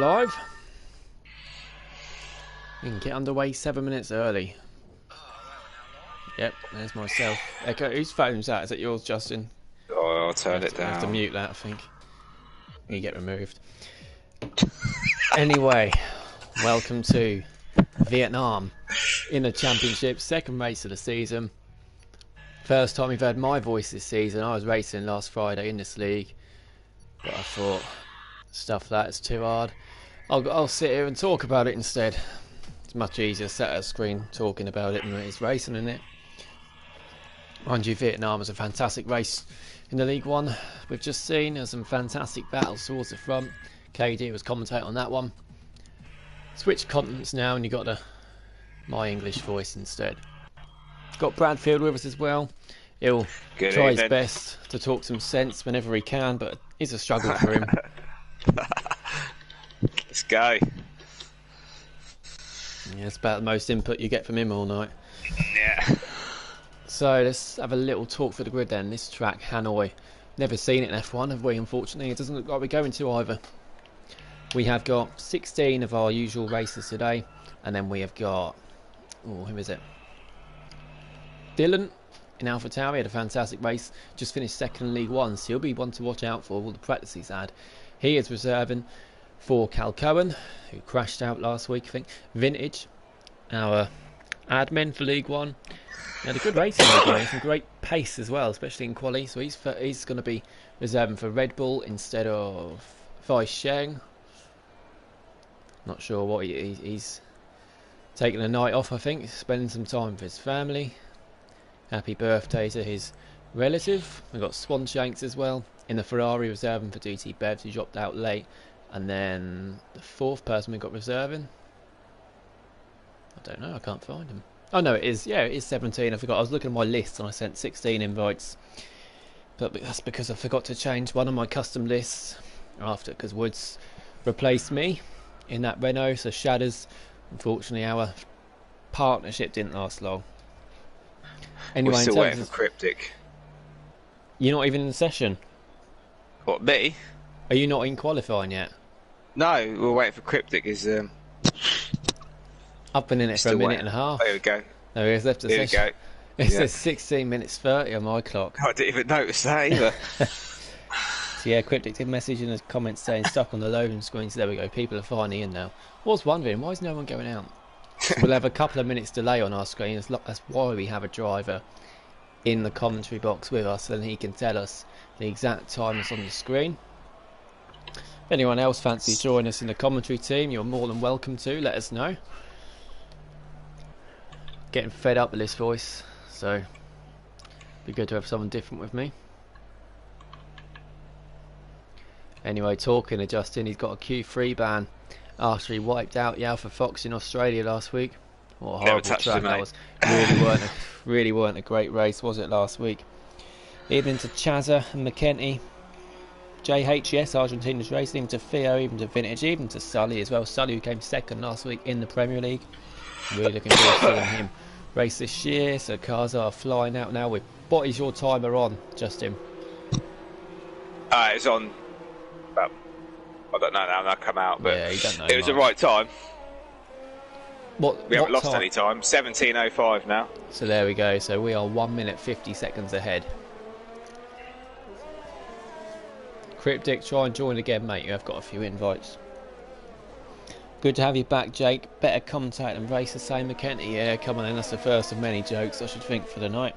live. We can get underway 7 minutes early. Yep, there's myself. Echo, whose phone's that? Is it yours, Justin? Oh, I'll turn it down. I have to mute that, I think. You get removed. Anyway, welcome to Vietnam in the Championship, second race of the season. First time we've heard my voice this season. I was racing last Friday in this league, but I thought stuff that's too hard. I'll sit here and talk about it instead. It's much easier to sit at a screen talking about it than it is racing, isn't it? Mind you, Vietnam was a fantastic race in the League One. We've just seen there's some fantastic battles towards the front. KD was commentating on that one. Switch continents now, and you got my English voice instead. Got Bradfield with us as well. He'll try his best to talk some sense whenever he can, but it's a struggle for him. Let's go. Yeah, it's about the most input you get from him all night. Yeah. So let's have a little talk for the grid then. This track, Hanoi. Never seen it in F1, have we? Unfortunately, it doesn't look like we're going to either. We have got 16 of our usual races today, and then we have got, who is it? Dylan in AlphaTauri had a fantastic race. Just finished second in League One, so he'll be one to watch out for all the practice he's had. He is reserving for Cal Cohen, who crashed out last week, I think. Vintage, our admin for League One. He had a good race in League One, some great pace as well, especially in quali. So he's going to be reserving for Red Bull instead of Vice Sheng. Not sure what he's taking a night off, I think, spending some time with his family. Happy birthday to his relative. We've got Swanshanks as well in the Ferrari reserving for DT Bevs, who dropped out late. And then the fourth person we got reserving, I don't know, I can't find him. Oh no, it is 17. I forgot. I was looking at my list and I sent 16 invites, but that's because I forgot to change one of my custom lists after, because Woods replaced me in that Renault. So Shadders, unfortunately, our partnership didn't last long. Anyway, we're still waiting for Cryptic. You're not even in the session. What, me? Are you not in qualifying yet? No, we're waiting for Cryptic. I've been in it for a minute and a half. There we go. No, he's left the session. There we go. It says 16 minutes 30 on my clock. I didn't even notice that either. So yeah, Cryptic did message in the comments saying stuck on the loading screen. So there we go. People are finally in now. I was wondering, why is no one going out? So we'll have a couple of minutes delay on our screen. That's why we have a driver in the commentary box with us, and he can tell us the exact time that's on the screen. If anyone else fancies joining us in the commentary team, you're more than welcome to. Let us know. Getting fed up with this voice, so be good to have someone different with me. Anyway, talking to Justin, he's got a Q3 ban after he wiped out the Alpha Fox in Australia last week. What a horrible track that was. Really weren't a great race, was it, last week? Even to Chazza and McKenty, JHS, Argentina's racing, even to Theo, even to Vintage, even to Sully as well. Sully, who came second last week in the Premier League. Really looking forward to seeing him race this year. So cars are flying out now. What is your timer on, Justin? It's on. Well, I don't know now. I'll come out, but yeah, you don't know it was the right time. We haven't lost time? any time. 17:05 now. So there we go. So we are 1 minute 50 seconds ahead. Cryptic, try and join again, mate. You have got a few invites. Good to have you back, Jake. Better contact and race the same McKenty. Yeah, come on in. That's the first of many jokes, I should think, for the night.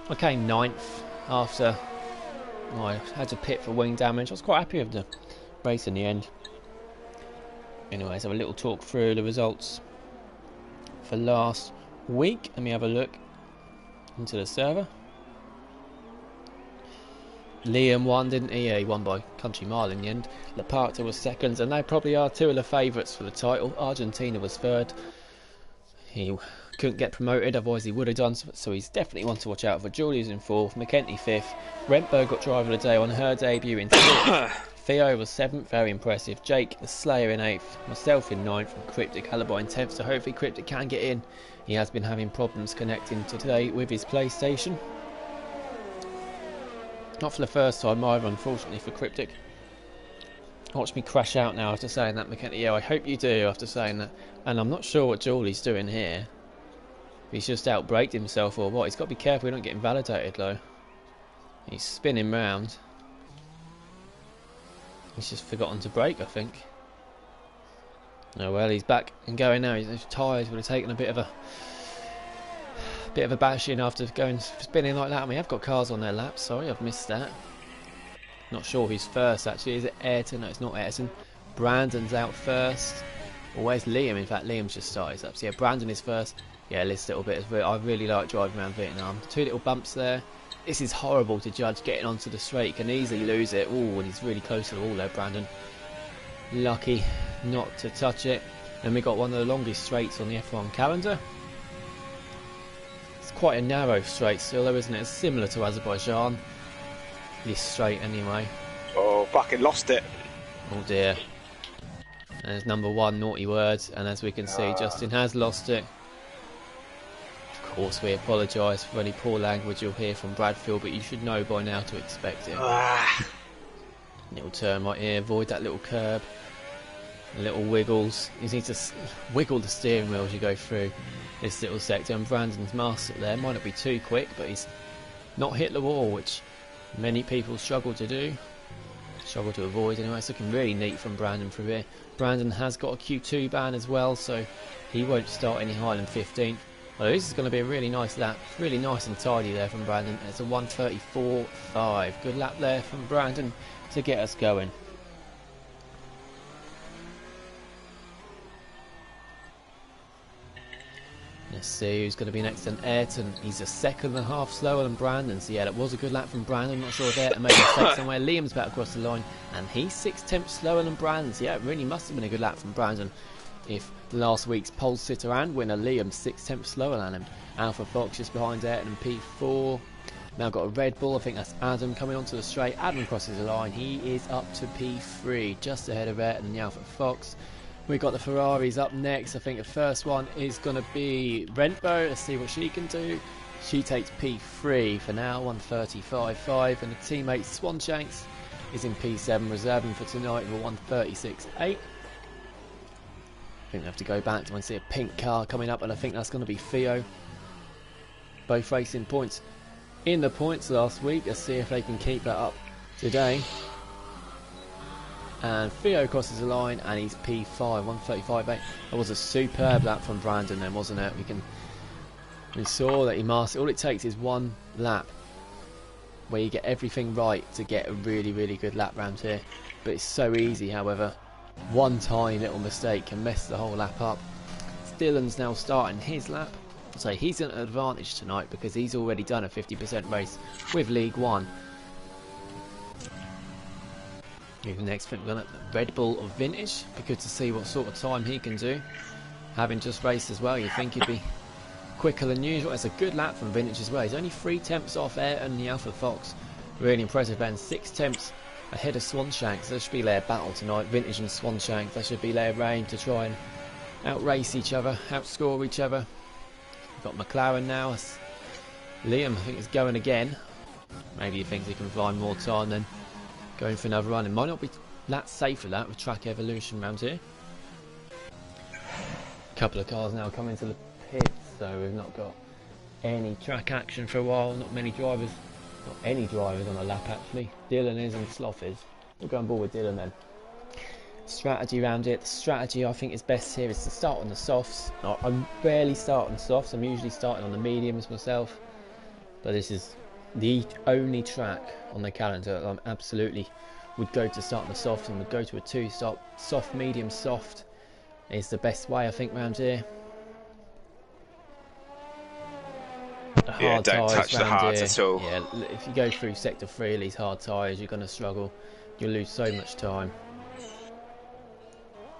I came 9th after I had to pit for wing damage. I was quite happy with the race in the end. Anyway, let's have a little talk through the results for last week. Let me have a look into the server. Liam won, didn't he? Yeah, he won by country mile in the end. Laparta was second, and they probably are two of the favourites for the title. Argentina was third. He couldn't get promoted, otherwise he would have done, so he's definitely one to watch out for. Julia's in fourth, McKenty fifth. Rentberg got driver of the day on her debut in sixth. Theo was seventh, very impressive. Jake the Slayer in eighth. Myself in ninth, and Cryptic Alibi in 10th, so hopefully Cryptic can get in. He has been having problems connecting today with his PlayStation. Not for the first time either, unfortunately, for Cryptic. Watch me crash out now after saying that, McKenna. Yeah, I hope you do after saying that. And I'm not sure what Jawley's doing here. He's just outbraked himself or what. He's got to be careful we don't get invalidated though. He's spinning round. He's just forgotten to brake, I think. Oh well, he's back and going now. His tyres would have taken a bit of a bashing after going spinning like that. And we have got cars on their laps. Sorry, I've missed that. Not sure who's first actually. Is it Ayrton? No, it's not Ayrton. Brandon's out first. Or where's Liam? In fact, Liam's just started up. So yeah, Brandon is first. Yeah, this little bit. I really like driving around Vietnam. 2 little bumps there. This is horrible to judge getting onto the straight. Can easily lose it. Oh, and he's really close to the wall there, Brandon. Lucky not to touch it. And we got one of the longest straights on the F1 calendar. It's quite a narrow straight still though, isn't it? It's similar to Azerbaijan. This straight anyway. Oh, fucking lost it. Oh dear. And there's number 1, naughty words. And as we can see, Justin has lost it. Of course, we apologise for any poor language you'll hear from Bradfield, but you should know by now to expect it. Little turn right here, avoid that little curb. Little wiggles. You need to wiggle the steering wheel as you go through this little sector. And Brandon's mastered there. Might not be too quick, but he's not hit the wall, which many people struggle to do. Struggle to avoid anyway. It's looking really neat from Brandon through here. Brandon has got a Q2 ban as well, so he won't start any higher than 15th. Well, this is going to be a really nice lap. Really nice and tidy there from Brandon. It's a 1:34.5. Good lap there from Brandon to get us going. Let's see who's going to be next. Then Ayrton. He's a 2.5 slower than Brandon. So yeah, that was a good lap from Brandon. Not sure if Ayrton made a mistake somewhere. Liam's back across the line, and he's 6/10 slower than Brandon. So yeah, it really must have been a good lap from Brandon. If last week's pole sitter and winner Liam 6/10 slower than him. Alpha Fox just behind Ayrton and P4. Now got a Red Bull. I think that's Adam coming onto the straight. Adam crosses the line. He is up to P3, just ahead of Ayrton and the Alpha Fox. We've got the Ferraris up next. I think the first one is going to be Rentbo. Let's see what she can do. She takes P3 for now, 1:35.5. And the teammate Swanshanks is in P7, reserving for tonight with a 1:36.8. I think we have to go back to and see a pink car coming up, and I think that's going to be Theo. Both racing points in the points last week. Let's see if they can keep that up today. And Theo crosses the line, and he's P5, 1:35.8. That was a superb lap from Brandon then, wasn't it? We saw that he mastered. All it takes is one lap where you get everything right to get a really, really good lap round here. But it's so easy, however. One tiny little mistake can mess the whole lap up. Dylan's now starting his lap. So he's at an advantage tonight because he's already done a 50% race with League One. Next we're going to Red Bull of Vintage. Be good to see what sort of time he can do. Having just raced as well, you think he'd be quicker than usual. It's a good lap from Vintage as well. He's only 3/10 off Ayrton and the Alpha Fox. Really impressive, and 6/10 ahead of Swanshanks. There should be their battle tonight. Vintage and Swanshanks. That should be their reign to try and outrace each other, outscore each other. We've got McLaren now. Liam, I think, is going again. Maybe he thinks he can find more time than going for another run. It might not be that safe for that with track evolution around here. A couple of cars now coming to the pits, so we've not got any track action for a while. Not many drivers, not any drivers on a lap actually. Dylan is and Sloth is. We'll go on board with Dylan then. Strategy around it. The strategy I think is best here is to start on the softs. I rarely start on softs. I'm usually starting on the mediums myself, but this is the only track on the calendar that I absolutely would go to start on the soft, and would go to a 2-stop soft, medium, soft is the best way I think round here. The hard don't tyres touch the hards at all. Yeah, if you go through sector 3 of these hard tyres, you're going to struggle. You'll lose so much time.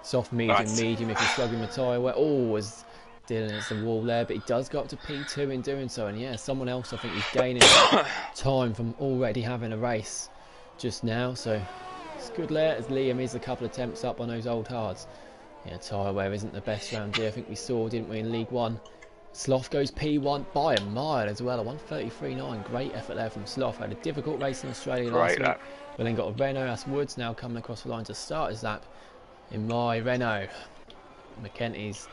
Soft, medium, medium if you're struggling with tyre wear. Oh, as Dylan hits the wall there, but he does go up to P2 in doing so. And yeah, someone else I think is gaining time from already having a race just now. So it's good there as Liam is a couple of attempts up on those old hards. Yeah, tyre wear isn't the best round here. I think we saw, didn't we, in League One, Sloth goes P1 by a mile as well, a 1:33.9. Great effort there from Sloth. Had a difficult race in Australia last week. We then got a Renault. That's Woods now coming across the line to start his lap in my Renault. McKenty's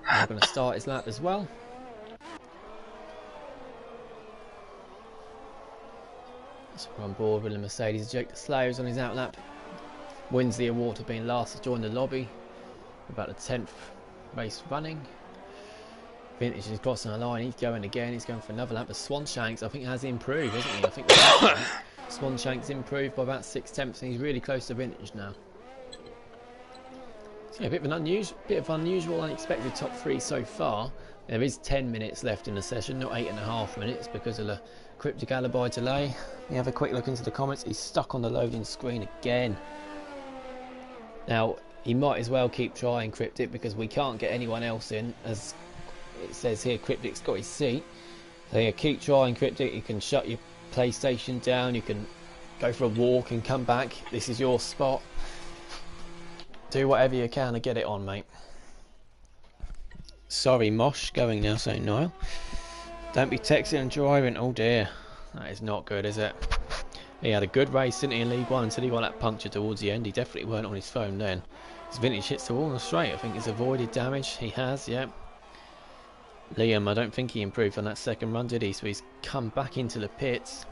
now going to start his lap as well. So we're on board with the Mercedes. Jake Slayer's on his out lap. Wins the award for being last to join the lobby. About the 10th race running. Vintage is crossing the line. He's going again. He's going for another lap. But Swanshanks, I think, has improved, hasn't he? I think Swanshanks improved by about 6/10, and he's really close to Vintage now. So yeah, a bit of unusual, unexpected top three so far. There is 10 minutes left in the session, not 8.5 minutes because of the cryptic alibi delay. You have a quick look into the comments. He's stuck on the loading screen again. Now, he might as well keep trying Cryptic because we can't get anyone else in, as it says here. Cryptic's got his seat. So yeah, keep trying Cryptic. You can shut your PlayStation down, you can go for a walk and come back. This is your spot. Do whatever you can to get it on, mate. Sorry, Mosh, going now, saying Niall. Don't be texting and driving. Oh dear, that is not good, is it? He had a good race, didn't he, in League One until he got that puncture towards the end. He definitely weren't on his phone then. His Vintage hits the wall on the straight. I think he's avoided damage. He has, yeah. Liam, I don't think he improved on that second run, did he? So he's come back into the pits.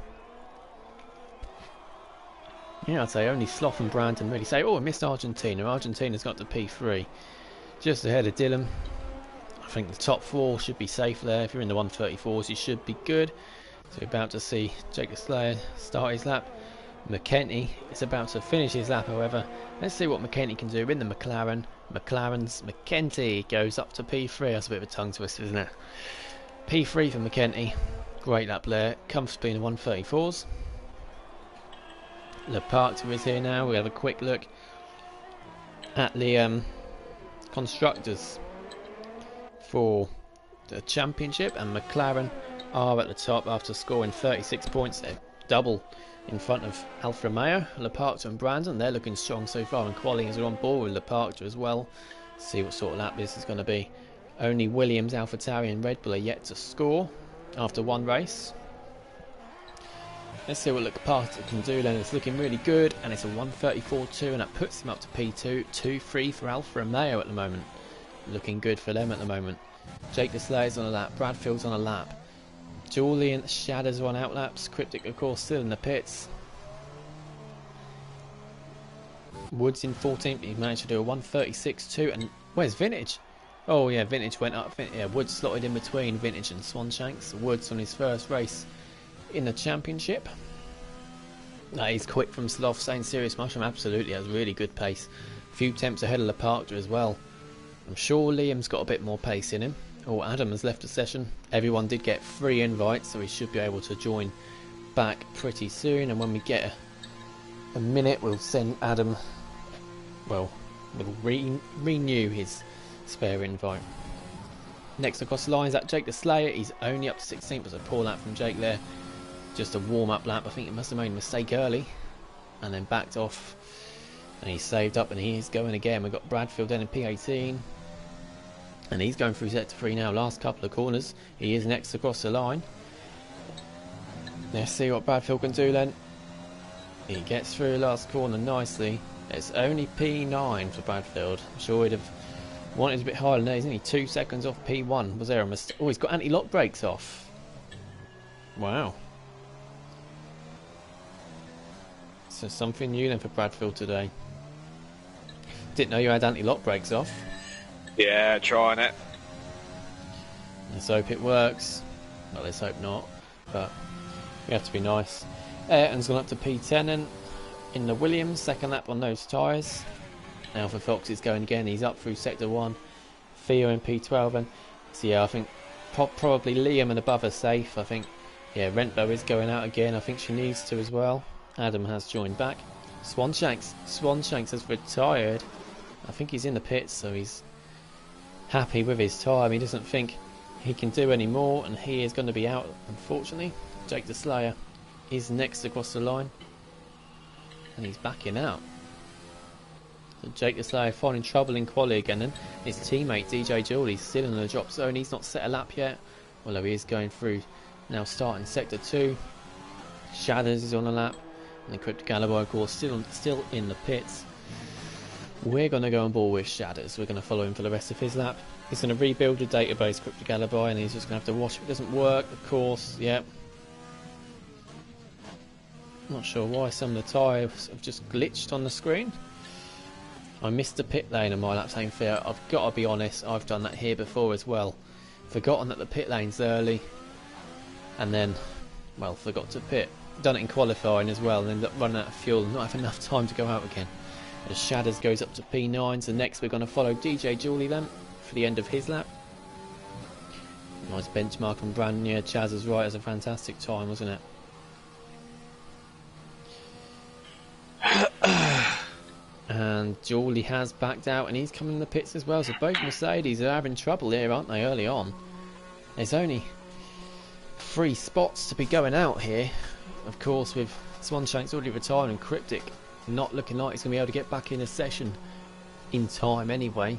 Yeah, I'd say only Sloth and Brandon really say, oh, I missed Argentina. Argentina's got to P3. Just ahead of Dylan. I think the top four should be safe there. If you're in the 134s, you should be good. So we're about to see Jacob Slayer start his lap. McKenty is about to finish his lap, however. Let's see what McKenty can do in the McLaren. McLaren's McKenty goes up to P3. That's a bit of a tongue twister, isn't it? P3 for McKenty. Great lap there. Comfortably in the 134s. Leparter is here now. We have a quick look at the constructors for the championship, and McLaren are at the top after scoring 36 points. They're double in front of Alfa Romeo, Leparter and Brandon. They're looking strong so far, and qualies are on board with Leparter as well. See what sort of lap this is going to be. Only Williams, AlphaTauri and Red Bull are yet to score after one race. Let's see what Leparter can do then. It's looking really good, and it's a 1:34.2, and that puts him up to P2. 2-3 for Alfa Romeo at the moment. Looking good for them at the moment. Jake Deslayer's on a lap. Bradfield's on a lap. Julian Shadows on out laps. Cryptic, of course, still in the pits. Woods in 14th. He managed to do a 1:36.2. And where's Vintage? Oh yeah, Vintage went up. Yeah, Woods slotted in between Vintage and Swanshanks. Woods on his first race in the championship. That is quick from Sloth, saying Serious Mushroom absolutely has really good pace. A few temps ahead of Leparter as well. I'm sure Liam's got a bit more pace in him. Oh, Adam has left the session. Everyone did get 3 invites, so he should be able to join back pretty soon. And when we get a minute, we'll send Adam, well, we'll renew his spare invite. Next across the line is that Jake the Slayer. He's only up to 16th. It was a poor lap from Jake there. Just a warm-up lap. I think he must have made a mistake early and then backed off. And he saved up, and he is going again. We've got Bradfield then in P18. And he's going through sector 3 now. Last couple of corners. He is next across the line. Let's see what Bradfield can do then. He gets through the last corner nicely. It's only P9 for Bradfield. I'm sure he'd have wanted a bit higher than that. He's only 2 seconds off P1. Was there a mistake? Oh, he's got anti-lock brakes off. Wow. So something new then for Bradfield today. Didn't know you had anti-lock brakes off. Yeah, trying it. Let's hope it works. Well, let's hope not. But we have to be nice. Ayrton's gone up to P10 then in the Williams. Second lap on those tyres. Alpha Fox is going again. He's up through sector 1. Theo in P12. And so yeah, I think probably Liam and above are safe. I think, yeah, Rentbo is going out again. I think she needs to as well. Adam has joined back. Swanshanks has retired. I think he's in the pits, so he's happy with his time. He doesn't think he can do any more, and he is going to be out, unfortunately. Jake the Slayer is next across the line, and he's backing out. So Jake the Slayer finding trouble in quali again, and his teammate DJ Julie still in the drop zone. He's not set a lap yet, although he is going through now, starting sector 2. Shadows is on a lap, and the Cryptic Alibi, of course, still in the pits. We're going to go on board with Shadows. We're going to follow him for the rest of his lap. He's going to rebuild the database Cryptic Alibi, and he's just going to have to watch if it doesn't work, of course. Yep. Not sure why some of the tyres have just glitched on the screen. I missed the pit lane on my lap, saying fair. I've got to be honest, I've done that here before as well. Forgotten that the pit lane's early, and then, well, forgot to pit. Done it in qualifying as well, and ended up running out of fuel and not have enough time to go out again. As Shadows goes up to P9, so next we're going to follow DJ Julie then for the end of his lap. Nice benchmark from Brandon. Yeah, Chaz is right, it was a fantastic time, wasn't it? And Julie has backed out and he's coming in the pits as well, so both Mercedes are having trouble here, aren't they, early on? There's only 3 spots to be going out here, of course, with Swanshank's already retired and Cryptic not looking like he's going to be able to get back in a session in time anyway.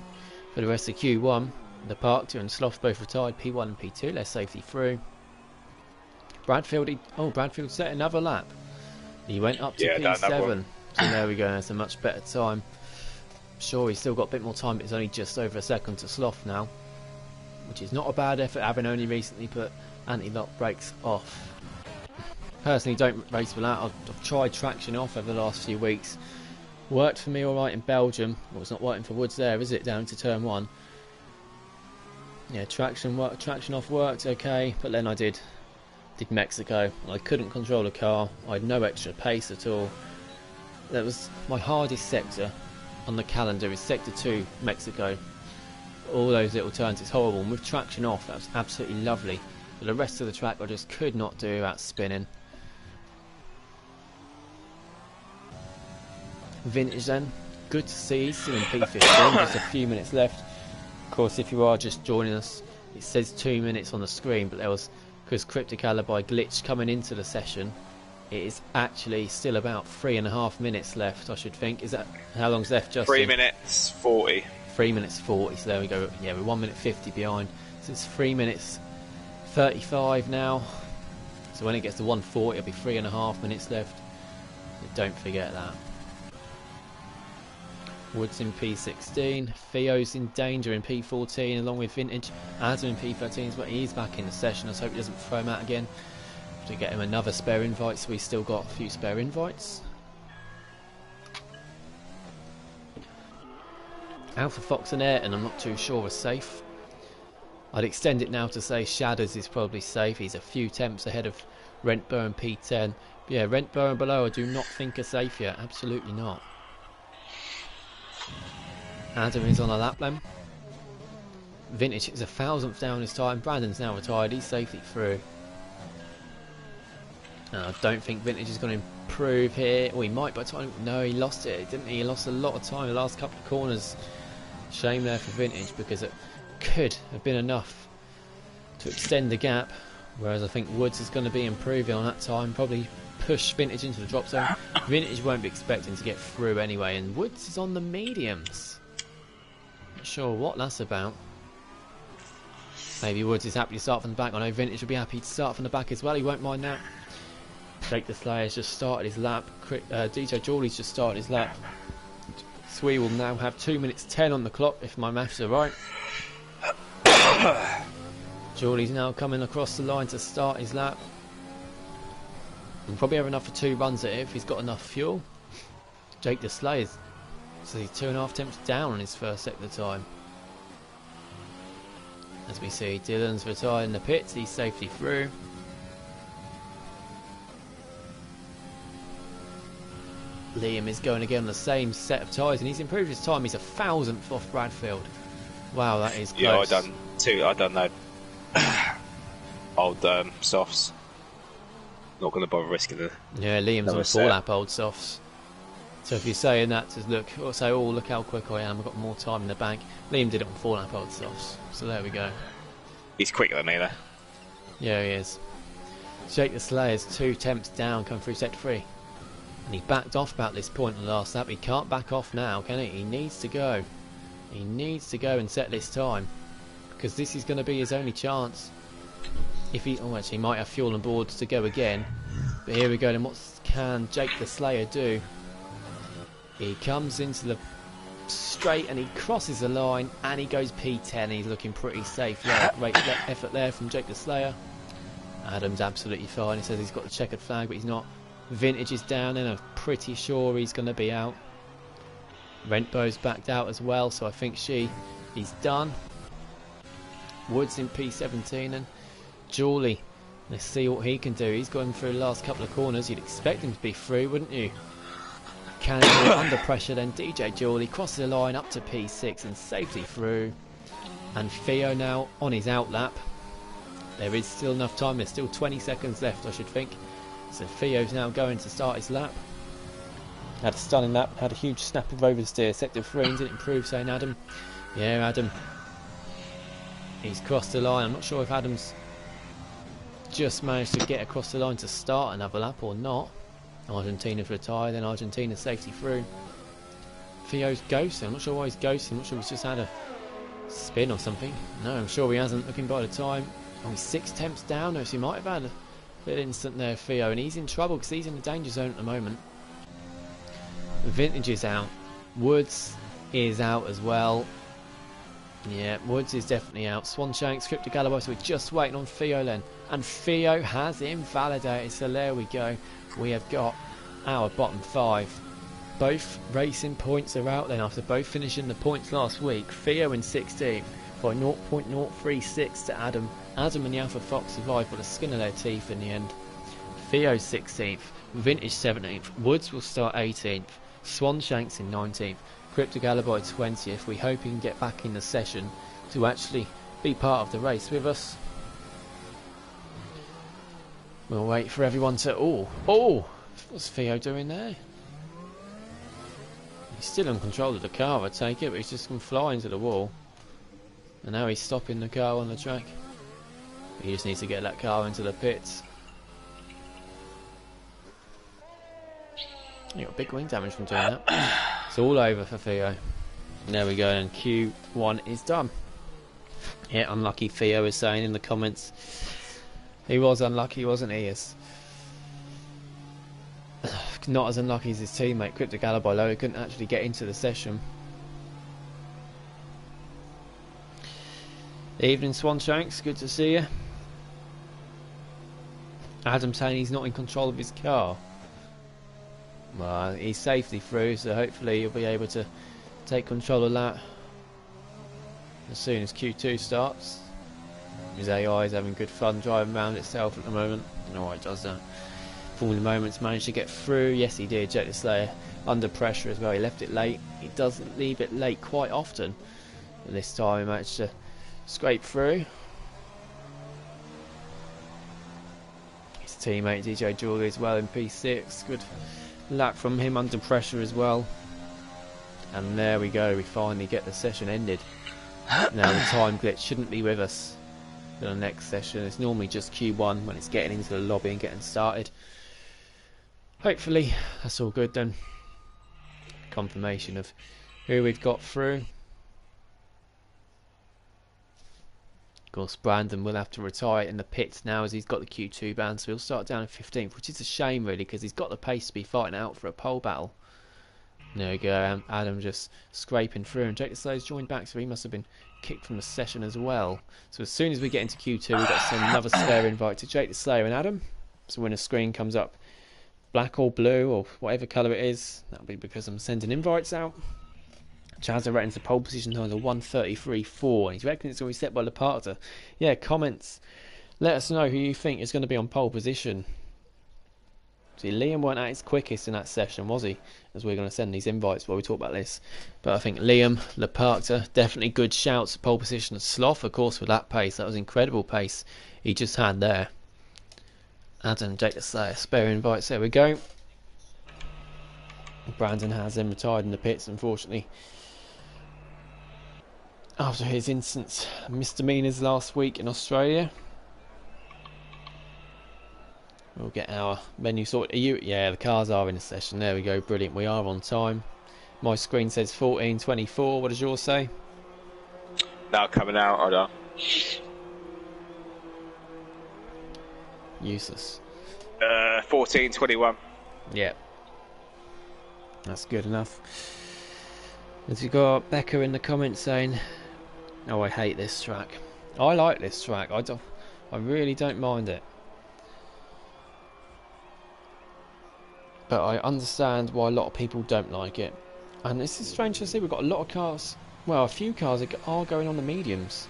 For the rest of Q1, the Parkter and Sloth both retired, P1 and P2, they're safely through. Bradfield set another lap. He went up to P7, so there we go, that's a much better time. Sure, he's still got a bit more time, but it's only just over a second to Sloth now, which is not a bad effort, having only recently put anti-lock brakes off. Personally, don't race without. I've tried traction off over the last few weeks. Worked for me alright in Belgium. Well, it's not working for Woods there, is it? Down to turn 1. Yeah, traction off worked okay, but then I did Mexico. I couldn't control the car. I had no extra pace at all. That was my hardest sector on the calendar, is sector 2, Mexico. All those little turns, it's horrible. And with traction off, that was absolutely lovely. But the rest of the track I just could not do without spinning. Vintage then, good to see, he's still in P15, just a few minutes left. Of course, if you are just joining us, it says 2 minutes on the screen, but there was, because Cryptic Alibi glitched coming into the session, it is actually still about 3.5 minutes left, I should think. Is that, how long's left, Justin? 3 minutes 40. 3 minutes 40, so there we go. Yeah, we're 1 minute 50 behind, so it's 3 minutes 35 now. So when it gets to 140, it'll be 3.5 minutes left. So don't forget that. Woods in P16, Theo's in danger in P14 along with Vintage. Adam in P13 as well. He's back in the session. Let's hope he doesn't throw him out again. To get him another spare invite, so we've still got a few spare invites. Alpha Fox and Ayrton, I'm not too sure are safe. I'd extend it now to say Shadows is probably safe. He's a few temps ahead of Rentburn and P10. But yeah, Rentburn and below I do not think are safe yet. Absolutely not. Adam is on a lap then. Vintage is 1,000th down his time. Brandon's now retired. He's safely through. I don't think Vintage is going to improve here. Well, he might by the time. No, he lost it, didn't he? He lost a lot of time in the last couple of corners. Shame there for Vintage, because it could have been enough to extend the gap. Whereas I think Woods is going to be improving on that time. Probably push Vintage into the drop zone. Vintage won't be expecting to get through anyway. And Woods is on the mediums. Not sure what that's about. Maybe Woods is happy to start from the back. I know Vintage will be happy to start from the back as well. He won't mind that. Jake the Slayer's just started his lap. DJ Julie's just started his lap. So we will now have 2 minutes 10 on the clock, if my maths are right. Julie's now coming across the line to start his lap. He'll probably have enough for 2 runs at it if he's got enough fuel. Jake the Slayer's, so he's 2.5 temps down on his first sector time. As we see, Dylan's retired in the pits, he's safely through. Liam is going again on the same set of tyres, and he's improved his time. He's 1,000th off Bradfield. Wow, that is close. Yeah, I done that. Old softs. Not going to bother risking it. Yeah, Liam's on 4 lap old softs. So if you're saying that to look, or say, oh, look how quick I am, I've got more time in the bank. Liam did it on 4 lap old softs. So there we go. He's quicker than me there. Yeah, he is. Jake the Slayer's 2 temps down, coming through sector 3. And he backed off about this point in the last lap. He can't back off now, can he? He needs to go. He needs to go and set this time, because this is going to be his only chance. If he, oh, actually, he might have fuel and boards to go again. But here we go. Then what can Jake the Slayer do? He comes into the straight and he crosses the line and he goes P10. He's looking pretty safe there. Great effort there from Jake the Slayer. Adam's absolutely fine. He says he's got the checkered flag, but he's not. Vintage is down and I'm pretty sure he's going to be out. Rentbo's backed out as well, so I think he's done. Woods in P17 and Jawley. Let's see what he can do. He's gone through the last couple of corners. You'd expect him to be through, wouldn't you? Cannonball under pressure, then DJ Jawley crosses the line up to P6 and safely through. And Theo now on his out lap. There is still enough time. There's still 20 seconds left, I should think. So Theo's now going to start his lap. Had a stunning lap, had a huge snap of oversteer, sector 3 and didn't improve, saying Adam. Yeah, Adam. He's crossed the line. I'm not sure if Adam's just managed to get across the line to start another lap or not. Argentina's retired, then Argentina safety through. Theo's ghosting. I'm not sure why he's ghosting. I'm not sure he's just had a spin or something. No, I'm sure he hasn't, looking by the time. Oh, he's 6 temps down. No, so he might have had a bit instant there, Theo, and he's in trouble because he's in the danger zone at the moment. Vintage is out. Woods is out as well. Yeah, Woods is definitely out. Swanshanks, Crypto Galloway, so we're just waiting on Theo then. And Theo has invalidated, so there we go. We have got our bottom 5. Both racing points are out then after both finishing the points last week. Theo in 16th by 0.036 to Adam. Adam and the Alpha Fox survived with a skin of their teeth in the end. Theo 16th, Vintage 17th, Woods will start 18th, Swanshanks in 19th, Crypto Galloway 20th. We hope he can get back in the session to actually be part of the race with us. We'll wait for everyone to... Oh! What's Theo doing there? He's still in control of the car, I take it, but he's just gone flying into the wall. And now he's stopping the car on the track. He just needs to get that car into the pits. He got big wing damage from doing that. It's all over for Theo. There we go, and Q1 is done. Yeah, unlucky, Theo is saying in the comments. He was unlucky, wasn't he? Not as unlucky as his teammate, Crypto Galloway, though. He couldn't actually get into the session. Evening, Swanshanks. Good to see you. Adam saying he's not in control of his car. Well, he's safely through, so hopefully he'll be able to take control of that as soon as Q2 starts. His AI is having good fun driving around itself at the moment. I don't know why it does that. Formula Moments managed to get through. Yes, he did. Jake the Slayer under pressure as well. He left it late. He doesn't leave it late quite often. But this time he managed to scrape through. His teammate DJ Jawley as well in P6. Good lap from him under pressure as well. And there we go. We finally get the session ended. Now the time glitch shouldn't be with us for the next session. It's normally just Q1 when it's getting into the lobby and getting started. Hopefully that's all good then. Confirmation of who we've got through. Of course, Brandon will have to retire in the pits now as he's got the Q2 ban, so he'll start down in 15th, which is a shame really because he's got the pace to be fighting out for a pole battle. There we go, Adam just scraping through, and Jake the Slayer's joined back, so he must have been kicked from the session as well. So as soon as we get into Q2, we've got to send another spare invite to Jake the Slayer and Adam. So when a screen comes up, black or blue or whatever colour it is, that'll be because I'm sending invites out. Chazza reckons the pole position time is a 1:33.4, and he's reckoning it's already set by Leparta. Yeah, comments. Let us know who you think is going to be on pole position. See, Liam weren't at his quickest in that session, was he? As we're going to send these invites while we talk about this. But I think Liam, Leparta, definitely good shouts at pole position. Sloth, of course, with that pace. That was incredible pace he just had there. Adam, Jake the Slayer, spare invites. There we go. Brandon has him retired in the pits, unfortunately. After his instance misdemeanors last week in Australia. We'll We'll get our menu sorted. Yeah, the cars are in a session. There we go, brilliant. We are on time. My screen says 14:24. What does yours say? Now coming out, hold on. Useless. 14:21. Yeah. That's good enough. As you got Becca in the comments saying, "Oh, I hate this track." I like this track. I really don't mind it. But I understand why a lot of people don't like it. And this is strange to see. We've got a lot of cars. Well, a few cars are going on the mediums.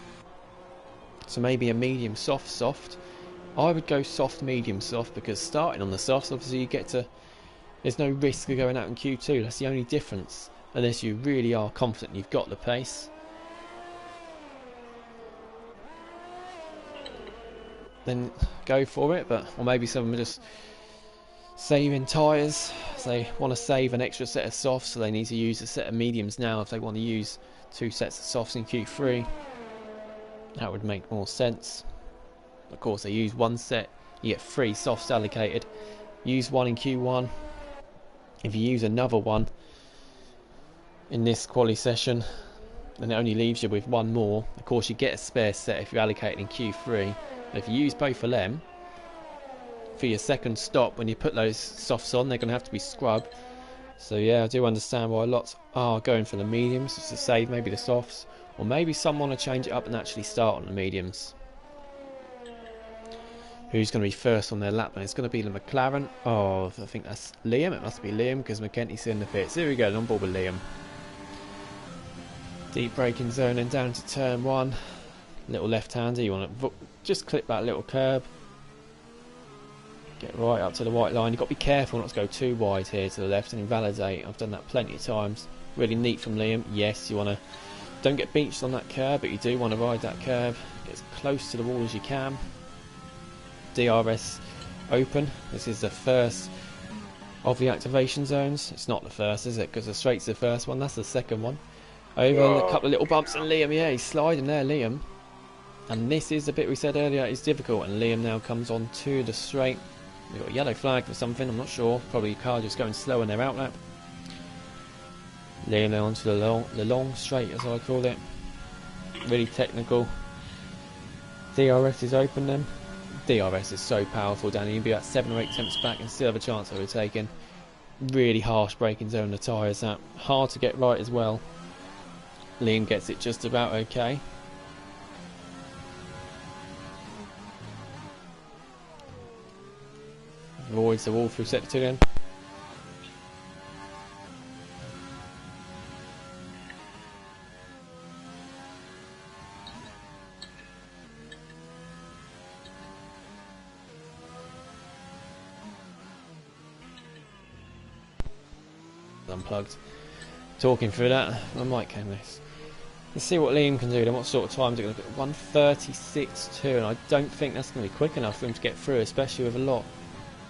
So maybe a medium soft. I would go soft, medium, soft, because starting on the softs, obviously you get to... There's no risk of going out in Q2. That's the only difference. Unless you really are confident you've got the pace. Then go for it. Or maybe someone just saving tyres. So they want to save an extra set of softs, so they need to use a set of mediums now if they want to use 2 sets of softs in Q3. That would make more sense. Of course, they use 1 set, you get 3 softs allocated. Use 1 in Q1. If you use another one in this quali session, then it only leaves you with 1 more. Of course, you get a spare set if you allocate it in Q3. But if you use both of them, for your second stop, when you put those softs on, they're going to have to be scrubbed. So yeah, I do understand why lots are going for the mediums, just to save maybe the softs. Or maybe some want to change it up and actually start on the mediums. Who's going to be first on their lap? And it's going to be the McLaren. Oh, I think that's Liam. It must be Liam because McKenty's in the pits. Here we go, on board with Liam. Deep braking zone and down to turn 1. Little left-hander. You want to just clip that little curb. Get right up to the white line. You've got to be careful not to go too wide here to the left and invalidate. I've done that plenty of times. Really neat from Liam. Yes, you want to... Don't get beached on that curb, but you do want to ride that curb. Get as close to the wall as you can. DRS open. This is the first of the activation zones. It's not the first, is it? Because the straight's the first one. That's the second one. Over a couple of little bumps, and Liam, yeah, he's sliding there, Liam. And this is the bit we said earlier is difficult, and Liam now comes on to the straight. We've got a yellow flag for something, I'm not sure. Probably a car just going slow in their outlap. Liam now onto the long straight, as I call it. Really technical. DRS is open then. DRS is so powerful, Danny. You'll be about 7 or 8 attempts back and still have a chance of overtaking. Really harsh braking zone, the tyres. That hard to get right as well. Liam gets it just about okay. Avoids the wall through sector 2 again. Unplugged. Talking through that, I might can this. Let's see what Liam can do then. What sort of time is it going to be? 1:36.2, and I don't think that's going to be quick enough for him to get through, especially with a lot.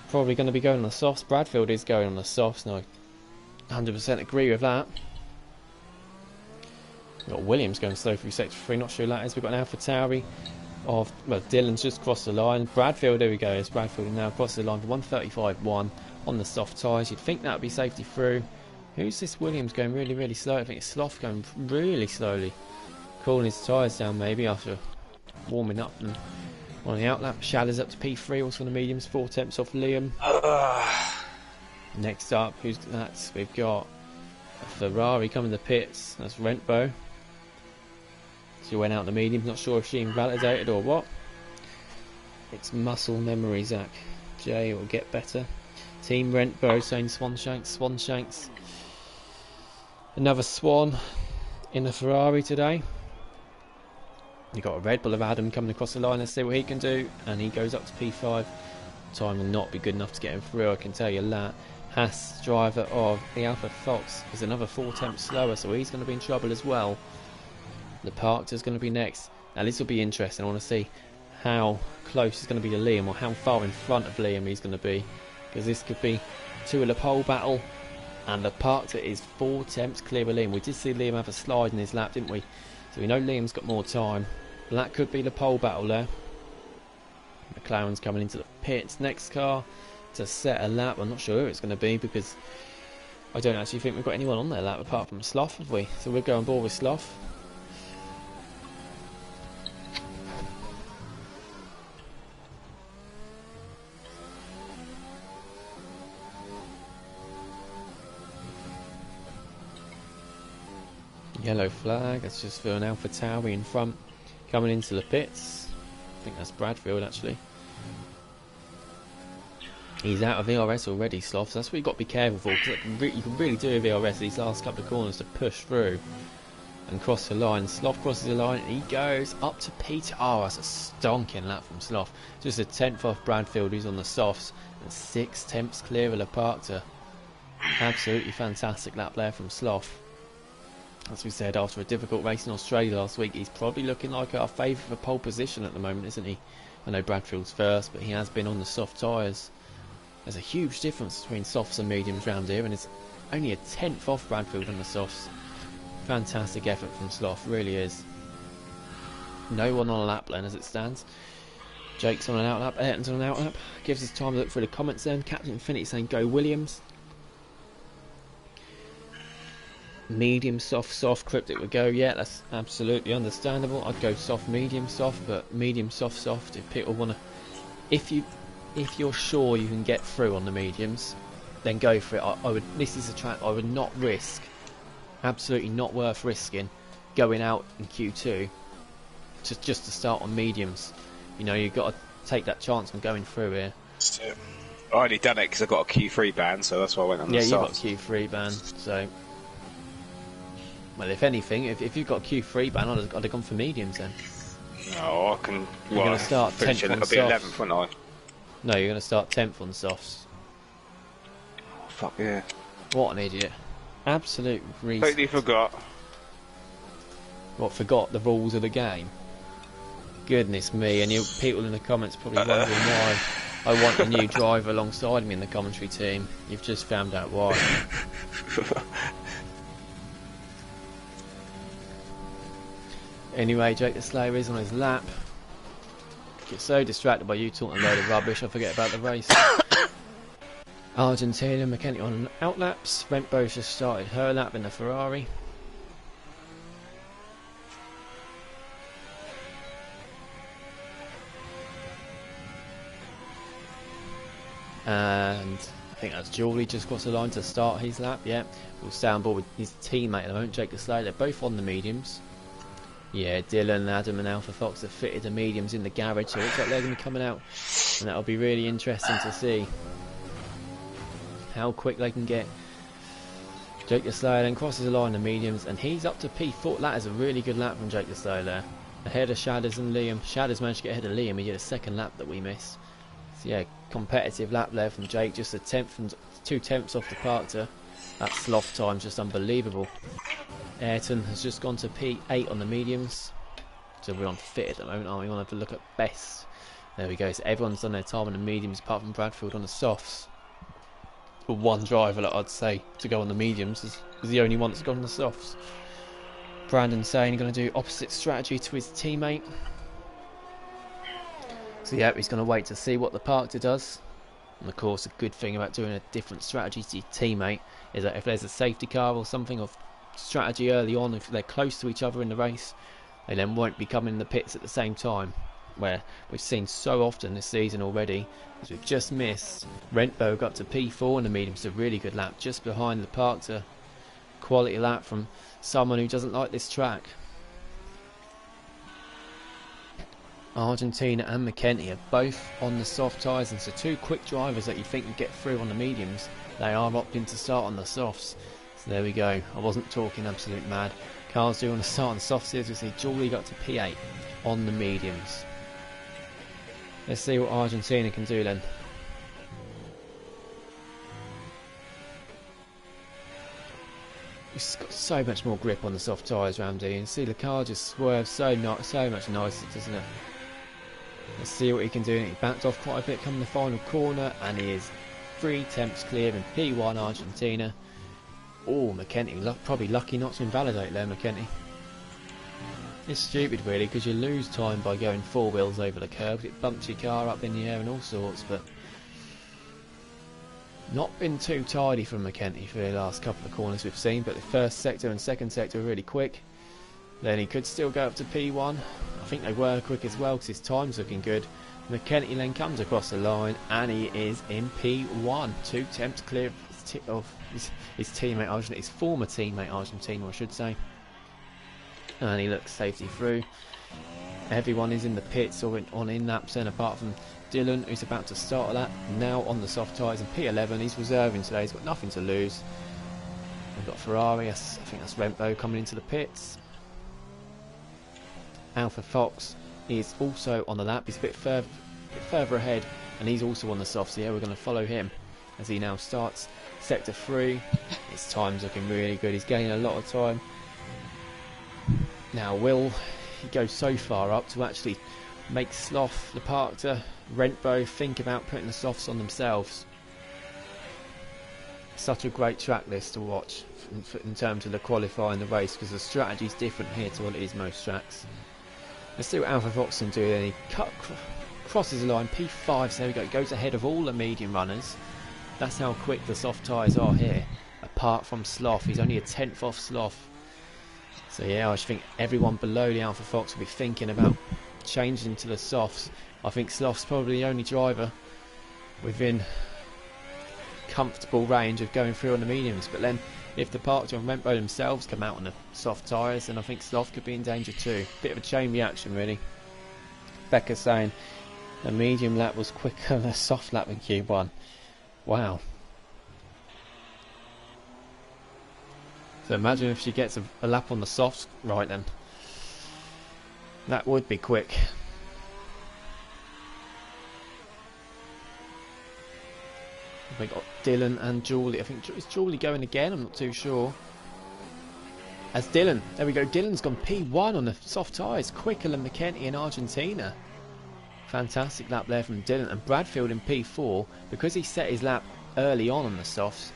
Probably going to be going on the softs. Bradfield is going on the softs, and I 100% agree with that. We've got Williams going slow through sector 3, not sure who that is. We've got an AlphaTauri of, well, Dylan's just crossed the line. Bradfield, there we go, it's Bradfield now across the line for 1:35.1 on the soft tyres. You'd think that would be safety through. Who's this Williams going really, really slow? I think it's Sloth going really slowly. Cooling his tyres down maybe after warming up and on the outlap. Shadow's up to P3, also on the mediums, 4 attempts off Liam. Next up, who's that? We've got a Ferrari coming to the pits. That's Rentbo. She went out the mediums, not sure if she invalidated or what. It's muscle memory, Zach. Jay will get better. Team Rentbo saying Swanshanks. Another Swan in the Ferrari today. You got a Red Bull of Adam coming across the line. Let's see what he can do. And he goes up to P5. Time will not be good enough to get him through, I can tell you that. Haas, driver of the Alpha Fox, is another 4 attempts slower, so he's going to be in trouble as well. The Parkter's going to be next. Now this will be interesting. I want to see how close he's going to be to Liam, or how far in front of Liam he's going to be. Because this could be 2 in the pole battle. And the Parkter is 4 attempts clear of Liam. We did see Liam have a slide in his lap, didn't we? So we know Liam's got more time. But that could be the pole battle there. McLaren's coming into the pits. Next car to set a lap. I'm not sure who it's going to be because I don't actually think we've got anyone on their lap apart from Slough, have we? So we'll go on board with Slough. Yellow flag, that's just for an AlphaTauri in front, coming into the pits. I think that's Bradfield actually. He's out of VRS already, Sloth, so that's what you've got to be careful for, because you can really do with VRS these last couple of corners to push through and cross the line. Sloth crosses the line, and he goes up to Peter. Oh, that's a stonking lap from Sloth. Just a 10th off Bradfield, who's on the softs, and 6 tenths clear of Leparkter. Absolutely fantastic lap there from Sloth. As we said, after a difficult race in Australia last week, he's probably looking like our favourite for pole position at the moment, isn't he? I know Bradfield's first, but he has been on the soft tyres. There's a huge difference between softs and mediums round here, and it's only a 10th off Bradfield on the softs. Fantastic effort from Sloth, really is. No one on a lap then as it stands. Jake's on an outlap, Ayrton's on an outlap. Gives us time to look through the comments then. Captain Infinity saying go Williams. Medium, soft, soft, Cryptic would go, yeah, that's absolutely understandable. I'd go soft, medium, soft, but medium, soft, soft. If people want to, if you're sure you can get through on the mediums, then go for it. I would. This is a track I would not risk. Absolutely not worth risking going out in Q2 just to start on mediums. You know, you've got to take that chance on going through here. I only done it because I got a Q3 ban, so that's why I went on the softs. Yeah, you got a Q3 ban, so. Well, if anything, if you've got a Q3 ban, I'd have gone for mediums then. Oh, I can. You're going to start 10th on softs. I'll be 11th, won't I? No, you're going to start 10th on softs. Oh, fuck yeah. What an idiot. Absolute reason. Totally forgot. What, forgot the rules of the game? Goodness me, and people in the comments probably wondering why I want a new driver alongside me in the commentary team. You've just found out why. Anyway, Jake the Slayer is on his lap. Get so distracted by you talking a load of rubbish, I forget about the race. Argentina, McKenty on outlaps. Rentbo's just started her lap in the Ferrari. And I think that's Julie just crossed the line to start his lap. Yeah, we'll stay on board with his teammate at the moment, Jake the Slayer. They're both on the mediums. Yeah, Dylan, Adam and Alpha Fox have fitted the mediums in the garage, so it looks like they're going to be coming out, and that'll be really interesting to see how quick they can get. Jake the Slayer then crosses the line, the mediums, and he's up to P4. That is a really good lap from Jake the Slayer there. Ahead of Shadders and Liam. Shadders managed to get ahead of Liam, he did a second lap that we missed. So yeah, competitive lap there from Jake, just a 10th and 2 tenths off the Parkter. That Sloth time's just unbelievable. Ayrton has just gone to P8 on the mediums. So we're on fit at the moment, aren't we? We want to have a look at best. There we go. So everyone's done their time on the mediums apart from Bradfield on the softs. But one driver that I'd say to go on the mediums is the only one that's gone on the softs. Brandon saying he's going to do opposite strategy to his teammate. So yeah, he's going to wait to see what the Parkter does. And of course, a good thing about doing a different strategy to your teammate is that if there's a safety car or something of strategy early on, if they're close to each other in the race, they then won't be coming in the pits at the same time, where we've seen so often this season already, as we've just missed. Rentbo got to P4 in the mediums, a really good lap just behind the Parkter. Quality lap from someone who doesn't like this track. Argentina and McKenty are both on the soft tyres, and so two quick drivers that you think would get through on the mediums, they are opting to start on the softs. So there we go. I wasn't talking absolute mad. Cars do want to start on softs here. As we see, Julie got to P8 on the mediums. Let's see what Argentina can do then. It's got so much more grip on the soft tyres around here. You can see the car just swerves so much nicer, doesn't it? Let's see what he can do. He backed off quite a bit coming the final corner, and he is 3 tenths clear in P1 Argentina. Oh, McKenty, probably lucky not to invalidate there, McKenty. It's stupid really, because you lose time by going four wheels over the curb. It bumps your car up in the air and all sorts, but not been too tidy from McKenty for the last couple of corners we've seen, but the first sector and second sector are really quick. Then he could still go up to P1. I think they were quick as well because his time's looking good. McKenty then comes across the line and he is in P1. 2 attempts clear of his teammate, his former teammate Argentina, I should say. And he looks safety through. Everyone is in the pits or on in-laps then, apart from Dylan, who's about to start a lap, now on the soft tyres in P11. He's reserving today, he's got nothing to lose. We've got Ferrari, I think that's Rembo coming into the pits. Alpha Fox is also on the lap, he's a bit further ahead, and he's also on the soft, so yeah, we're going to follow him as he now starts sector 3. His time's looking really good, he's gaining a lot of time. Now, will he go so far up to actually make Sloth, the Parkter, Rentbo think about putting the softs on themselves? Such a great track list to watch in terms of the qualifying the race, because the strategy's different here to what it is most tracks. Let's see what Alpha Fox can do then. He crosses the line, P5, so there we go, goes ahead of all the medium runners. That's how quick the soft tyres are here, apart from Sloth. He's only a 10th off Sloth. So yeah, I think everyone below the Alpha Fox will be thinking about changing to the softs. I think Sloth's probably the only driver within comfortable range of going through on the mediums. But then if the Parkter and Rembo themselves come out on the soft tyres, then I think Sloth could be in danger too. Bit of a chain reaction really. Becca saying the medium lap was quicker than a soft lap in Q1. Wow. So imagine if she gets a lap on the softs right then. That would be quick. We got Dylan and Julie. I think is Julie going again? I'm not too sure. As Dylan, there we go. Dylan's gone P1 on the soft tyres, quicker than McKenty in Argentina. Fantastic lap there from Dylan. And Bradfield in P4, because he set his lap early on the softs.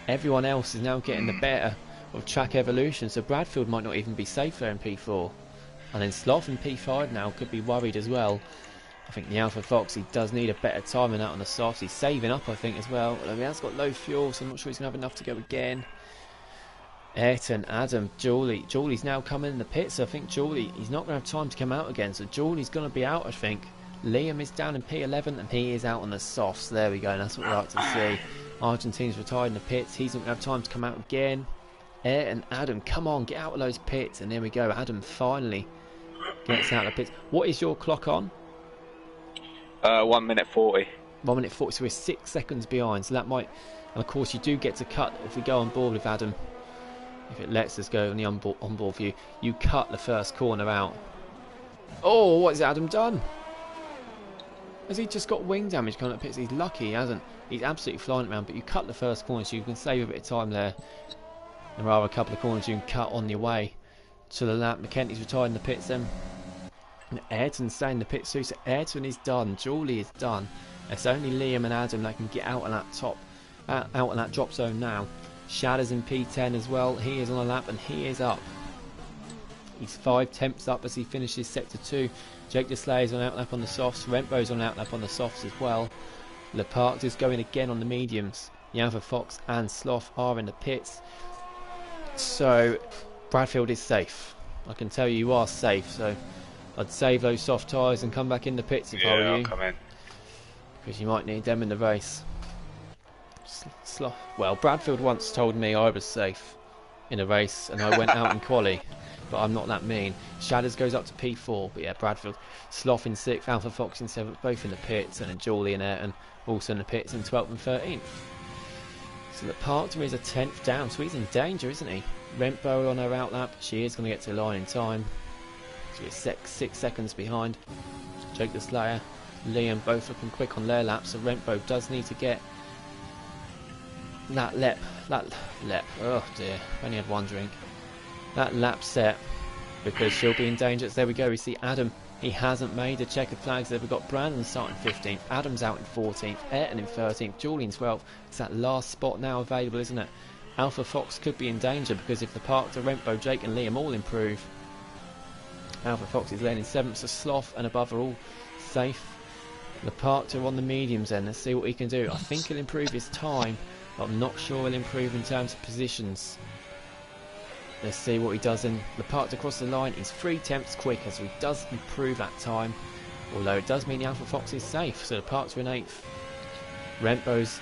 Everyone else is now getting the better of track evolution, so Bradfield might not even be safe there in P4. And then Sloth in P5 now could be worried as well. I think the Alpha Fox, he does need a better time than that on the softs. He's saving up, I think, as well. Although he has got low fuel, so I'm not sure he's going to have enough to go again. Ayrton, Adam, Julie. Julie's now coming in the pits, so I think Julie, he's not going to have time to come out again. So Julie's going to be out, I think. Liam is down in P11 and he is out on the softs. There we go, and that's what we like to see. Argentina's retired in the pits. He's not going to have time to come out again. Ayrton, Adam, come on, get out of those pits. And there we go, Adam finally gets out of the pits. What is your clock on? 1 minute 40. 1 minute 40, so we're 6 seconds behind. So that might, and of course you do get to cut if we go on board with Adam. If it lets us go on the onboard view, you cut the first corner out. Oh, what has Adam done? Has he just got wing damage coming up pits? He's lucky he hasn't. He's absolutely flying around, but you cut the first corner so you can save a bit of time there. There are a couple of corners you can cut on your way to the lap. McKenty's retired in the pits then. And Ayrton's staying in the pits too, so Ayrton is done. Julie is done. It's only Liam and Adam that can get out on that out on that drop zone now. Shadow's in P10 as well. He is on a lap and he is up. He's 5 tenths up as he finishes sector 2. Jake Deslay's on outlap on the softs. Rembo's on outlap on the softs as well. Leparc is going again on the mediums. The Alpha Fox and Sloth are in the pits. So Bradfield is safe. I can tell you are safe. So I'd save those soft tyres and come back in the pits if I were you. I'll come in. Because you might need them in the race. Well, Bradfield once told me I was safe in a race and I went out in quali, but I'm not that mean. Shadows goes up to P4, but yeah, Bradfield, Sloth in 6th, Alpha Fox in 7th, both in the pits, and then Julie and Ayrton also in the pits in 12th and 13th. So the Parkter is a 10th down, so he's in danger, isn't he? Rembo on her outlap, she is going to get to the line in time. So he's 6 seconds behind. Jake the Slayer, Liam both looking quick on their laps, so Rembo does need to get that lap, oh dear, only had one drink. That lap set, because she'll be in danger. So there we go, we see Adam, he hasn't made the checkered flags there. We've got Brandon starting 15th, Adam's out in 14th, Ayrton in 13th, Julie in 12th. It's that last spot now available, isn't it? Alpha Fox could be in danger, because if the Parkter, Rembo, Jake and Liam all improve, Alpha Fox is laying in 7th, so Sloth and above are all safe. Leparter on the mediums then, let's see what he can do. I think he'll improve his time, but I'm not sure he'll improve in terms of positions. Let's see what he does then. Leparter across the line, he's 3/10 quicker, so he does improve that time. Although it does mean the Alpha Fox is safe, so Leparter in 8th. Rempo's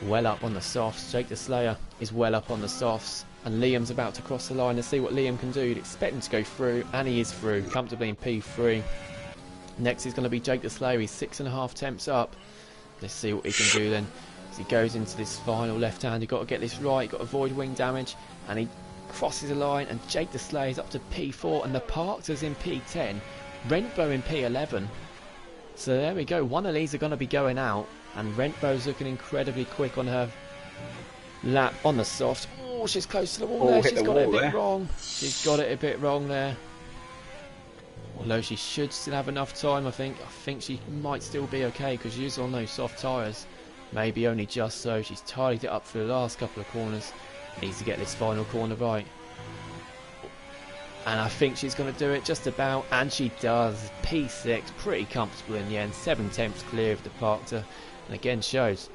well up on the softs, Jake the Slayer is well up on the softs, and Liam's about to cross the line. Let's see what Liam can do. You'd expect him to go through, and he is through, comfortably in P3. Next is going to be Jake the Slayer, he's 6.5 temps up. Let's see what he can do then. As he goes into this final left hand, you've got to get this right, you've got to avoid wing damage, and he crosses the line, and Jake the Slayer is up to P4, and the Parkter's in P10, Rempo in P11. So there we go, one of these are going to be going out, and Rempo's looking incredibly quick on her lap on the soft. Oh, she's close to the wall there, she's got it a bit wrong. She's got it a bit wrong there. Although she should still have enough time, I think. I think she might still be okay because she's on those soft tyres. Maybe only just so. She's tidied it up for the last couple of corners. Needs to get this final corner right. And I think she's going to do it just about. And she does. P6, pretty comfortable in the end. 7/10 clear of the Parkter. And again shows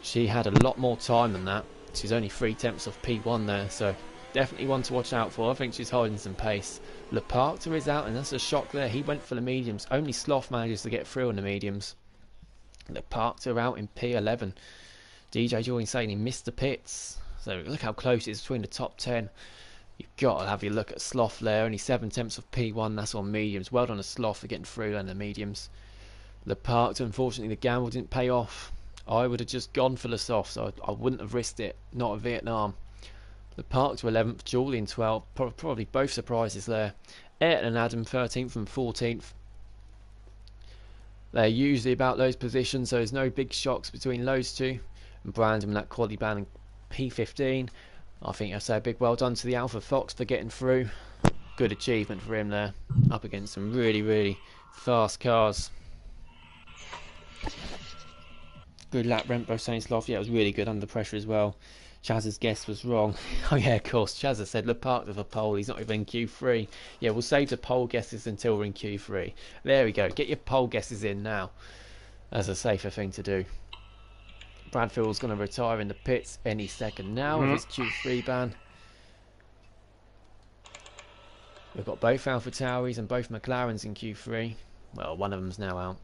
she had a lot more time than that. She's only 3/10 off P1 there. So definitely one to watch out for. I think she's holding some pace. Leparter is out, and that's a shock there. He went for the mediums. Only Sloth manages to get through on the mediums. Leparter out in P11. DJ Jordan saying he missed the pits. So look how close it is between the top 10. You've got to have your look at Sloth there. Only 7/10 of P1. That's on mediums. Well done to Sloth for getting through on the mediums. Leparter, unfortunately, the gamble didn't pay off. I would have just gone for the soft, so I wouldn't have risked it. Not at Vietnam. Leparter 11th, Julian 12th, probably both surprises there. Ayrton and Adam 13th and 14th. They're usually about those positions, so there's no big shocks between those two. And Brandon, that quality band in P15. I think I'll say a big well done to the Alpha Fox for getting through. Good achievement for him there, up against some really, really fast cars. Good lap, Rempo saying Sloth. Yeah, it was really good under pressure as well. Chaz's guess was wrong. Oh yeah, of course. Chaz has said Leparter for pole. He's not even in Q3. Yeah, we'll save the pole guesses until we're in Q3. There we go. Get your pole guesses in now. That's a safer thing to do. Bradfield's going to retire in the pits any second now with his Q3 ban. We've got both AlphaTauris and both McLarens in Q3. Well, one of them's now out.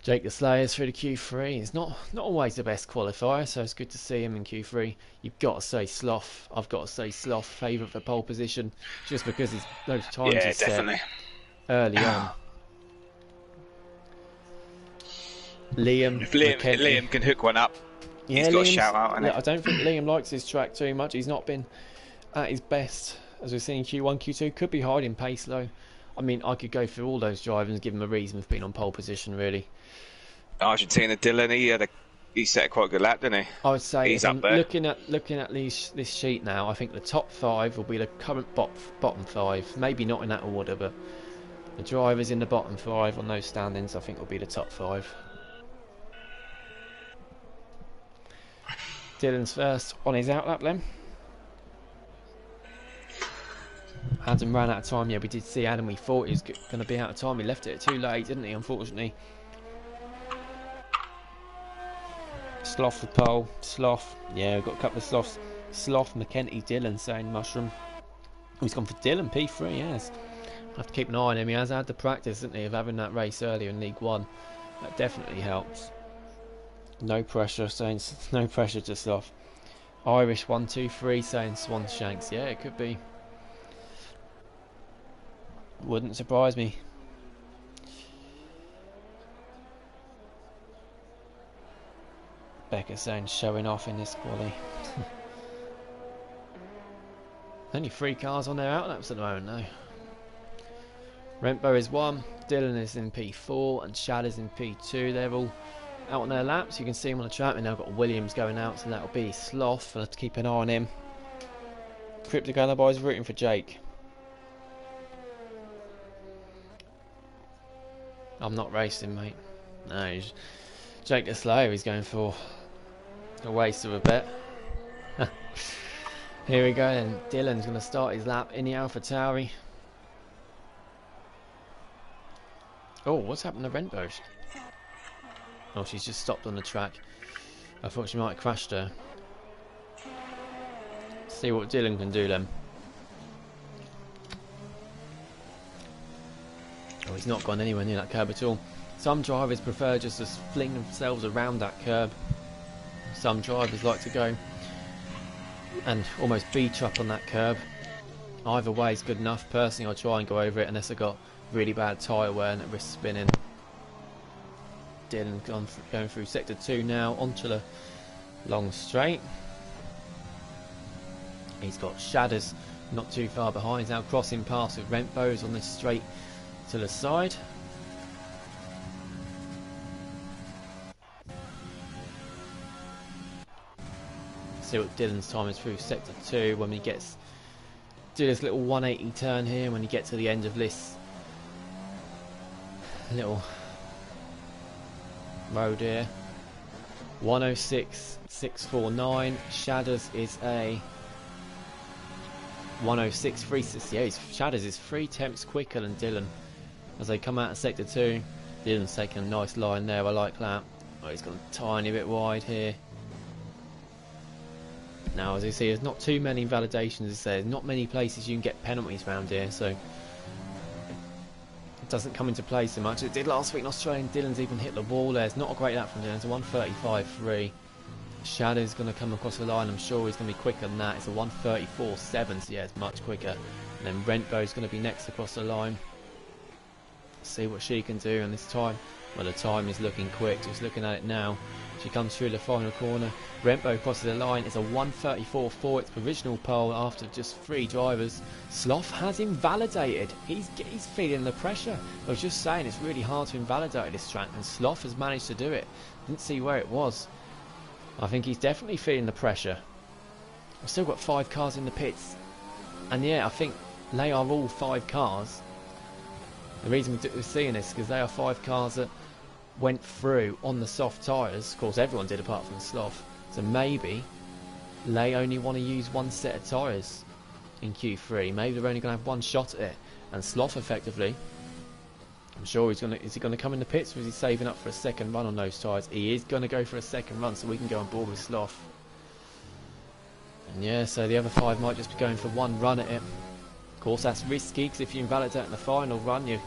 Jake the Slayer's through the Q3. He's not always the best qualifier, so it's good to see him in Q3. You've got to say Sloth. I've got to say Sloth, favourite for pole position, just because those times are set early on. Liam, if Liam can hook one up, he's got a shout out. I don't think Liam likes his track too much. He's not been at his best, as we've seen in Q1, Q2. Could be hiding pace though. I mean, I could go through all those drivers and give him a reason for being on pole position, really. Argentina Dylan, he set a quite good lap, didn't he? I would say he's up there. Looking at this sheet now, I think the top 5 will be the current bottom 5. Maybe not in that order, but the drivers in the bottom 5 on those standings, I think will be the top 5. Dylan's first on his outlap then. Adam ran out of time. Yeah, we did see Adam. We thought he was going to be out of time. He left it too late, didn't he, unfortunately. Sloth for pole. Sloth. Yeah, we've got a couple of Sloths. Sloth, McKenty, Dylan saying Mushroom. Oh, he's gone for Dylan, P3, yes. I have to keep an eye on him. He has had the practice, hasn't he, of having that race earlier in League 1. That definitely helps. No pressure, saying no pressure to Sloth. Irish 123 saying Swanshanks. Yeah, it could be. Wouldn't surprise me. Becca saying showing off in this quali. Only 3 cars on their outlaps at the moment though. Rempo is 1, Dylan is in P4 and Shad is in P2. They're all out on their laps. You can see them on the track. We've now got Williams going out, so that'll be Sloth. We'll have to keep an eye on him. Crypto boys rooting for Jake. I'm not racing, mate. No, Jake the Slayer he's going for a waste of a bet. Here we go then. Dylan's going to start his lap in the AlphaTauri. Oh, what's happened to Rentbo? Oh, she's just stopped on the track. I thought she might have crashed her. See what Dylan can do then. Oh, he's not gone anywhere near that curb at all. Some drivers prefer just to fling themselves around that curb. Some drivers like to go and almost beach up on that curb. Either way is good enough. Personally, I'll try and go over it unless I got really bad tyre wear and it risks spinning. Dylan going through sector 2 now onto the long straight. He's got Shadders not too far behind. He's now crossing past with Rentbo's on this straight to the side. See what Dylan's time is through sector 2 when he gets do this little 180 turn here when you get to the end of this little road here. 106.649. Shadders is a 106.368. Shadders is 3 tenths quicker than Dylan as they come out of sector 2. Dylan's taking a nice line there. I like that. Oh, he's gone a tiny bit wide here. Now, as you see, there's not too many validations. There's not many places you can get penalties around here, so it doesn't come into play so much. It did last week in Australia, and Dylan's even hit the wall there. It's not a great lap from Dylan. It's a 1:35.3. Shadow's going to come across the line. I'm sure he's going to be quicker than that. It's a 1:34.7, so yeah, it's much quicker. And then Rentbo's going to be next across the line. See what she can do, and this time, well, the time is looking quick. Just looking at it now. She comes through the final corner. Rentbo crosses the line. It's a 1:34.4. It's provisional pole after just 3 drivers. Sloth has invalidated. He's feeling the pressure. I was just saying it's really hard to invalidate this track, and Sloth has managed to do it. Didn't see where it was. I think he's definitely feeling the pressure. We've still got 5 cars in the pits, and yeah, I think they are all 5 cars. The reason we're seeing this is because they are 5 cars that went through on the soft tyres. Of course, everyone did apart from Sloth. So maybe they only want to use 1 set of tyres in Q3. Maybe they're only going to have 1 shot at it. And Sloth, effectively, I'm sure is he going to come in the pits, or is he saving up for a second run on those tyres? He is going to go for a second run, so we can go on board with Sloth. And yeah, so the other 5 might just be going for 1 run at it. Of course, that's risky, because if you invalidate in the final run, you're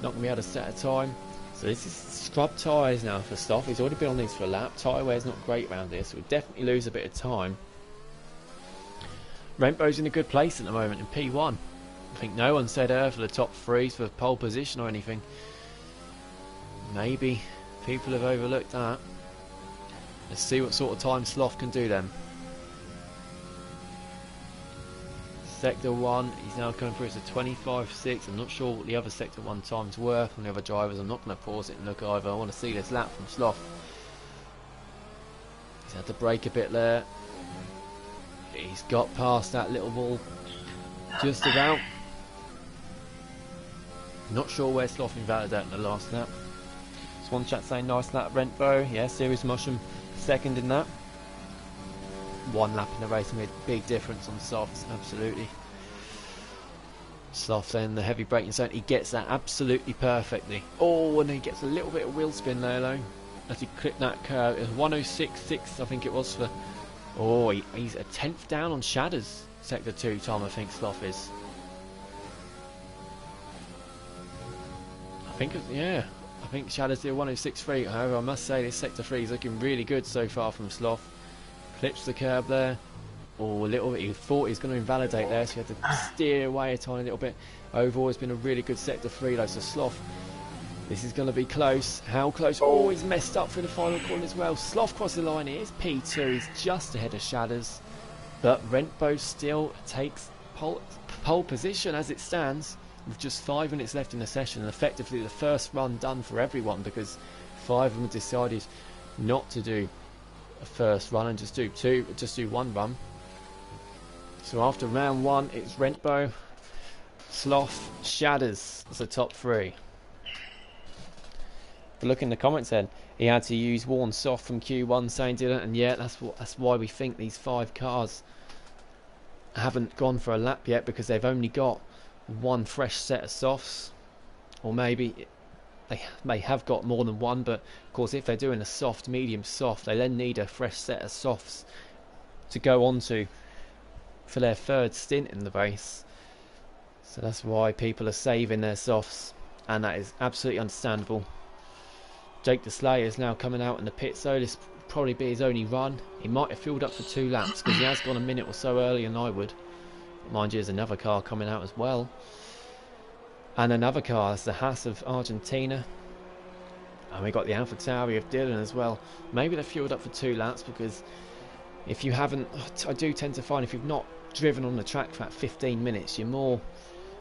not going to be able to set a time. So this is scrub tyres now for Sloth. He's already been on these for a lap. Tyre wear's not great around here, so we'll definitely lose a bit of time. Rentbo's in a good place at the moment in P1. I think no one said her for the top 3s for pole position or anything. Maybe people have overlooked that. Let's see what sort of time Sloth can do then. Sector 1, he's now coming through. It's a 25.6. I'm not sure what the other Sector 1 times were from the other drivers. I'm not going to pause it and look either. I want to see this lap from Sloth. He's had to brake a bit there. He's got past that little wall just about. Not sure where Sloth invalidated in the last lap. Swan chat saying nice lap, Rentbo. Yeah, Serious Mushroom second in that. 1 lap in the race made a big difference on softs, absolutely. Sloth then, the heavy braking zone, he gets that absolutely perfectly. Oh, and he gets a little bit of wheel spin there though, as he clipped that curve. It was 1:06.6, I think it was for... Oh, he's a 10th down on Shadders, sector 2 time, I think Sloth is. I think, yeah, I think Shadders did 1:06.3. However, I must say this sector 3 is looking really good so far from Sloth. Clips the curb there. Oh, a little bit. He thought he was going to invalidate there, so he had to steer away a tiny little bit. Overall, it's been a really good sector 3 though, so Sloth, this is going to be close. How close? Oh, he's messed up for the final corner as well. Sloth crosses the line here. It's P2. He's just ahead of Shadders. But Rentbo still takes pole position as it stands, with just 5 minutes left in the session, and effectively the first run done for everyone, because 5 of them decided not to do a first run and just do 1 run. So after round 1, it's Rentbo, Sloth, Shadders as the top 3. But look in the comments then, he had to use worn soft from Q1, saying didn't, and yeah, that's why we think these 5 cars haven't gone for a lap yet, because they've only got 1 fresh set of softs, or maybe they may have got more than one, but of course if they're doing a soft, medium, soft, they then need a fresh set of softs to go on to for their third stint in the race. So that's why people are saving their softs, and that is absolutely understandable. Jake Deslay is now coming out in the pit, so this will probably be his only run. He might have filled up for 2 laps because he has gone a minute or so earlier than I would. Mind you, there's another car coming out as well, and another car is the Haas of Argentina, and we got the AlphaTauri of Dylan as well. Maybe they fueled up for 2 laps, because if you haven't, I do tend to find if you've not driven on the track for about 15 minutes, you're more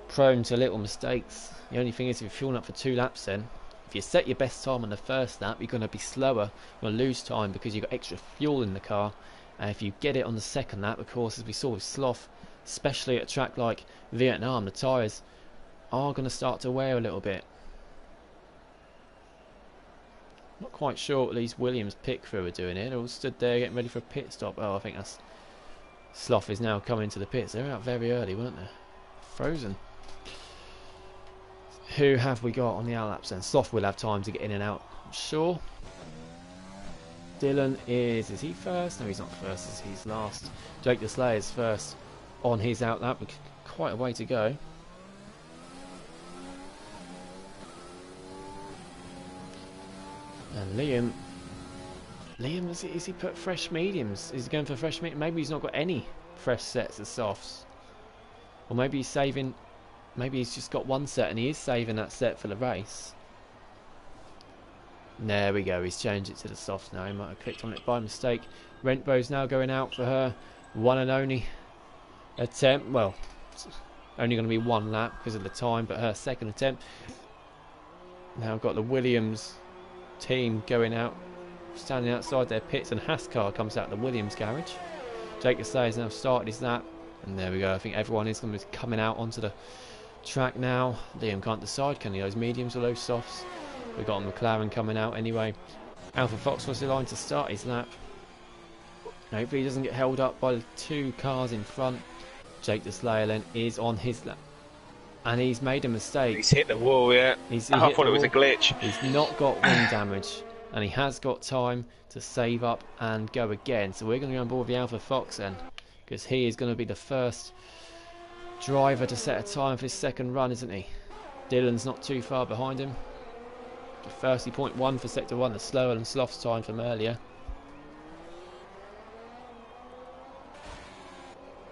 prone to little mistakes. The only thing is, if you're fueling up for 2 laps, then if you set your best time on the first lap, you're going to be slower, you're going to lose time because you've got extra fuel in the car. And if you get it on the second lap, of course, as we saw with Sloth, especially at a track like Vietnam, the tyres are going to start to wear a little bit. Not quite sure what these Williams pit crew are doing here. They're all stood there getting ready for a pit stop. Oh, I think that's Sloth is now coming to the pits. They were out very early, weren't they? Frozen. Who have we got on the out laps then? Sloth will have time to get in and out, I'm sure. Dylan is he first? No, he's not first, he's last. Jake Deslay is first on his out lap, with quite a way to go. And Liam, is he put fresh mediums? Is he going for fresh medium? Maybe he's not got any fresh sets of softs. Or maybe he's saving, maybe he's just got 1 set and he is saving that set for the race. There we go, he's changed it to the softs now. He might have clicked on it by mistake. Rentbo's now going out for her one and only attempt. Well, it's only going to be 1 lap because of the time, but her second attempt. Now got the Williams team going out, standing outside their pits, and Haas car comes out of the Williams garage. Jake Deslay has now started his lap, and there we go. I think everyone is going to be coming out onto the track now. Liam can't decide, can he, those mediums or those softs? We've got McLaren coming out anyway. Alpha Fox was the line to start his lap. Hopefully he doesn't get held up by the 2 cars in front. Jake Deslay then is on his lap, and he's made a mistake. He's hit the wall, yeah. I thought it was a glitch. He's not got wing damage, and he has got time to save up and go again. So we're going to go on board with the Alpha Fox then, because he is going to be the first driver to set a time for his second run, isn't he? Dylan's not too far behind him. 30.1 for sector 1, that's slower than Sloth's time from earlier.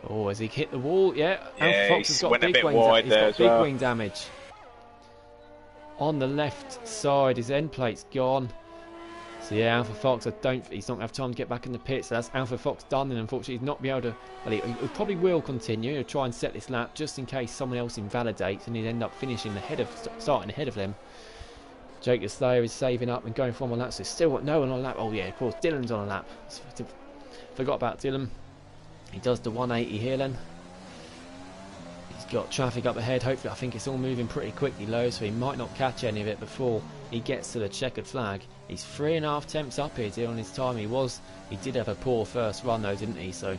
Oh, has he hit the wall? Yeah, Alpha Fox has got big wing damage. He's got big wing damage. On the left side, his end plate's gone. So yeah, Alpha Fox, he's not going to have time to get back in the pit. So that's Alpha Fox done, and unfortunately he's not be able to. Well, he probably will continue. He'll try and set this lap just in case someone else invalidates, and he'd end up finishing starting ahead of them. Jake Slayer is saving up and going for 1 lap. So still got no one on a lap. Oh yeah, of course Dylan's on a lap. Forgot about Dylan. He does the 180 here then. He's got traffic up ahead. Hopefully, I think it's all moving pretty quickly low, so he might not catch any of it before he gets to the checkered flag. He's 3.5 attempts up here on his time. He did have a poor first run though, didn't he? So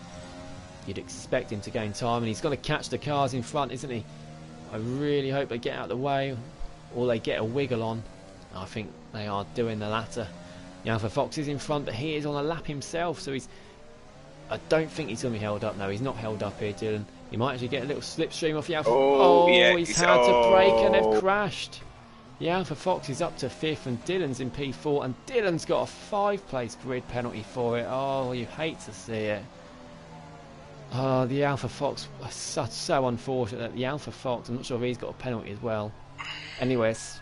you'd expect him to gain time, and he's got to catch the cars in front, isn't he? I really hope they get out of the way, or they get a wiggle on. I think they are doing the latter. The Alpha Fox is in front, but he is on a lap himself, so I don't think he's going to be held up. No, he's not held up here, Dylan. He might actually get a little slipstream off the Alpha. Oh, yeah, he's had to brake and they've crashed. The Alpha Fox is up to 5th and Dylan's in P4, and Dylan's got a 5-place grid penalty for it. Oh, you hate to see it. Oh, the Alpha Fox, so unfortunate that the Alpha Fox, I'm not sure if he's got a penalty as well. Anyway, let's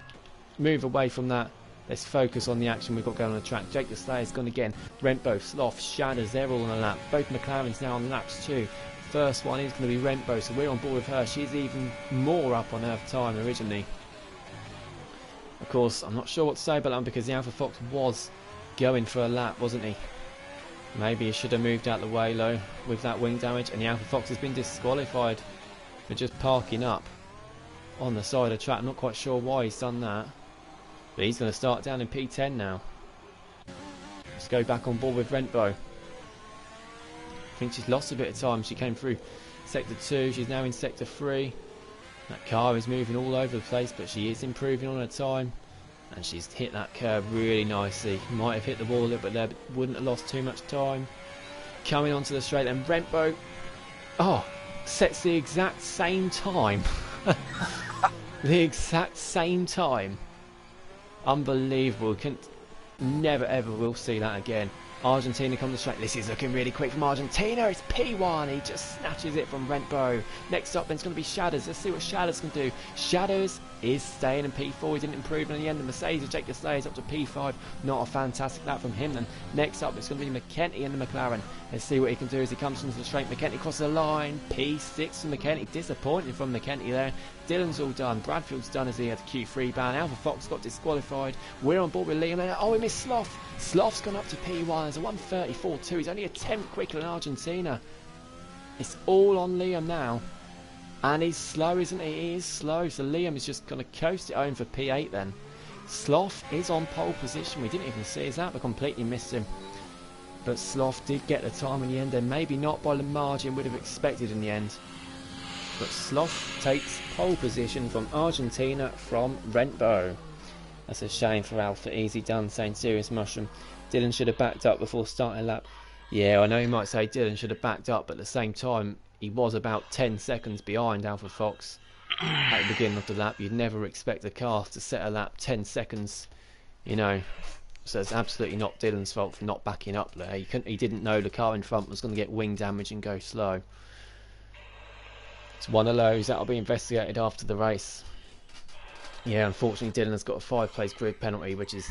move away from that. Let's focus on the action we've got going on the track. Jake Deslayer's gone again. Rentbo, Sloth, Shadows, they're all on a lap. Both McLaren's now on laps too. First one is going to be Rentbo, so we're on board with her. She's even more up on her time originally. Of course, I'm not sure what to say about that because the Alpha Fox was going for a lap, wasn't he? Maybe he should have moved out the way low with that wing damage, and the Alpha Fox has been disqualified for just parking up on the side of the track. I'm not quite sure why he's done that. But he's going to start down in P10 now. Let's go back on board with Rentbo. I think she's lost a bit of time. She came through Sector 2. She's now in Sector 3. That car is moving all over the place, but she is improving on her time. And she's hit that curve really nicely. Might have hit the wall a little bit there, but wouldn't have lost too much time. Coming onto the straight, and Rempo, sets the exact same time. The exact same time. Unbelievable. Never ever will see that again. Argentina comes straight. This is looking really quick from Argentina. It's P1. He just snatches it from Rempo. Next up, then it's going to be Shatters. Let's see what Shatters can do. Shatters is staying in P4. He didn't improve in the end. The Mercedes, Jake Deslay is up to P5. Not a fantastic lap from him. Then next up, it's going to be McKenty and the McLaren. Let's see what he can do as he comes into the straight. McKenty crosses the line. P6 from McKenty. Disappointing from McKenty there. Dylan's all done. Bradfield's done as he had a Q3 ban. Alpha Fox got disqualified. We're on board with Liam. Oh, we missed Sloth. Sloth's gone up to P1. There's a 1:34.2. He's only a tenth quicker than Argentina. It's all on Liam now. And he's slow, isn't he? He is slow. So Liam is just going to coast it home for P8 then. Sloth is on pole position. We didn't even see his lap. We completely missed him. But Sloth did get the time in the end. And maybe not by the margin we'd have expected in the end. But Sloth takes pole position from Argentina from Rentbo. That's a shame for Alpha. Easy done, saying Serious Mushroom. Dylan should have backed up before starting lap. Yeah, I know you might say Dylan should have backed up, but at the same time, he was about 10 seconds behind Alpha Fox at the beginning of the lap. You'd never expect a car to set a lap 10 seconds, you know. So it's absolutely not Dylan's fault for not backing up there. He didn't know the car in front was going to get wing damage and go slow. It's one of those that'll be investigated after the race. Yeah, unfortunately Dylan has got a 5-place grid penalty, which is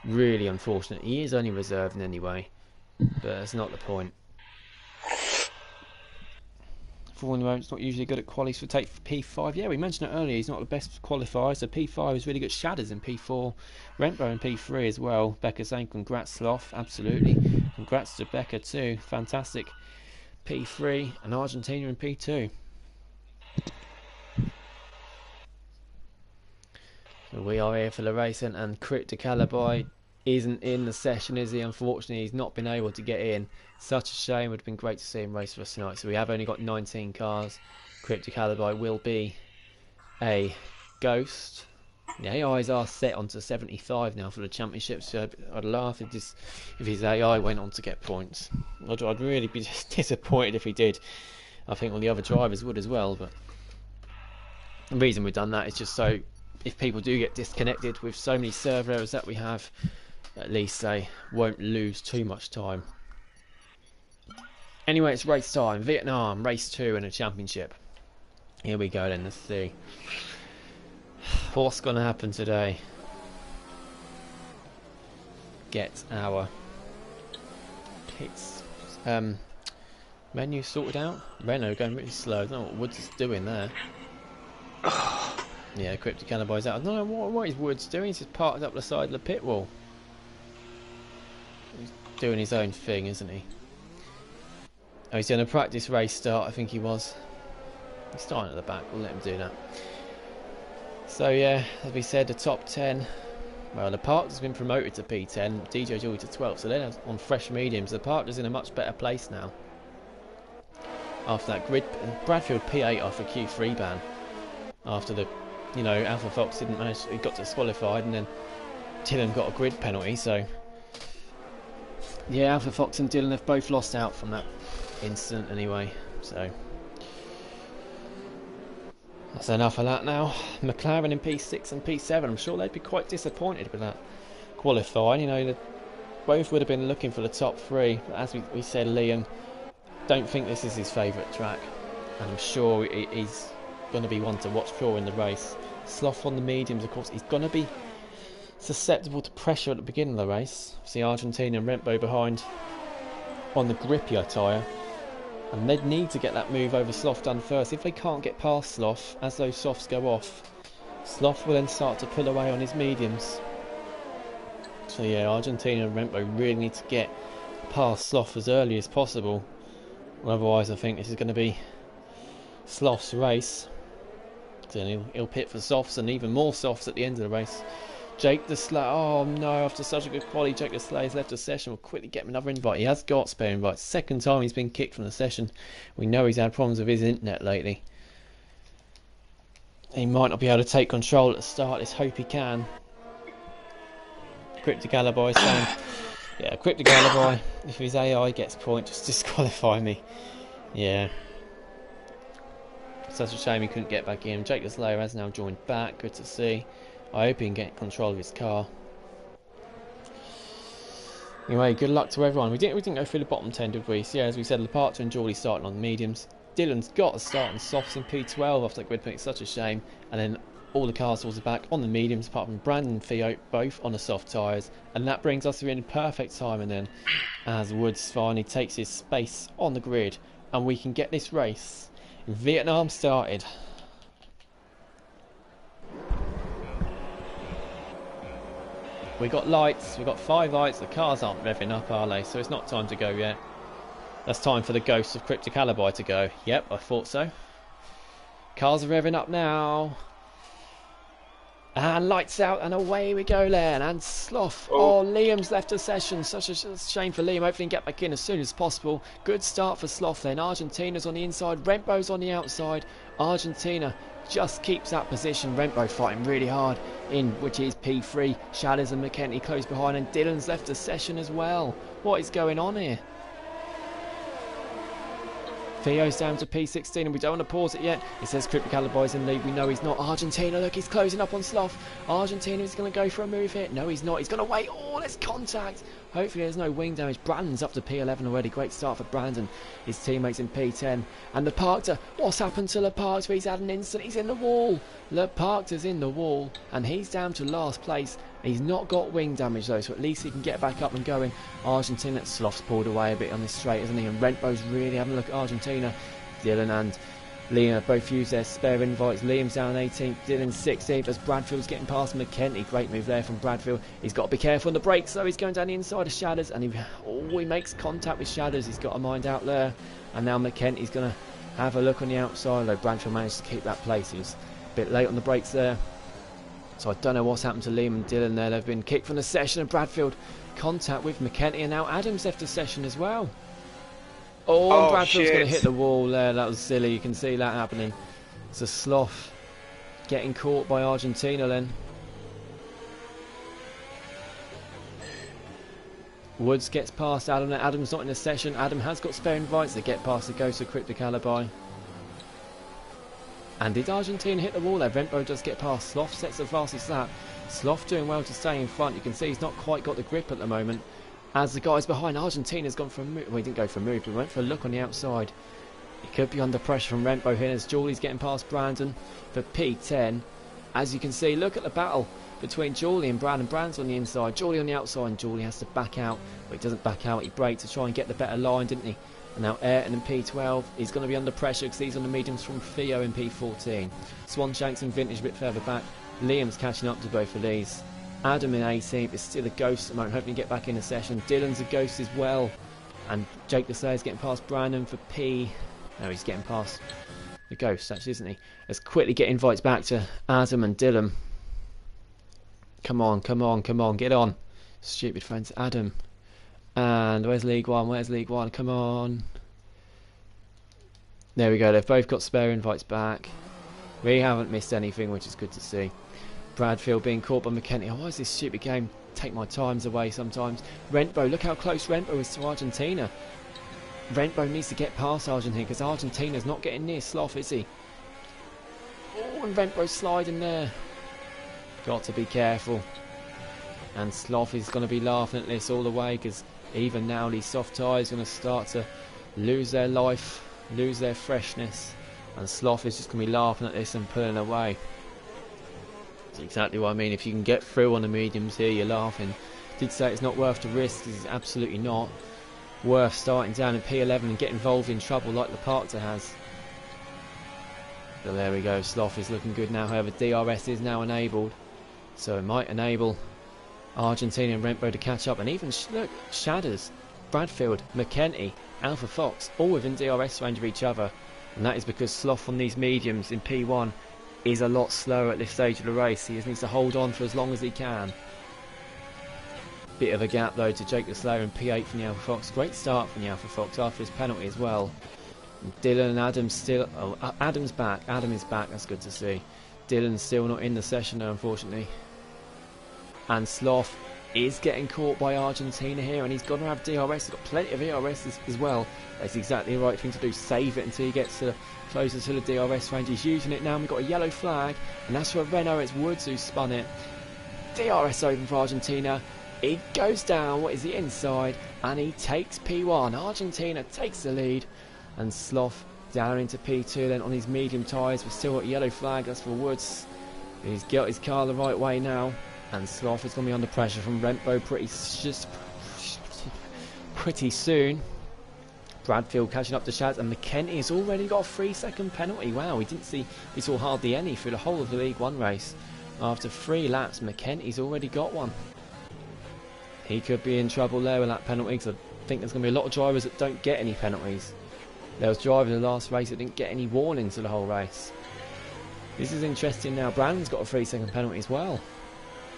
really unfortunate. He is only reserved anyway, but that's not the point. It's not usually good at qualies for P5. Yeah, we mentioned it earlier, he's not the best qualifier, so P5 is really good. Shatters in P4, Rentbo in P3 as well. Becca saying congrats Sloth, absolutely. Congrats to Becca too, fantastic. P3 and Argentina in P2. So we are here for the racing, and Crypt de Calibi isn't in the session, is he? Unfortunately, he's not been able to get in. Such a shame. It would have been great to see him race for us tonight. So we have only got 19 cars. Crypt de Calibi will be a ghost. The AIs are set onto 75 now for the championship, so I'd laugh if his AI went on to get points. I'd really be disappointed if he did. I think all the other drivers would as well, but the reason we've done that is just so if people do get disconnected with so many server errors that we have, at least they won't lose too much time. Anyway, it's race time. Vietnam, race 2 in a championship. Here we go then, let's see. What's going to happen today? Get our pits menu sorted out. Renault going really slow. I don't know what Woods is doing there. Yeah, Crypt de Calibi's out. I don't know what is Woods doing. He's just parked up the side of the pit wall. He's doing his own thing, isn't he? Oh, he's doing a practice race start, I think he was. He's starting at the back, we'll let him do that. So yeah, as we said, the top 10. Well, the Park has been promoted to P10, DJ Joy to 12, so they're on fresh mediums. The Park is in a much better place now. After that grid, Bradfield P8 off a Q3 ban. After the, you know, Alpha Fox didn't manage, he got disqualified, and then Dylan got a grid penalty, so yeah, Alpha Fox and Dylan have both lost out from that incident anyway, so that's enough of that now. McLaren in P6 and P7, I'm sure they'd be quite disappointed with that qualifying. You know, both would have been looking for the top 3, but as we said, Liam don't think this is his favourite track, and I'm sure he's going to be one to watch for in the race. Sloth on the mediums, of course, he's going to be susceptible to pressure at the beginning of the race. See Argentina and Rentbo behind on the grippier tyre, and they'd need to get that move over Sloth done first. If they can't get past Sloth as those softs go off, Sloth will then start to pull away on his mediums. So yeah, Argentina and Rentbo really need to get past Sloth as early as possible, otherwise I think this is going to be Sloth's race. Then he'll pit for softs and even more softs at the end of the race. Jake Deslay, oh no, after such a good quality, Jake Deslay has left the session. We'll quickly get him another invite. He has got spare invites. Second time he's been kicked from the session. We know he's had problems with his internet lately. He might not be able to take control at the start. Let's hope he can. Cryptic Alibi saying, yeah, Cryptic Alibi, if his AI gets point, just disqualify me. Yeah. Such a shame he couldn't get back in. Jake Slayer has now joined back. Good to see. I hope he can get control of his car. Anyway, good luck to everyone. We didn't go through the bottom 10, did we? So yeah, as we said, Leparto and Geordie starting on the mediums. Dylan's got to start on softs in P12 after that grid pick. Such a shame. And then all the cars are back on the mediums, apart from Brandon and Theo, both on the soft tyres. And that brings us in perfect timing then, as Woods finally takes his space on the grid. And we can get this race in Vietnam started. We got lights, we got 5 lights, the cars aren't revving up, are they? So it's not time to go yet. That's time for the ghost of Cryptic Alibi to go. Yep, I thought so. Cars are revving up now. And lights out, and away we go then. And Sloth. Oh, Liam's left the session. Such a shame for Liam. Hopefully he can get back in as soon as possible. Good start for Sloth then. Argentina's on the inside. Rembo's on the outside. Argentina just keeps that position. Rembo fighting really hard in, which is P3. Shadows and McKenty close behind. And Dylan's left the session as well. What is going on here? Theo's down to P16 and we don't want to pause it yet. It says Cryptic Alibi's in lead. We know he's not. Argentina, look, he's closing up on Sloth. Argentina is going to go for a move here. No, he's not. He's going to wait. Oh, there's contact. Hopefully there's no wing damage. Brandon's up to P11 already. Great start for Brandon. His teammates in P10. And Leparkter. What's happened to Leparkter? He's had an instant. He's in the wall. Leparkter's in the wall. And he's down to last place. He's not got wing damage though, so at least he can get back up and going. Argentina, Sloth's pulled away a bit on this straight, isn't he? And Rentbo's really having a look at Argentina. Dylan and Liam both use their spare invites. Liam's down 18th, Dylan's 16th as Bradfield's getting past McKenty. Great move there from Bradfield. He's got to be careful on the brakes though. He's going down the inside of Shadows and he makes contact with Shadows. He's got a mind out there. And now McKenty's going to have a look on the outside though. Bradfield managed to keep that place. He was a bit late on the brakes there. So I don't know what's happened to Liam and Dylan there. They've been kicked from the session and Bradfield contact with McKenty and now Adams left the session as well. Oh, and Bradfield's going to hit the wall there. That was silly. You can see that happening. It's a Sloth getting caught by Argentina then. Woods gets past Adam. Adam's not in the session. Adam has got spare invites to get past the ghost of Cryptic Alibi. And did Argentina hit the wall there? Rembo does get past. Sloth sets the fastest lap. Sloth doing well to stay in front. You can see he's not quite got the grip at the moment. As the guys behind, Argentina's gone for a move. Well, he didn't go for a move, but went for a look on the outside. He could be under pressure from Rembo here as Julie's getting past Brandon for P10. As you can see, look at the battle between Julie and Brandon. Brandon's on the inside, Julie on the outside, and Julie has to back out. But he doesn't back out, he braked to try and get the better line, didn't he? And now Ayrton in P12, he's going to be under pressure because he's on the mediums from Theo in P14. Swanshanks and Vintage a bit further back. Liam's catching up to both of these. Adam in 18th is still a ghost at the moment, hoping to get back in the session. Dylan's a ghost as well. And Jake Lasayer's getting past Brandon for P. No, he's getting past the ghost, actually, isn't he? Let's quickly get invites back to Adam and Dylan. Come on, come on, come on, get on. Stupid friends, Adam. And where's League One? Where's League One? Come on. There we go. They've both got spare invites back. We haven't missed anything, which is good to see. Bradfield being caught by McKenty. Oh, why is this stupid game take my times away sometimes? Rentbo, look how close Rentbo is to Argentina. Rentbo needs to get past Argentina because Argentina's not getting near Sloth, is he? Oh, and Rentbo's sliding there. Got to be careful. And Sloth is going to be laughing at this all the way because even now these soft tyres are going to start to lose their life, lose their freshness, and Sloth is just going to be laughing at this and pulling away. That's exactly what I mean. If you can get through on the mediums here, you're laughing. Did say it's not worth the risk. It's absolutely not worth starting down in P11 and get involved in trouble like Leparkter has. But there we go. Sloth is looking good now. However, DRS is now enabled, so it might enable Argentina and Rembo to catch up, and even look, Shadders, Bradfield, McKenty, Alpha Fox, all within DRS range of each other, and that is because Sloth on these mediums in P1 is a lot slower at this stage of the race. He just needs to hold on for as long as he can. Bit of a gap though to Jake the Slayer in P8 from the Alpha Fox. Great start from the Alpha Fox after his penalty as well. And Dylan and Adam still. Oh, Adam's back. Adam is back. That's good to see. Dylan's still not in the session though, unfortunately. And Sloth is getting caught by Argentina here, and he's going to have DRS. He's got plenty of ERS as well. That's exactly the right thing to do. Save it until he gets closer to the DRS range. He's using it now. We've got a yellow flag, and that's for Renault. It's Woods who spun it. DRS open for Argentina. He goes down, what is the inside, and he takes P1. Argentina takes the lead, and Sloth down into P2 then on his medium tyres. We've still got a yellow flag, that's for Woods. He's got his car the right way now, and Sloth is going to be under pressure from Rentbo pretty soon. Bradfield catching up to Shaz, and McKenty has already got a 3-second penalty. Wow, we saw hardly any through the whole of the League One race. After 3 laps, McKenty's already got one. He could be in trouble there with that penalty, because I think there's going to be a lot of drivers that don't get any penalties. There was drivers in the last race that didn't get any warnings for the whole race. This is interesting now. Brandon's got a 3-second penalty as well.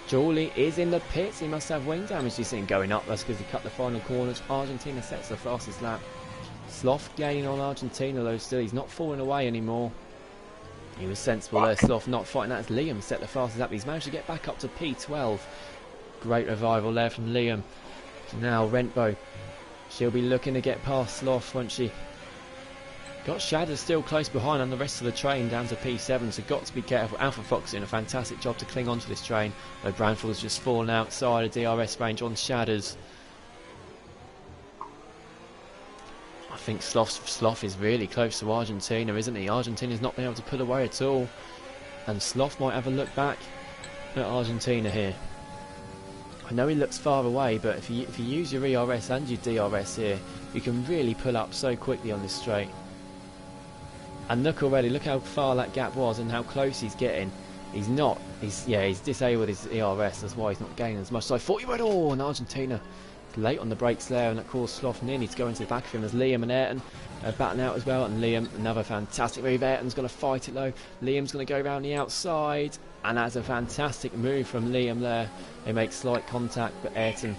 Jolly is in the pits. He must have wing damage. You see him going up. That's because he cut the final corners. Argentina sets the fastest lap. Sloth gaining on Argentina though still. He's not falling away anymore. He was sensible there. Sloth not fighting that as Liam set the fastest lap. He's managed to get back up to P12. Great revival there from Liam. Now Rentbo. She'll be looking to get past Sloth once she... Got Shadder still close behind on the rest of the train down to P7, so got to be careful. Alpha Fox doing a fantastic job to cling onto this train, though Branfield's just fallen outside of DRS range on Shadders. I think Sloth is really close to Argentina, isn't he? Argentina's not been able to pull away at all, and Sloth might have a look back at Argentina here. I know he looks far away, but if you use your ERS and your DRS here, you can really pull up so quickly on this straight. And look already, look how far that gap was and how close he's getting. He's disabled his ERS, that's why he's not gaining as much. So I thought he would, and Argentina is late on the brakes there, and of course Sloth nearly to go into the back of him as Liam and Ayrton are batting out as well. And Liam, another fantastic move. Ayrton's going to fight it low. Liam's going to go around the outside, and that's a fantastic move from Liam there. They make slight contact, but Ayrton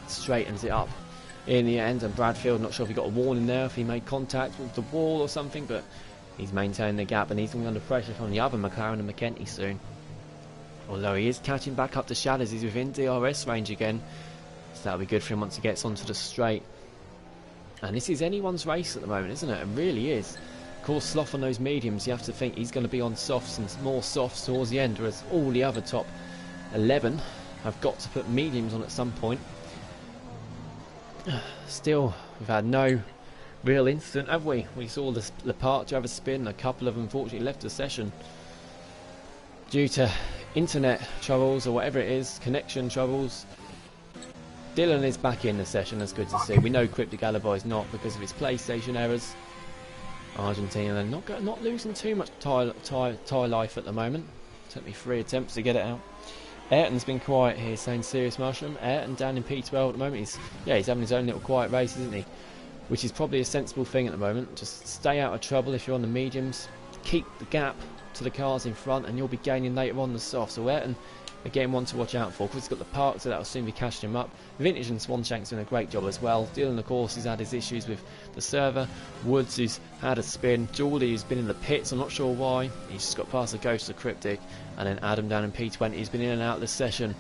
straightens it up in the end, and Bradfield, not sure if he got a warning there, if he made contact with the wall or something, but he's maintaining the gap, and he's going to be under pressure from the other McLaren and McKenty soon. Although he is catching back up to Shadders, he's within DRS range again, so that'll be good for him once he gets onto the straight. And this is anyone's race at the moment, isn't it? It really is. Of course, Sloth on those mediums, you have to think he's going to be on softs and more softs towards the end, whereas all the other top 11 have got to put mediums on at some point. Still, we've had no real incident, have we? We saw the Lepage have a spin, a couple of them unfortunately left the session due to internet troubles or whatever it is, connection troubles. Dylan is back in the session, that's good to see. We know Cryptic Alibi is not because of his PlayStation errors. Argentina not losing too much tie life at the moment. Took me 3 attempts to get it out. Ayrton's been quiet here, saying Serious Mushroom. Ayrton down in P12 at the moment. He's having his own little quiet race, isn't he? Which is probably a sensible thing at the moment. Just stay out of trouble if you're on the mediums. Keep the gap to the cars in front, and you'll be gaining later on the soft. So Ayrton, again, one to watch out for, because he's got the park, so that'll soon be catching him up. Vintage and Swanshank's doing a great job as well. Dylan, of course, has had his issues with the server. Woods, who's had a spin. Geordie, who's been in the pits, I'm not sure why. He's just got past the Ghost of Cryptic. And then Adam down in P20, he's been in and out of the session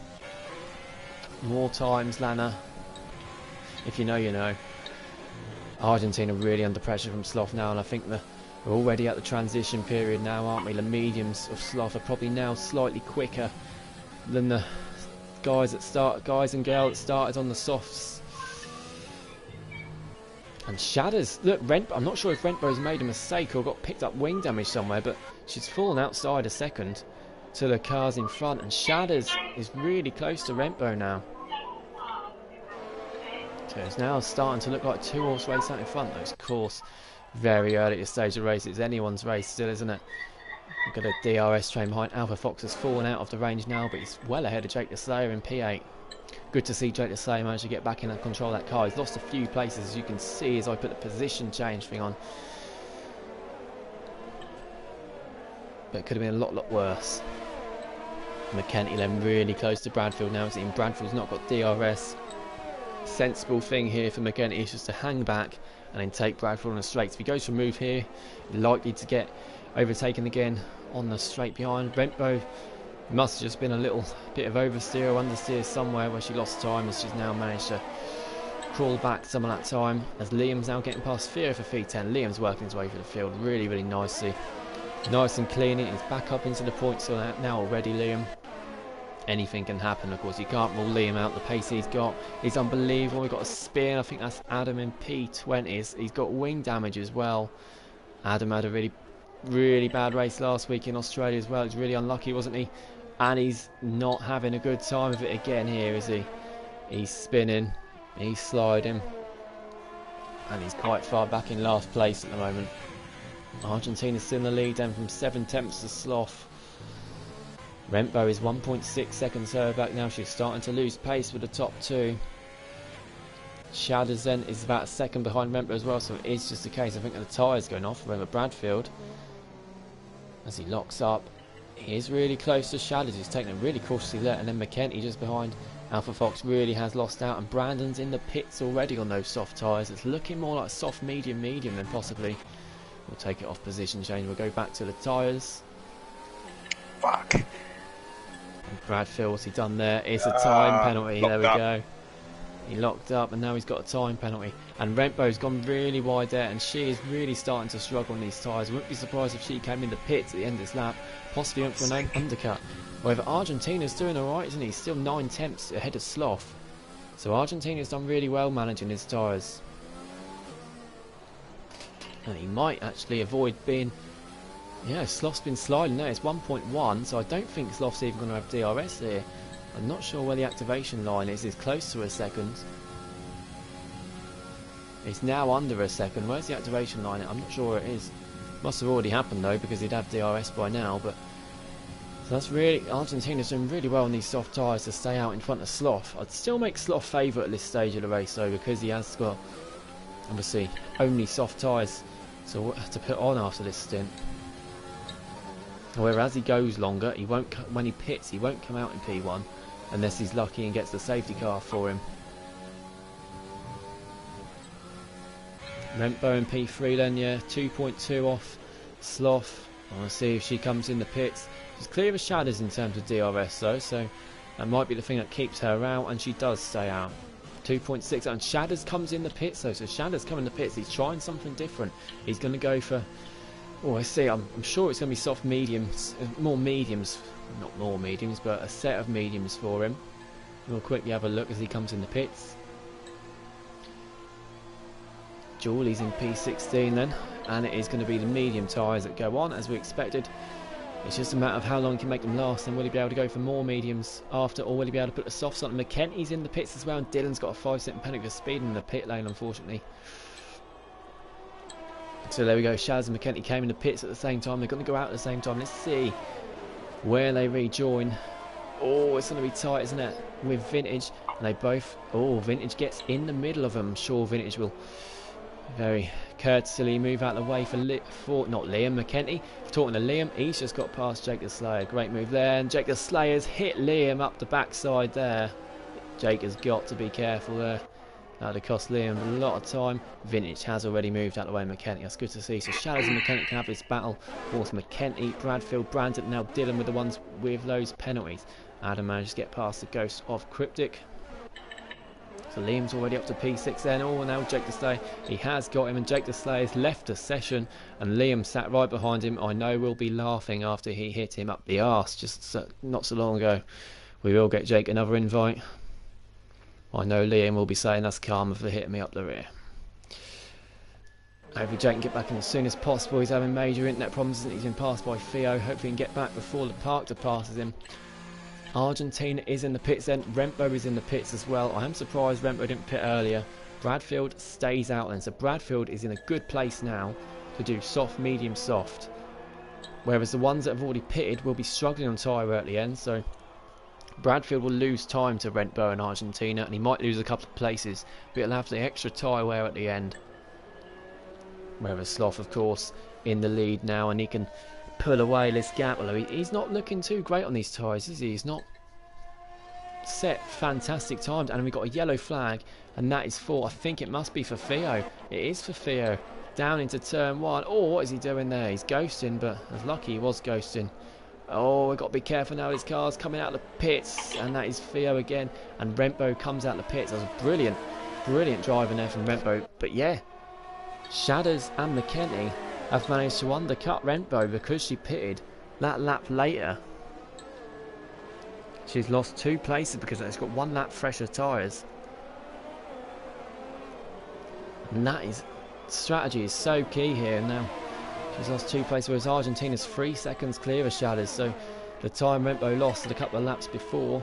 more times, Lana. If you know, you know. Argentina really under pressure from Sloth now, and I think we're already at the transition period now, aren't we? The mediums of Sloth are probably now slightly quicker than the guys and girls that started on the softs. And Shadders, look, I'm not sure if Rentbo's made a mistake or got picked up wing damage somewhere, but she's fallen outside a second to the cars in front, and Shadders is really close to Rentbo now. So it's now starting to look like a 2-horse race out in front, though. Of course, very early at this stage of the race. It's anyone's race still, isn't it? We've got a DRS train behind. Alpha Fox has fallen out of the range now, but he's well ahead of Jake the Slayer in P8. Good to see Jake the Slayer manage to get back in and control that car. He's lost a few places, as you can see, as I put the position change thing on. But it could have been a lot worse. McKenty then really close to Bradfield now. Seeing Bradfield's not got DRS. Sensible thing here for McKenty is just to hang back and then take Bradfield on the straights. If he goes for a move here, likely to get overtaken again on the straight behind. Rentbo It must have just been a little bit of oversteer or understeer somewhere where she lost time, as she's now managed to crawl back some of that time, as Liam's now getting past Theo for P10. Liam's working his way through the field really, really nicely. Nice and clean. He's back up into the points now already, Liam. Anything can happen, of course. You can't rule Liam out. The pace he's got is unbelievable. We've got a spin. I think that's Adam in P20s. He's got wing damage as well. Adam had a really, really bad race last week in Australia as well. He's really unlucky, wasn't he? And he's not having a good time of it again here, is he? He's spinning. He's sliding. And he's quite far back in last place at the moment. Argentina's still in the lead, then from 7 tenths to Sloth. Rempo is 1.6 seconds her back now. She's starting to lose pace with the top two. Shadders then is about a second behind Rempo as well, so it is just a case, I think, of the tyres going off for Bradfield. As he locks up, he is really close to Shadders. He's taking it really cautiously there, and then McKenty just behind. Alpha Fox really has lost out, and Brandon's in the pits already on those soft tyres. It's looking more like soft medium than possibly. We'll take it off position change. We'll go back to the tyres. Fuck. And Bradfield, what's he done there? It's a time penalty. There we go. He locked up, and now he's got a time penalty. And Rempo's gone really wide there, and she is really starting to struggle on these tyres. I wouldn't be surprised if she came in the pits at the end of this lap, possibly went for an undercut. However, Argentina's doing alright, isn't he? Still 9 tenths ahead of Sloth. So Argentina's done really well managing his tyres. And he might actually avoid being... Yeah, Sloth's been sliding there. It's 1.1, so I don't think Sloth's even going to have DRS here. I'm not sure where the activation line is. It's close to a second. It's now under a second. Where's the activation line? I'm not sure where it is. Must have already happened though, because he'd have DRS by now. But so that's really... Argentina's doing really well on these soft tyres to stay out in front of Sloth. I'd still make Sloth favourite at this stage of the race though, because he has got, obviously, only soft tyres to put on after this stint. However, as he goes longer, he won't. When he pits, he won't come out in P1 unless he's lucky and gets the safety car for him. Rempo in P3 then, yeah, 2.2 off Sloth. I want to see if she comes in the pits. She's clear of Shadders in terms of DRS though, so that might be the thing that keeps her out, and she does stay out. 2.6, and Shadders comes in the pits though, so Shadders coming in the pits. He's trying something different. He's going to go for... Oh, I see. I'm sure it's going to be soft mediums, more mediums, not more mediums, but a set of mediums for him. We'll quickly have a look as he comes in the pits. Julie's in P16 then, and it is going to be the medium tyres that go on as we expected. It's just a matter of how long he can make them last, and will he be able to go for more mediums after, or will he be able to put the softs on? McKenty's in the pits as well, and Dylan's got a 5-second penalty for speeding in the pit lane, unfortunately. So there we go, Shaz and McKenty came in the pits at the same time. They're going to go out at the same time. Let's see where they rejoin. Oh, it's going to be tight, isn't it? With Vintage. And they both... Oh, Vintage gets in the middle of them. I'm sure Vintage will very courteously move out of the way for not Liam, McKenty. Talking to Liam, he's just got past Jake the Slayer. Great move there. And Jake the Slayer's hit Liam up the backside there. Jake has got to be careful there. That would have cost Liam a lot of time. Vintage has already moved out of the way of McKenty. That's good to see. So Shadows and McKenty can have this battle. Of course, McKenty, Bradfield, Brandon, now Dylan with the ones with those penalties. Adam managed to get past the ghost of Cryptic. So Liam's already up to P6 then. Oh, now Jake the Slayer. He has got him, and Jake the Slayer's left the session. And Liam sat right behind him. I know we'll be laughing after he hit him up the arse just not so long ago. We will get Jake another invite. I know Liam will be saying that's karma for hitting me up the rear. Hopefully Jake can get back in as soon as possible. He's having major internet problems. He's been passed by Theo. Hopefully he can get back before the Parker passes him. Argentina is in the pits then. Rempo is in the pits as well. I am surprised Rempo didn't pit earlier. Bradfield stays out then. So Bradfield is in a good place now to do soft, medium, soft. Whereas the ones that have already pitted will be struggling on tyre wear at the end. So Bradfield will lose time to Rempo and Argentina, and he might lose a couple of places, but he'll have the extra tyre wear at the end. Whereas Sloth, of course, in the lead now, and he can pull away this gap. Although he's not looking too great on these tyres, is he? He's not set fantastic times, and we've got a yellow flag, and that is for, I think it must be for Theo. It is for Theo. Down into turn 1. Oh, what is he doing there? He's ghosting, but I was lucky he was ghosting. Oh, we've got to be careful now. His car's coming out of the pits, and that is Theo again. And Rempo comes out of the pits. That was a brilliant driving there from Rempo. But yeah, Shadders and McKenty have managed to undercut Rempo because she pitted that lap later. She's lost 2 places because it's got 1 lap fresher tyres. And that is, strategy is so key here now. She's lost 2 places, whereas Argentina's 3 seconds clear of Shadders. So the time Rempo lost at a couple of laps before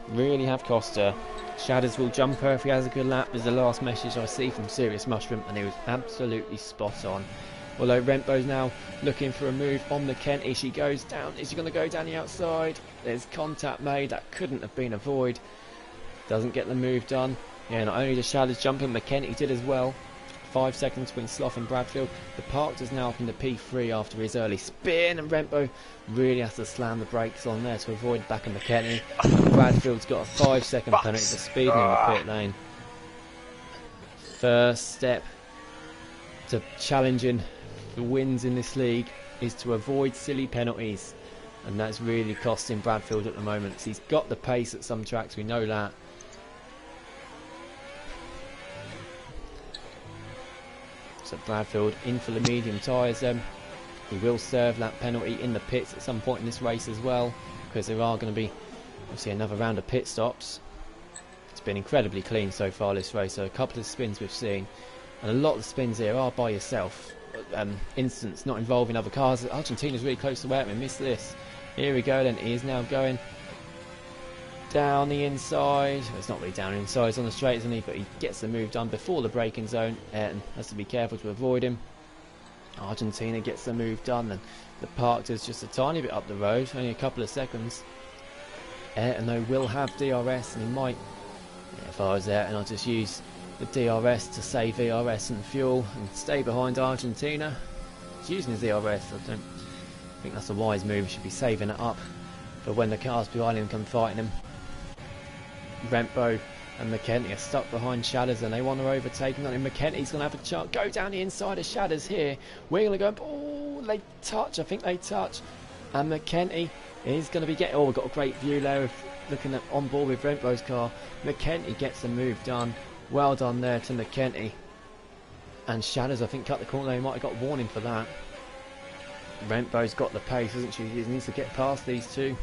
really have cost her. Shadders will jump her if he has a good lap, is the last message I see from Serious Mushroom, and he was absolutely spot on. Although Rempo's now looking for a move on McKenty. She goes down. Is she going to go down the outside? There's contact made. That couldn't have been avoided. Doesn't get the move done. Yeah, not only does Shadders jump and McKenty did as well. 5 seconds between Slough and Bradfield. The Park is now up in the P3 after his early spin, and Rempo really has to slam the brakes on there to avoid back in McKenty. And Bradfield's got a 5-second penalty for speeding in the pit lane. First step to challenging the wins in this league is to avoid silly penalties, and that's really costing Bradfield at the moment. He's got the pace at some tracks, we know that. So Bradfield in for the medium tyres then. He will serve that penalty in the pits at some point in this race as well, because there are going to be obviously another round of pit stops. It's been incredibly clean so far this race, so a couple of spins we've seen, and a lot of the spins here are by yourself. Instance not involving other cars. Argentina's really close to where we missed this. Here we go then. He is now going down the inside. Well, it's not really down the inside, it's on the straight, isn't he? But he gets the move done before the braking zone. Ayrton has to be careful to avoid him. Argentina gets the move done, and the Park is just a tiny bit up the road, only a couple of seconds. Ayrton though will have DRS, and he might, if I was Ayrton, I'll just use the DRS to save VRS and fuel and stay behind Argentina. He's using his DRS. I don't think that's a wise move. He should be saving it up for when the cars behind him come fighting him. Rempo and McKenty are stuck behind Shadders, and they want to overtake him. And McKenty's going to have a chance. Go down the inside of Shadders here. We're going to go. Oh, they touch. I think they touch. And McKenty is going to be getting. Oh, we've got a great view there of looking at on board with Rempo's car. McKenty gets the move done. Well done there to McKenty. And Shadders, I think, cut the corner. He might have got warning for that. Rempo's got the pace, hasn't she? He needs to get past these two.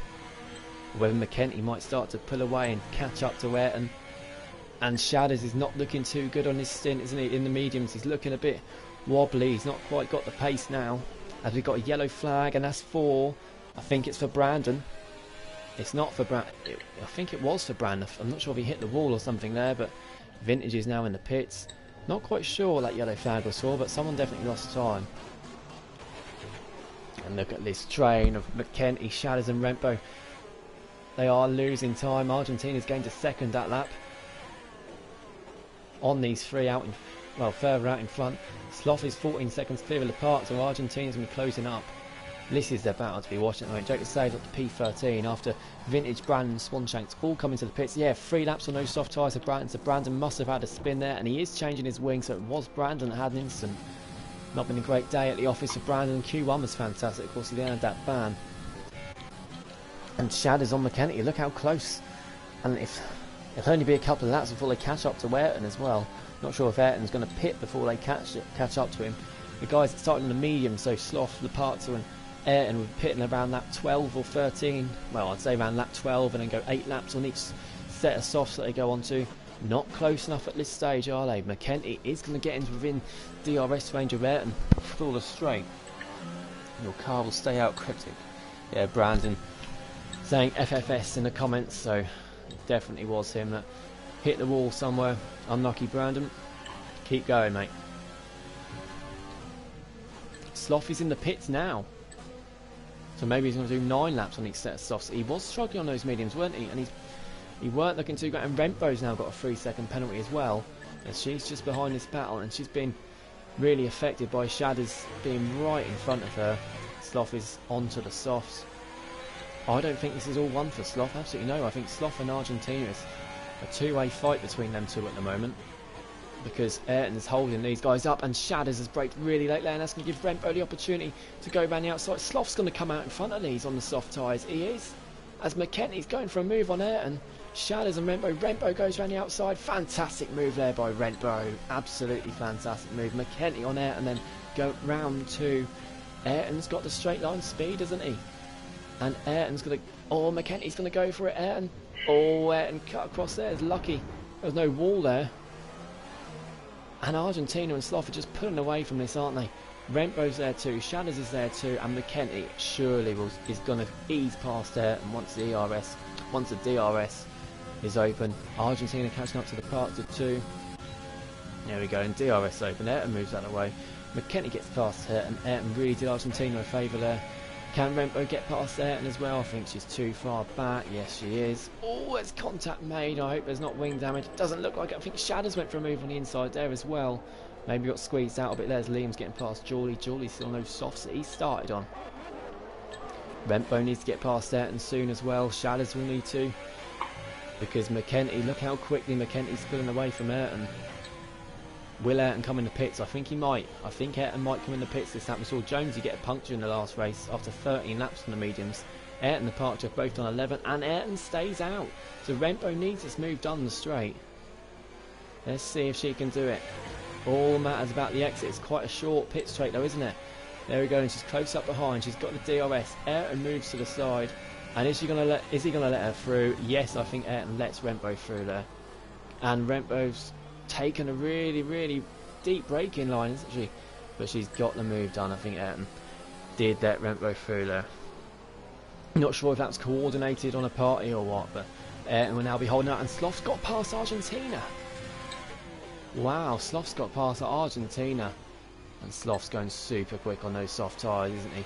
Whether McKenty might start to pull away and catch up to Ayrton. And Shadders is not looking too good on this stint, isn't he? In the mediums, he's looking a bit wobbly. He's not quite got the pace now. As we've got a yellow flag, and that's for, I think it's for Brandon. It's not for Brandon. I think it was for Brandon. I'm not sure if he hit the wall or something there, but Vintage is now in the pits. Not quite sure what that yellow flag was for, but someone definitely lost time. And look at this train of McKenty, Shadders and Rempo. They are losing time. Argentina's gained a second that lap on these 3 out in, well, further out in front. Slough is 14 seconds clear of the Park, so Argentina's going to be closing up. This is their battle to be watching. I mean, Jacob saves up to P13 after Vintage, Brandon, Swanshanks all coming to the pits. Yeah, 3 laps on those soft tyres for Brandon, so Brandon must have had a spin there, and he is changing his wing, so it was Brandon that had an incident. Not been a great day at the office for Brandon. Q1 was fantastic, of course, he had that ban. And Shadders on McKenty, look how close. And it'll only be a couple of laps before they catch up to Ayrton as well. Not sure if Ayrton's going to pit before they catch up to him. The guys that started in the medium, so Slough, Leparza and Ayrton were pitting around lap 12 or 13. Well, I'd say around lap 12, and then go 8 laps on each set of softs that they go on to. Not close enough at this stage, are they? McKenty is going to get into within DRS range of Ayrton. Full of straight. Your car will stay out cryptic. Yeah, Brandon saying FFS in the comments, so it definitely was him that hit the wall somewhere. Unlucky Brandon. Keep going, mate. Slough is in the pits now. So maybe he's going to do 9 laps on each set of softs. He was struggling on those mediums, weren't he? And he weren't looking too great. And Rempo's now got a 3-second penalty as well. And she's just behind this battle, and she's been really affected by Shadders being right in front of her. Slough is onto the softs. I don't think this is all one for Slough. Absolutely no. I think Slough and Argentina is a 2-way fight between them two at the moment. because Ayrton's holding these guys up, and Shadders has braked really late there, and that's going to give Rempo the opportunity to go around the outside. Sloth's going to come out in front of these on the soft tyres. He is, as McKenty's going for a move on Ayrton. Shadders and Rempo. Rempo goes around the outside. Fantastic move there by Rempo. Absolutely fantastic move. McKenty on Ayrton, then go round to Ayrton's got the straight line speed, isn't he? And Ayrton's going to... Oh, McKenty's going to go for it, Ayrton. Oh, Ayrton cut across there. It's lucky there was no wall there. And Argentina and Sloth are just pulling away from this, aren't they? Rempo's there too, Shadders is there too, and McKenty surely is going to ease past Ayrton once the DRS is open. Argentina catching up to the parts of 2. There we go, and DRS open. Ayrton moves out of the way. McKenty gets past Ayrton. Ayrton really did Argentina a favour there. Can Rempo get past Ayrton as well? I think she's too far back. Yes, she is. Oh, there's contact made. I hope there's not wing damage. Doesn't look like it. I think Shadders went for a move on the inside there as well. Maybe got squeezed out a bit there as Liam's getting past Jawley. Jawley's still no softs that he started on. Rempo needs to get past Ayrton soon as well. Shadders will need to. Because McKenty, look how quickly McKenty's pulling away from Ayrton. Will Ayrton come in the pits? I think he might. I think Ayrton might come in the pits this time. We saw Jonesy get a puncture in the last race after 13 laps from the mediums. Ayrton and Departure both on 11, and Ayrton stays out. So Rempo needs this move done the straight. Let's see if she can do it. All matters about the exit. It's quite a short pit straight though, isn't it? There we go, and she's close up behind. She's got the DRS. Ayrton moves to the side. And is he gonna let her through? Yes, I think Ayrton lets Rempo through there. And Rempo's taken a really deep braking line, isn't she? But she's got the move done. I think Ayrton did let Rempo through there. Not sure if that's coordinated on a party or what, but Ayrton will now be holding out, and Sloth's got past Argentina. Wow, Sloth's got past Argentina, and Sloth's going super quick on those soft tyres, isn't he?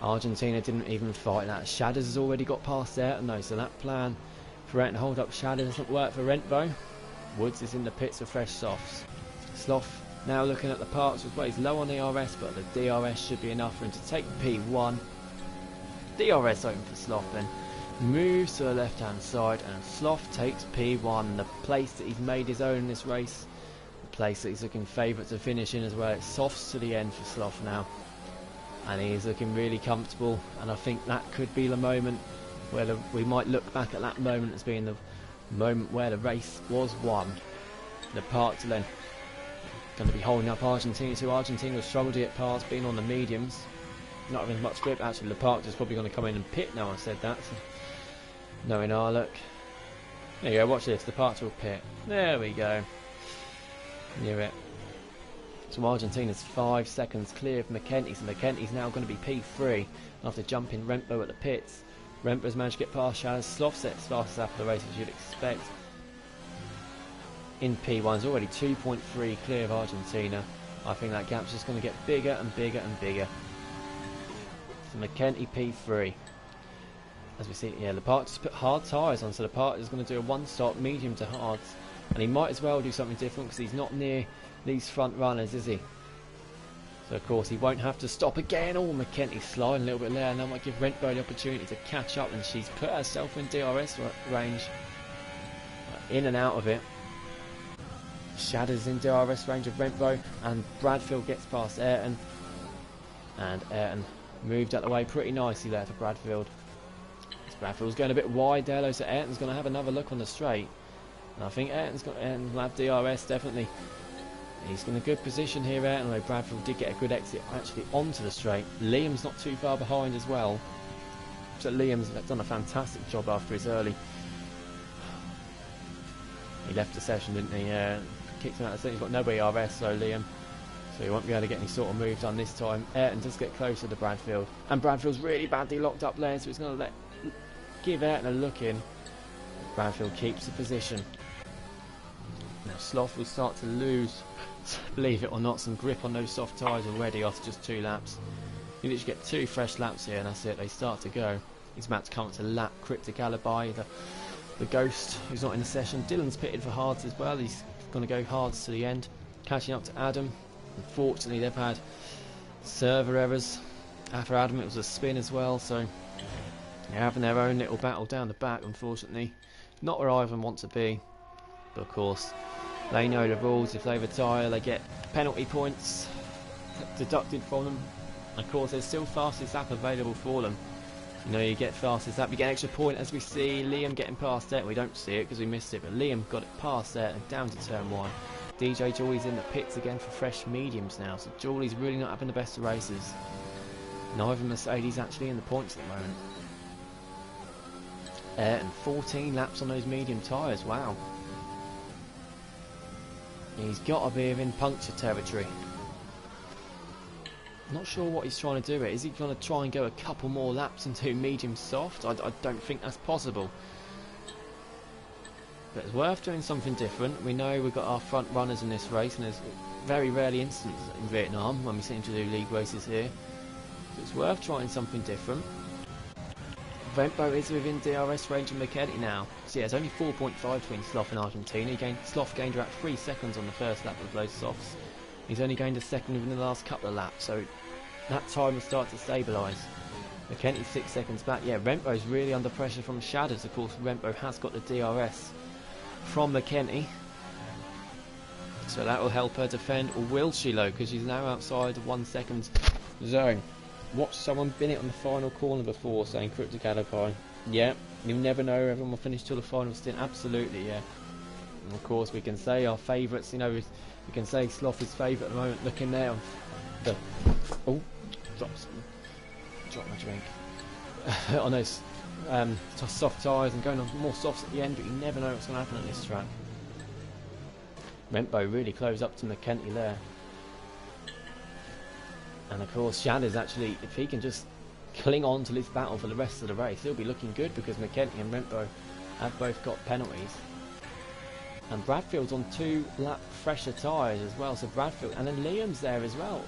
Argentina didn't even fight that. Shadders has already got past Ayrton though, so that plan for Ayrton to hold up Shadders doesn't work for Rempo. Woods is in the pits for fresh softs. Sloth now looking at the parts as well. He's low on the RS, but the DRS should be enough for him to take P1. DRS open for Sloth, then moves to the left hand side, and Sloth takes P1, the place that he's made his own in this race, the place that he's looking favourite to finish in as well. It's softs to the end for Sloth now, and he's looking really comfortable, and I think that could be the moment where we might look back at that moment as being the moment where the race was won. The parts then going to be holding up Argentina, so Argentina will struggle to get past, being on the mediums, not having much grip. Actually, Leparc is probably going to come in and pit now I said that, so knowing our luck. There you go, watch this, Leparc will pit. There we go. Near it. So Argentina's 5 seconds clear of McKenty, so McKenty's now going to be P3 after jumping Rempo at the pits. Rempo's managed to get past Shadders. Sloth sets fastest after the race as you'd expect. In P1's already 2.3 clear of Argentina. I think that gap's just going to get bigger and bigger and bigger. So McKenty P3. As we see, yeah, Leparc just put hard tyres on, so Leparc is going to do a one-stop medium to hards. And he might as well do something different because he's not near these front runners, is he? So of course he won't have to stop again. Oh, McKenty sliding a little bit there, and that might give Rempo the opportunity to catch up, and she's put herself in DRS range. In and out of it. Shadders in DRS range of Rempo, and Bradfield gets past Ayrton. And Ayrton moved out the way pretty nicely there for Bradfield. Bradfield's going a bit wide there though, so Ayrton's going to have another look on the straight. And I think Ayrton will have DRS definitely. He's in a good position here, Ayrton, although Bradfield did get a good exit actually onto the straight. Liam's not too far behind as well. So Liam's done a fantastic job after his early... He left the session, didn't he? Kicked him out of the session. He's got no ERS, so Liam. So he won't be able to get any sort of move done this time. Ayrton does get closer to Bradfield. And Bradfield's really badly locked up there, so he's going to give Ayrton a look in. Bradfield keeps the position. Now Sloth will start to lose, believe it or not, some grip on those soft tyres already after just 2 laps. You literally get 2 fresh laps here and that's it, they start to go. He's about to come up to lap Cryptic Alibi, the ghost who's not in the session. Dylan's pitted for hards as well, he's going to go hards to the end. Catching up to Adam. Unfortunately they've had server errors. After Adam it was a spin as well, so they're having their own little battle down the back, unfortunately. Not where Ivan wants to be, but of course They know the rules. If they retire, they get penalty points deducted from them. Of course, there's still fastest lap available for them. You know, you get fastest lap, you get an extra point, as we see Liam getting past there. We don't see it because we missed it, but Liam got it past there and down to turn 1. DJ Jawley's in the pits again for fresh mediums now, so Jawley's really not having the best of races. Neither Mercedes actually in the points at the moment. And 14 laps on those medium tyres, wow. He's got to be within puncture territory. Not sure what he's trying to do here. Is he going to try and go a couple more laps and do medium soft? I don't think that's possible. But it's worth doing something different. We know we've got our front runners in this race, and there's very rarely instances in Vietnam when we seem to do league races here. So it's worth trying something different. Rempo is within DRS range of McKenny now. So yeah, it's only 4.5 between Sloth and Argentina. Sloth gained about 3 seconds on the first lap of those softs. He's only gained a second within the last couple of laps, so that time will start to stabilise. McKenny's 6 seconds back. Yeah, Rempo's really under pressure from Shadders. Of course, Rempo has got the DRS from McKenny, so that will help her defend. Or will she, though, because she's now outside the 1 second zone. Watch someone bin it on the final corner before, saying Cryptic Alibi. Yeah, you never know, everyone will finish till the final stint. Absolutely, yeah. And of course, we can say our favourites, you know, we can say Sloth is favourite at the moment. Looking there, drop my drink on those soft tyres and going on more softs at the end, but you never know what's going to happen on this track. Rempo really close up to McKenty there. And of course, Shadders actually, if he can just cling on to this battle for the rest of the race, he'll be looking good, because McKenty and Rempo have both got penalties. And Bradfield's on 2 lap fresher tyres as well, so Bradfield, and then Liam's there as well.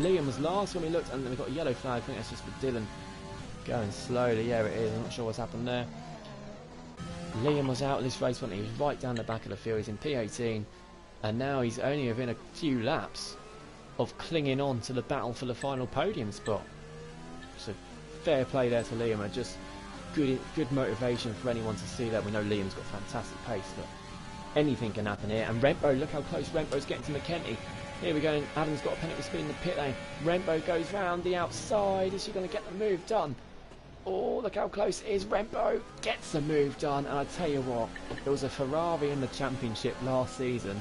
Liam was last when we looked, and then we got a yellow flag. I think that's just for Dylan going slowly. Yeah, it is. I'm not sure what's happened there. Liam was out of this race, wasn't he? He was right down the back of the field. He's in P18, and now he's only within a few laps of clinging on to the battle for the final podium spot. So fair play there to Liam, and just good motivation for anyone to see that. We know Liam's got fantastic pace, but anything can happen here. And Rempo, look how close Rempo's getting to McKenty. Here we go, and Adam's got a penalty speed in the pit lane. Rempo goes round the outside. Is she going to get the move done? Oh, look how close it is. Rempo gets the move done. And I tell you what, it was a Ferrari in the championship last season.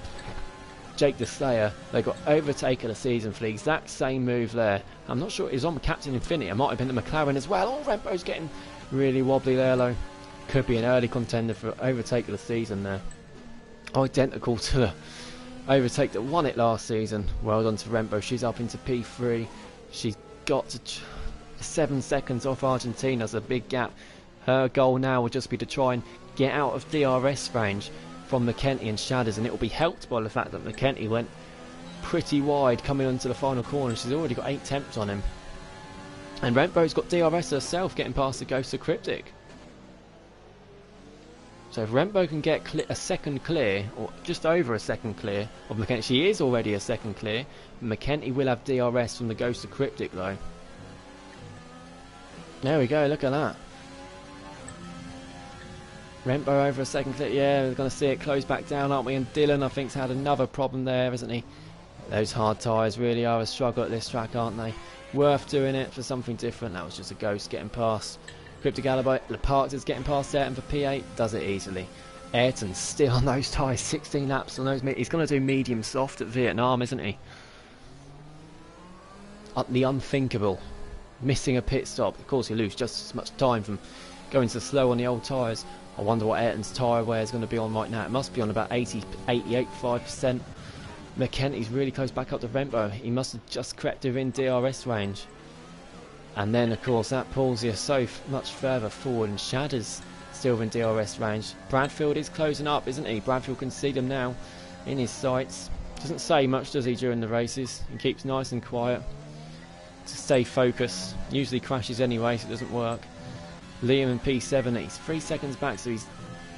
Jake the Slayer, they got overtaken the season for the exact same move there. I'm not sure, it was on Captain Infinity. It might have been the McLaren as well. Oh, Rempo's getting really wobbly there, though. Could be an early contender for overtake of the season there. Identical to the overtake that won it last season. Well done to Rempo. She's up into P3. She's got to 7 seconds off Argentina. That's a big gap. Her goal now will just be to try and get out of DRS range from McKenty and Shadders, and it will be helped by the fact that McKenty went pretty wide coming onto the final corner. She's already got 8 temps on him, and Rempo's got DRS herself, getting past the Ghost of Cryptic. So if Rempo can get a second clear, or just over a second clear of McKenty, she is already a second clear. McKenty will have DRS from the Ghost of Cryptic, though. There we go, look at that. Rempo over a second clear. Yeah, we're going to see it close back down, aren't we? And Dylan, I think, has had another problem there, isn't he? Those hard tyres really are a struggle at this track, aren't they? Worth doing it for something different. That was just a Ghost getting past Cryptic Alibi. Leparks is getting past Ayrton for P8. Does it easily. Ayrton's still on those tyres. 16 laps on those. He's going to do medium soft at Vietnam, isn't he? The unthinkable. Missing a pit stop. Of course, you lose just as much time from going so slow on the old tyres. I wonder what Ayrton's tyre wear is going to be on right now. It must be on about 85%. McKenty's really close back up to Rempo. He must have just crept within DRS range. And then, of course, that pulls you so much further forward. And Shadders still in DRS range. Bradfield is closing up, isn't he? Bradfield can see them now in his sights. Doesn't say much, does he, during the races? He keeps nice and quiet to stay focused. Usually crashes anyway, so it doesn't work. Liam in P7, he's 3 seconds back, so he's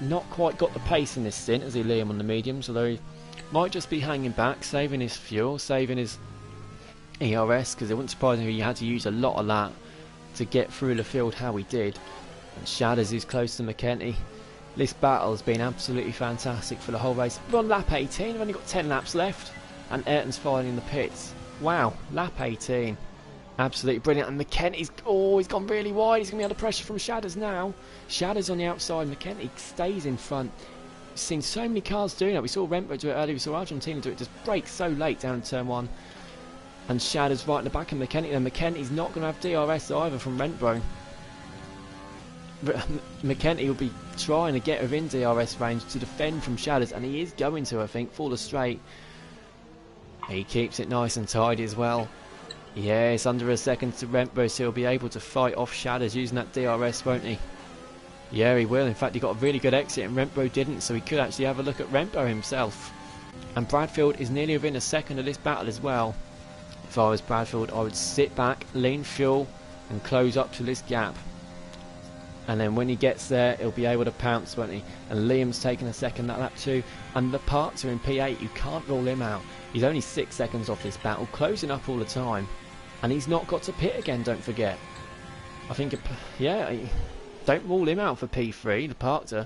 not quite got the pace in this stint, as he Liam on the mediums, although he might just be hanging back, saving his fuel, saving his ERS, because it wouldn't surprise me if he had to use a lot of that to get through the field how he did. And Shadders is close to McKenty. This battle has been absolutely fantastic for the whole race. We're on lap 18, we've only got 10 laps left, and Ayrton's finally in the pits. Wow, lap 18. Absolutely brilliant. And McKenty's, he's gone really wide. He's going to be under pressure from Shadders now. Shadders on the outside. McKenty stays in front. We've seen so many cars doing it. We saw Rempo do it earlier. We saw Argentina do it. Just break so late down in turn 1. And Shadders right in the back of McKenty. And McKenty's not going to have DRS either from Rempo. McKenty will be trying to get within DRS range to defend from Shadders. And he is going to, I think, for the straight. He keeps it nice and tidy as well. Yeah, it's under a second to Rempo, so he'll be able to fight off Shadders using that DRS, won't he? Yeah, he will. In fact, he got a really good exit and Rempo didn't, so he could actually have a look at Rempo himself. And Bradfield is nearly within a second of this battle as well. If I was Bradfield, I would sit back, lean fuel, and close up to this gap. And then when he gets there, he'll be able to pounce, won't he? And Liam's taking a second that lap too. And the Parks are in P8, you can't rule him out. He's only 6 seconds off this battle, closing up all the time. And he's not got to pit again, don't forget. I think, don't rule him out for P3, the Parkter.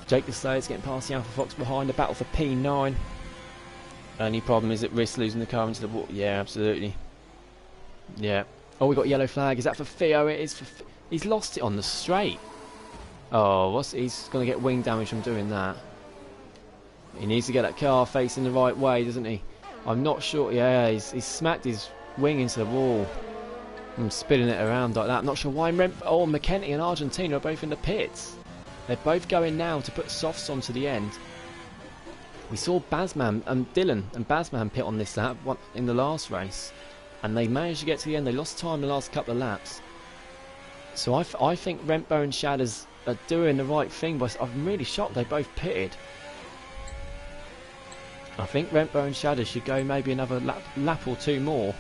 Jake the Slayer's getting past the Alpha Fox behind, the battle for P9. Only problem is it risks losing the car into the water. Yeah, absolutely. Yeah. Oh, we got yellow flag. Is that for Theo? It is for... He's lost it on the straight. Oh, he's going to get wing damage from doing that. He needs to get that car facing the right way, doesn't he? I'm not sure. Yeah, he's smacked his wing into the wall. I'm spinning it around like that. I'm not sure why. McKenty and Argentina are both in the pits. They're both going now to put softs onto the end. We saw Basman and Dylan and Basman pit on this lap in the last race, and they managed to get to the end. They lost time the last couple of laps. So I think Rempo and Shadders are doing the right thing, but I'm really shocked they both pitted. I think Rempo and Shadders should go maybe another lap or two more.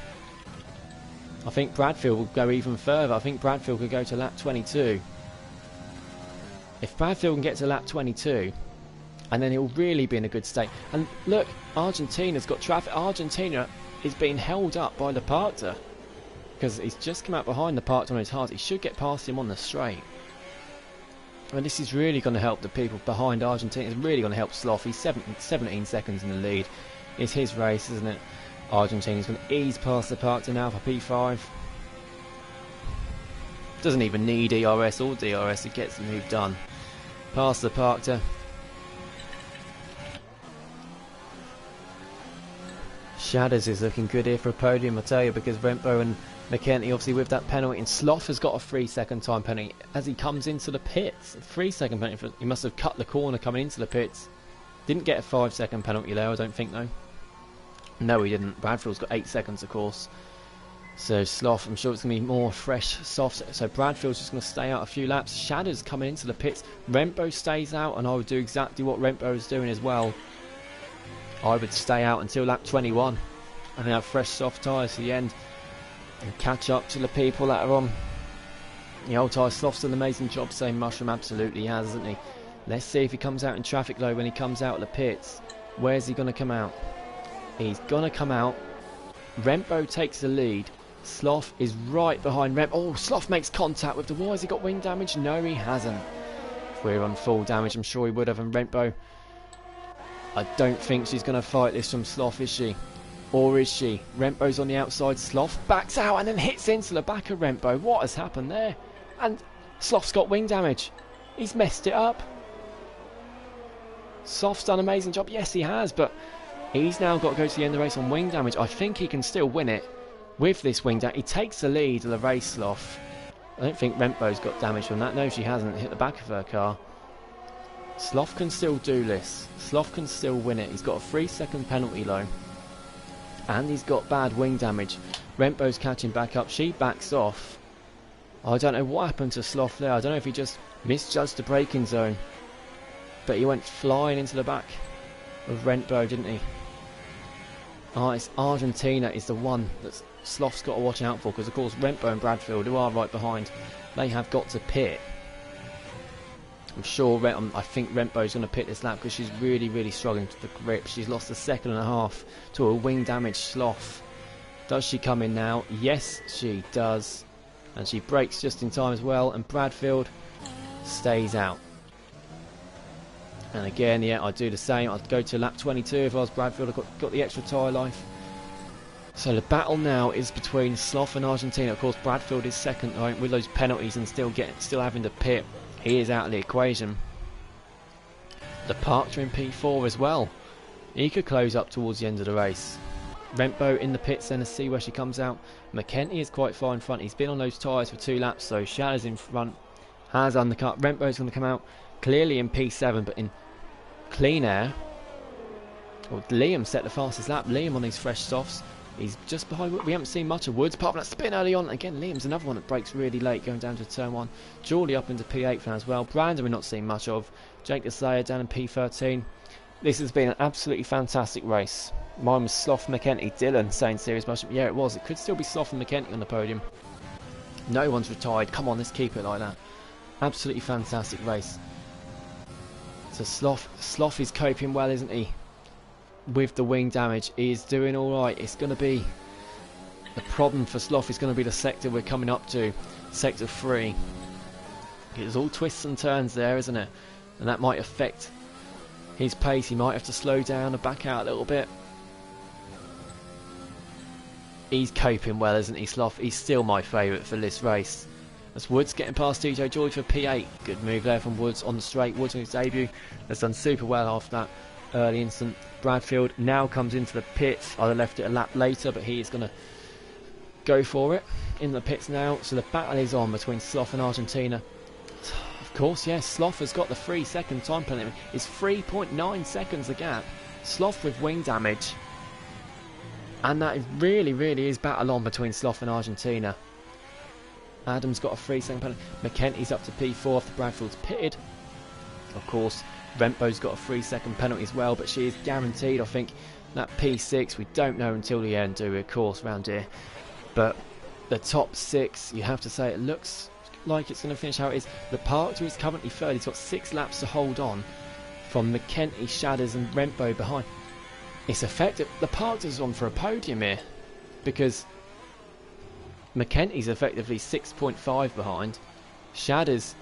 I think Bradfield will go even further. I think Bradfield could go to lap 22. If Bradfield can get to lap 22, and then he'll really be in a good state. And look, Argentina's got traffic. Argentina is being held up by the Parkter, because he's just come out behind the Parkter on his hard. He should get past him on the straight. And this is really going to help the people behind Argentina. It's really going to help Sloth. He's 17 seconds in the lead. It's his race, isn't it? Argentina's going to ease past the Parkter now for P5. Doesn't even need ERS or DRS. It gets the move done. Past the Parkter. Shadders is looking good here for a podium, I tell you, because Rempo and McKenty obviously with that penalty, and Sloth has got a 3-second time penalty as he comes into the pits. A 3-second penalty. He must have cut the corner coming into the pits. Didn't get a 5-second penalty there, I don't think, though. No, he didn't. Bradfield's got 8 seconds, of course. So Sloth, I'm sure it's going to be more fresh, soft. So Bradfield's just going to stay out a few laps. Shadders coming into the pits. Rempo stays out, and I would do exactly what Rempo is doing as well. I would stay out until lap 21 and have fresh soft tyres to the end and catch up to the people that are on the old tyre. Sloth's done an amazing job saying Mushroom, absolutely has, hasn't he? Let's see if he comes out in traffic though when he comes out of the pits. Where's he going to come out? He's going to come out. Rempo takes the lead. Sloth is right behind Rempo. Oh, Sloth makes contact with the wall. Has he got wing damage? No, he hasn't. If we're on full damage, I'm sure he would have. And Rempo, I don't think she's going to fight this from Sloth, is she? Or is she? Rempo's on the outside. Sloth backs out and then hits into the back of Rempo. What has happened there? And Sloth's got wing damage. He's messed it up. Sloth's done an amazing job. Yes, he has, but he's now got to go to the end of the race on wing damage. I think he can still win it with this wing damage. He takes the lead of the race, Sloth. I don't think Rempo's got damage from that. No, she hasn't. Hit the back of her car. Sloth can still do this. Sloth can still win it. He's got a 3-second penalty though. And he's got bad wing damage. Rempo's catching back up. She backs off. I don't know what happened to Sloth there. I don't know if he just misjudged the braking zone. But he went flying into the back of Rempo, didn't he? Oh, it's Argentina is the one that Sloth's got to watch out for. Because of course Rempo and Bradfield, who are right behind, they have got to pit. I'm sure, I think Rempo's going to pit this lap because she's really struggling for grip. She's lost 1.5 seconds to a wing damaged Sloth. Does she come in now? Yes, she does. And she brakes just in time as well. And Bradfield stays out. And again, yeah, I'd do the same. I'd go to lap 22 if I was Bradfield. I've got the extra tyre life. So the battle now is between Sloth and Argentina. Of course, Bradfield is second, right, with those penalties and still having to pit. He is out of the equation. The Parker in P4 as well. He could close up towards the end of the race. Rentbo in the pits then to see where she comes out. McKenty is quite far in front. He's been on those tyres for 2 laps, so Shadow's in front. Has undercut. Rentbo's going to come out clearly in P7, but in clean air. Well, Liam set the fastest lap. Liam on these fresh softs. He's just behind. We haven't seen much of Woods, apart from that spin early on. Again, Liam's another one that breaks really late, going down to turn 1. Geordie up into P8 for now as well. Brandon we're not seeing much of. Jake the Slayer down in P13. This has been an absolutely fantastic race. Mine was Sloth, McKenty, Dylan saying serious much. Yeah, it was. It could still be Sloth and McKenty on the podium. No one's retired. Come on, let's keep it like that. Absolutely fantastic race. So Sloth is coping well, isn't he? With the wing damage, he is doing all right. It's going to be the problem for Sloth is going to be the sector we're coming up to, sector 3. It's all twists and turns there, isn't it? And that might affect his pace. He might have to slow down and back out a little bit. He's coping well, isn't he, Sloth? He's still my favourite for this race. That's Woods getting past DJ George for P8. Good move there from Woods on the straight. Woods on his debut has done super well after that early instant. Bradfield now comes into the pits. I'd have left it a lap later, but he is going to go for it in the pits now. So the battle is on between Sloth and Argentina. Of course, yes, Sloth has got the 3-second time penalty. It's 3.9 seconds the gap. Sloth with wing damage. And that really is battle on between Sloth and Argentina. Adam's got a 3-second penalty. McKenty's up to P4 after Bradfield's pitted. Of course, Rentbo's got a 3-second penalty as well, but she is guaranteed, I think, that P6. We don't know until the end, do we, of course, round here. But the top 6, you have to say, it looks like it's going to finish how it is. The Parker is currently third. He's got 6 laps to hold on from McKenty, Shadders and Rentbo behind. It's effective. The Parker's on for a podium here because McKenty's effectively 6.5 behind. Shadders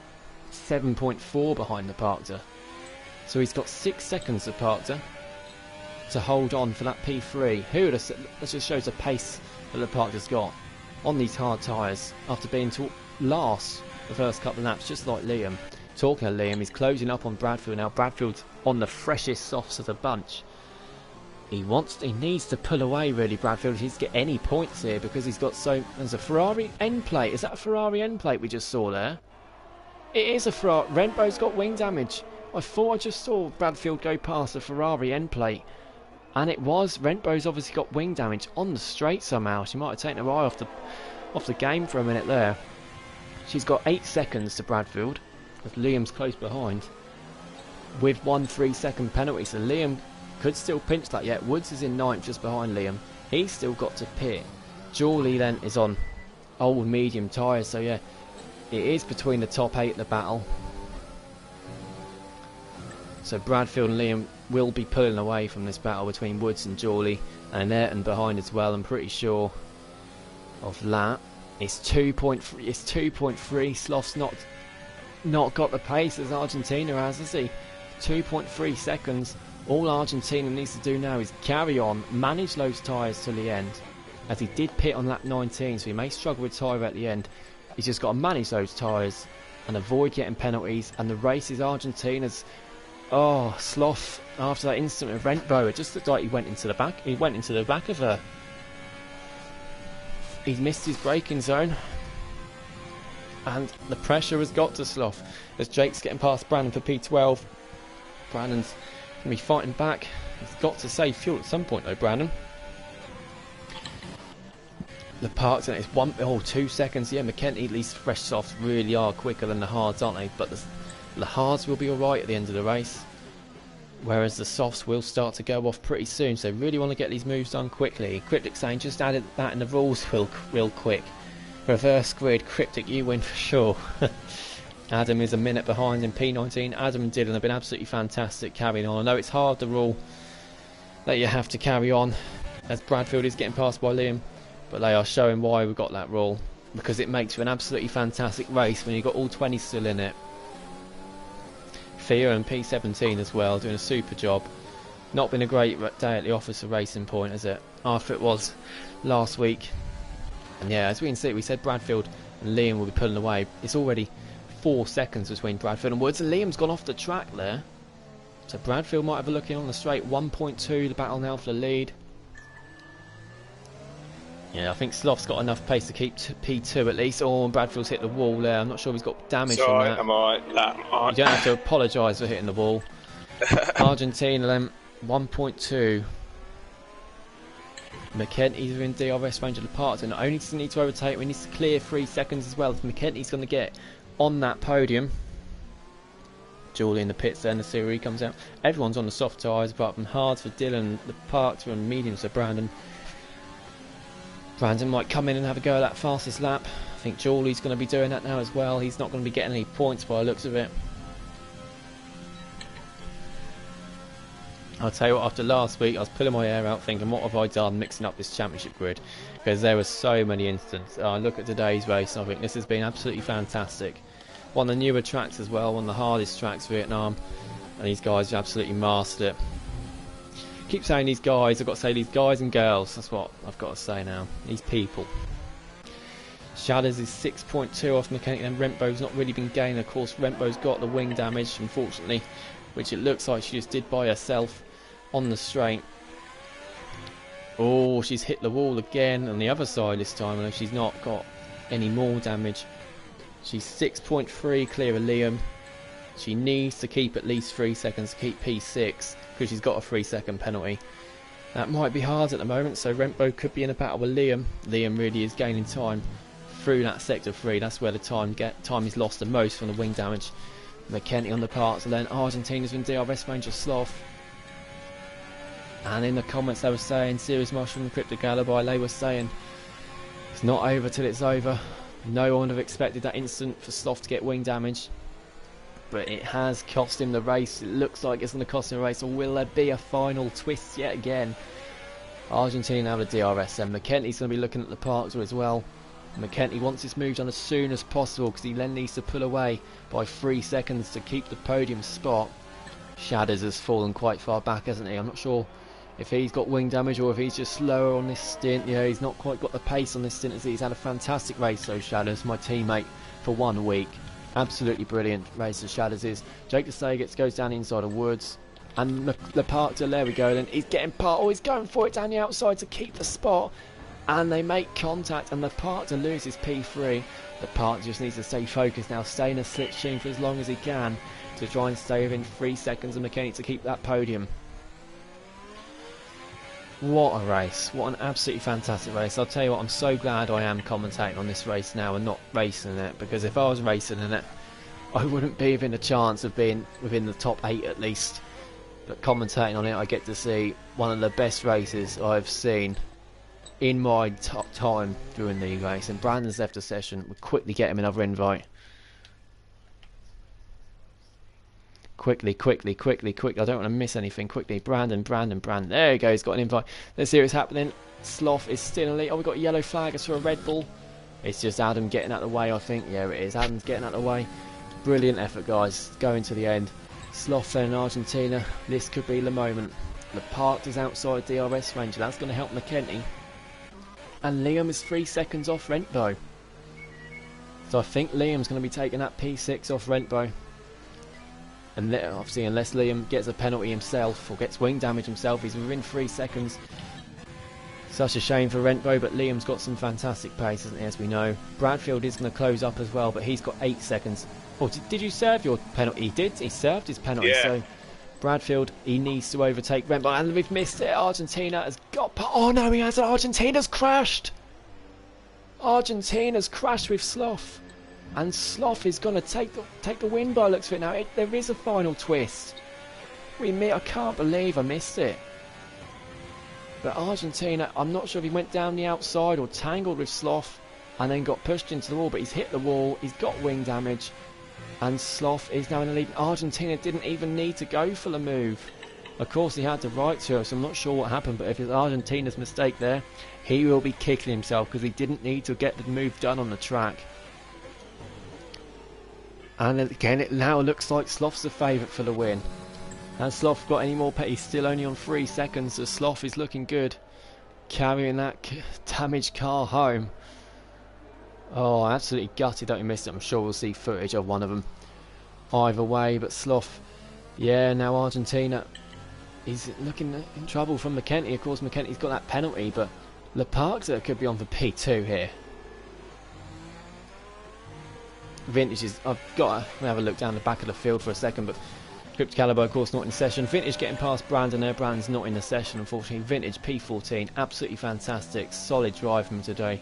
7.4 behind the Parker. So he's got 6 seconds of Parker to hold on for that P3. Who would have said? That just shows the pace that the Parker's got on these hard tyres after being last the first couple of laps, just like Liam. Talking of Liam, he's closing up on Bradfield now. Bradfield's on the freshest softs of the bunch. He needs to pull away really, Bradfield. He needs to get any points here because he's got there's a Ferrari end plate. Is that a Ferrari end plate we just saw there? It is a Ferrari. Rentbo's got wing damage. I thought I just saw Bradfield go past a Ferrari end plate. And it was. Rentbo's obviously got wing damage on the straight somehow. She might have taken her eye off the game for a minute there. She's got 8 seconds to Bradfield, as Liam's close behind, with 1 3-second penalty. So Liam could still pinch that yet. Woods is in 9th just behind Liam. He's still got to pit. Jawley then is on old medium tyres. So yeah, it is between the top 8 in the battle. So Bradfield and Liam will be pulling away from this battle between Woods and Jawley, and Ayrton behind as well. I'm pretty sure of that. It's 2.3. It's 2.3. Sloth's not got the pace as Argentina has he? 2.3 seconds. All Argentina needs to do now is carry on, manage those tyres till the end, as he did pit on lap 19, so he may struggle with tyre at the end. He's just got to manage those tyres and avoid getting penalties. And the race is Argentina's. Oh, Sloth, after that instant with Rentbo, it just looked like he went into the back. He went into the back of her. He's missed his braking zone, and the pressure has got to Sloth as Jake's getting past Brandon for P12. Brandon's going to be fighting back. He's got to save fuel at some point though, Brandon. The parks, and it's 2 seconds. Yeah, McKenty, at least fresh softs really are quicker than the hards, aren't they? But the hards will be alright at the end of the race, whereas the softs will start to go off pretty soon. So really want to get these moves done quickly. Cryptic saying just added that in the rules real quick. Reverse grid, Cryptic, you win for sure. Adam is a minute behind in P19. Adam and Dylan have been absolutely fantastic carrying on. I know it's hard, the rule that you have to carry on, as Bradfield is getting passed by Liam, but they are showing why we've got that rule, because it makes for an absolutely fantastic race when you've got all 20 still in it. Theo in P17 as well, doing a super job. Not been a great day at the office of Racing Point, has it? After it was last week. And yeah, as we can see, we said Bradfield and Liam will be pulling away. It's already 4 seconds between Bradfield and Woods, and Liam's gone off the track there. So Bradfield might have a look in on the straight. 1.2, the battle now for the lead. Yeah, I think Sloth's got enough pace to keep P2 at least. Oh, and Bradfield's hit the wall there. I'm not sure if he's got damage from that. I'm alright. You don't have to apologise for hitting the wall. Argentina then, 1.2. McKenty's in DRS range of the parts, and not only does he need to overtake, we need to clear 3 seconds as well. If McKenty's going to get on that podium. Julie in the pits there, and the Siri comes out. Everyone's on the soft tyres apart from hards for Dylan, the parts are on mediums for Brandon. Brandon might come in and have a go at that fastest lap. I think Julie's going to be doing that now as well. He's not going to be getting any points by the looks of it. I'll tell you what, after last week I was pulling my hair out thinking, what have I done mixing up this championship grid, because there were so many incidents. I look at today's race and I think this has been absolutely fantastic. One of the newer tracks as well, one of the hardest tracks, Vietnam, and these guys have absolutely mastered it. Keep saying these guys, I've got to say these guys and girls, that's what I've got to say now, these people. Shadows is 6.2 off McKenty, and Rentbo's not really been gaining. Of course, Rentbo's got the wing damage, unfortunately, which it looks like she just did by herself on the straight. Oh, she's hit the wall again on the other side this time, and she's not got any more damage. She's 6.3 clear of Liam. She needs to keep at least 3 seconds to keep P6, because she's got a 3-second penalty. That might be hard at the moment, so Rentbo could be in a battle with Liam. Liam really is gaining time through that sector 3. That's where the time is lost the most from the wing damage. McKenty on the parts, and then Argentina's in DRS range of Sloth. And in the comments they were saying, Serious Mushroom and Cryptic Alibi, they were saying it's not over till it's over. No one would have expected that instant for Sloth to get wing damage, but it has cost him the race. It looks like it's going to cost him a race, or will there be a final twist yet again? Argentina have a DRS, and McKenty's going to be looking at the parks as well. McKenty wants this move done as soon as possible, because he then needs to pull away by 3 seconds to keep the podium spot. Shadows has fallen quite far back, hasn't he? I'm not sure if he's got wing damage or if he's just slower on this stint. Yeah, he's not quite got the pace on this stint, as he's had a fantastic race, so Shadows, my teammate for 1 week. Absolutely brilliant race as Shadows is. Jake Desagets goes down the inside of Woods, and the Parkter, there we go then, he's getting part, oh, he's going for it down the outside to keep the spot, and they make contact, and the Parkter loses P3. The Parkter just needs to stay focused now, stay in a slipstream for as long as he can to try and stay within 3 seconds of McKenty to keep that podium. What a race, what an absolutely fantastic race. I'll tell you what, I'm so glad I am commentating on this race now and not racing in it, because if I was racing in it, I wouldn't be within a chance of being within the top 8 at least. But commentating on it, I get to see one of the best races I've seen in my time during the race. And Brandon's left the session. We'll quickly get him another invite. Quickly. I don't want to miss anything. Quickly. Brandon. There he goes. He's got an invite. Let's see what's happening. Sloth is still in the lead. Oh, we've got a yellow flag. It's for a Red Bull. It's just Adam getting out of the way, I think. Yeah, it is. Adam's getting out of the way. Brilliant effort, guys. Going to the end. Sloth then in Argentina. This could be the moment. The Park is outside DRS range. That's going to help McKenty. And Liam is 3 seconds off Rentbo. So I think Liam's going to be taking that P6 off Rentbo. And obviously, unless Liam gets a penalty himself or gets wing damage himself, he's within 3 seconds. Such a shame for Rentbo, but Liam's got some fantastic pace, hasn't he, as we know. Bradfield is going to close up as well, but he's got 8 seconds. Oh, did you serve your penalty? He did. He served his penalty. Yeah. So Bradfield, he needs to overtake Rentbo, and we've missed it. Argentina has got... Oh no, he hasn't. Argentina's crashed. Argentina's crashed with Sloth. And Sloth is going to take the win by the looks of it now. There is a final twist. I can't believe I missed it. But Argentina, I'm not sure if he went down the outside or tangled with Sloth and then got pushed into the wall, but he's hit the wall, he's got wing damage, and Sloth is now in the lead. Argentina didn't even need to go for the move. Of course, he had the right to, so I'm not sure what happened, but if it's Argentina's mistake there, he will be kicking himself because he didn't need to get the move done on the track. And again, it now looks like Sloth's the favourite for the win. Has Sloth got any more pay? He's still only on 3 seconds, so Sloth is looking good. Carrying that damaged car home. Oh, absolutely gutted that he missed it. I'm sure we'll see footage of one of them. Either way, but Sloth, yeah, now Argentina, he's looking in trouble from McKenty. Of course, McKenty's got that penalty, but Leparkter could be on for P2 here. Vintage is, I've got to have a look down the back of the field for a second, but Crypt Caliber, of course, not in session. Vintage getting past Brandon there. Brandon's not in the session, unfortunately. Vintage P14, absolutely fantastic. Solid drive from today.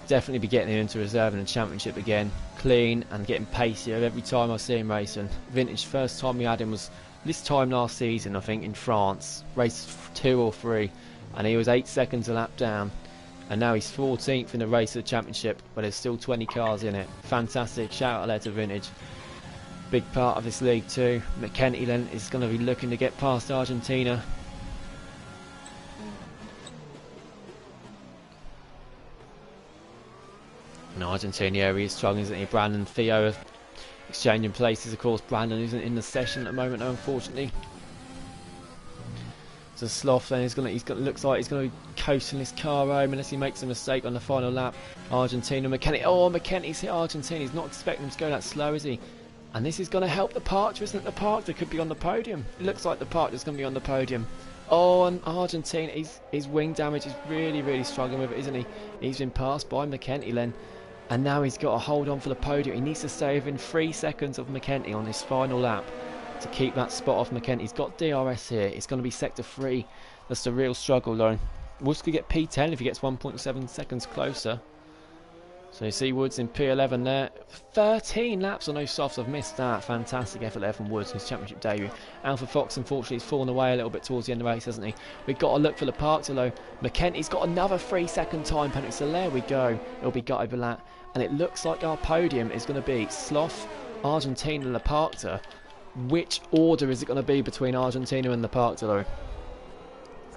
Definitely be getting him into reserve in the championship again. Clean and getting pacier every time I see him racing. Vintage, first time we had him was this time last season, I think, in France. Race 2 or 3, and he was 8 seconds a lap down. And now he's 14th in the race of the championship, but there's still 20 cars in it. Fantastic. Shout out there to Vintage. Big part of this league too. McKenty then is going to be looking to get past Argentina. And Argentina, yeah, he is struggling, isn't he? Brandon, Theo exchanging places. Of course, Brandon isn't in the session at the moment, unfortunately. So Sloth then looks like he's going to be coasting this car home unless he makes a mistake on the final lap. Argentina, McKenty. Oh, McKenty's hit Argentina. He's not expecting him to go that slow, is he? And this is going to help the Parker, isn't it? The Parker could be on the podium. It looks like the Parker's going to be on the podium. Oh, and Argentina, his wing damage is really, really struggling with it, isn't he? He's been passed by McKenty then. And now he's got to hold on for the podium. He needs to stay within 3 seconds of McKenty on this final lap to keep that spot off McKenty. He's got DRS here. It's going to be sector 3. That's the real struggle, though. Woods could get P10 if he gets 1.7 seconds closer. So you see Woods in P11 there. 13 laps on those softs. I've missed that. Fantastic effort there from Woods in his championship debut. Alpha Fox, unfortunately, has fallen away a little bit towards the end of the race, hasn't he? We've got to look for the Parker, though. McKenty's got another 3-second time penalty. So there we go. It'll be gutted with that. And it looks like our podium is going to be Sloth, Argentina, and Leparkter. Which order is it going to be between Argentina and Leparkter, though?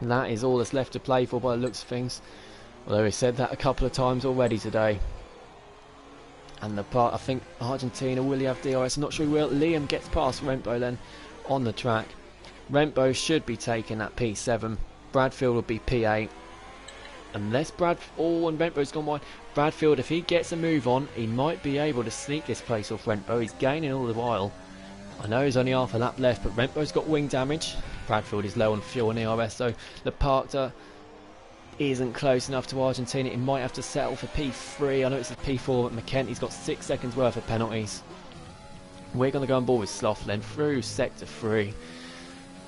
And that is all that's left to play for by the looks of things. Although he said that a couple of times already today. And I think Argentina, will he have DRS? I'm not sure he will. Liam gets past Rempo then on the track. Rempo should be taking that P7. Bradfield will be P8. Unless and Rempo's gone wide. Bradfield, if he gets a move on, he might be able to sneak this place off Rempo. He's gaining all the while. I know he's only half a lap left, but Rempo's got wing damage. Bradfield is low on fuel and ERS, so the Parker isn't close enough to Argentina. He might have to settle for P3. I know it's a P4, but McKenty's got 6 seconds worth of penalties. We're going to go on board with Sloth then through sector 3.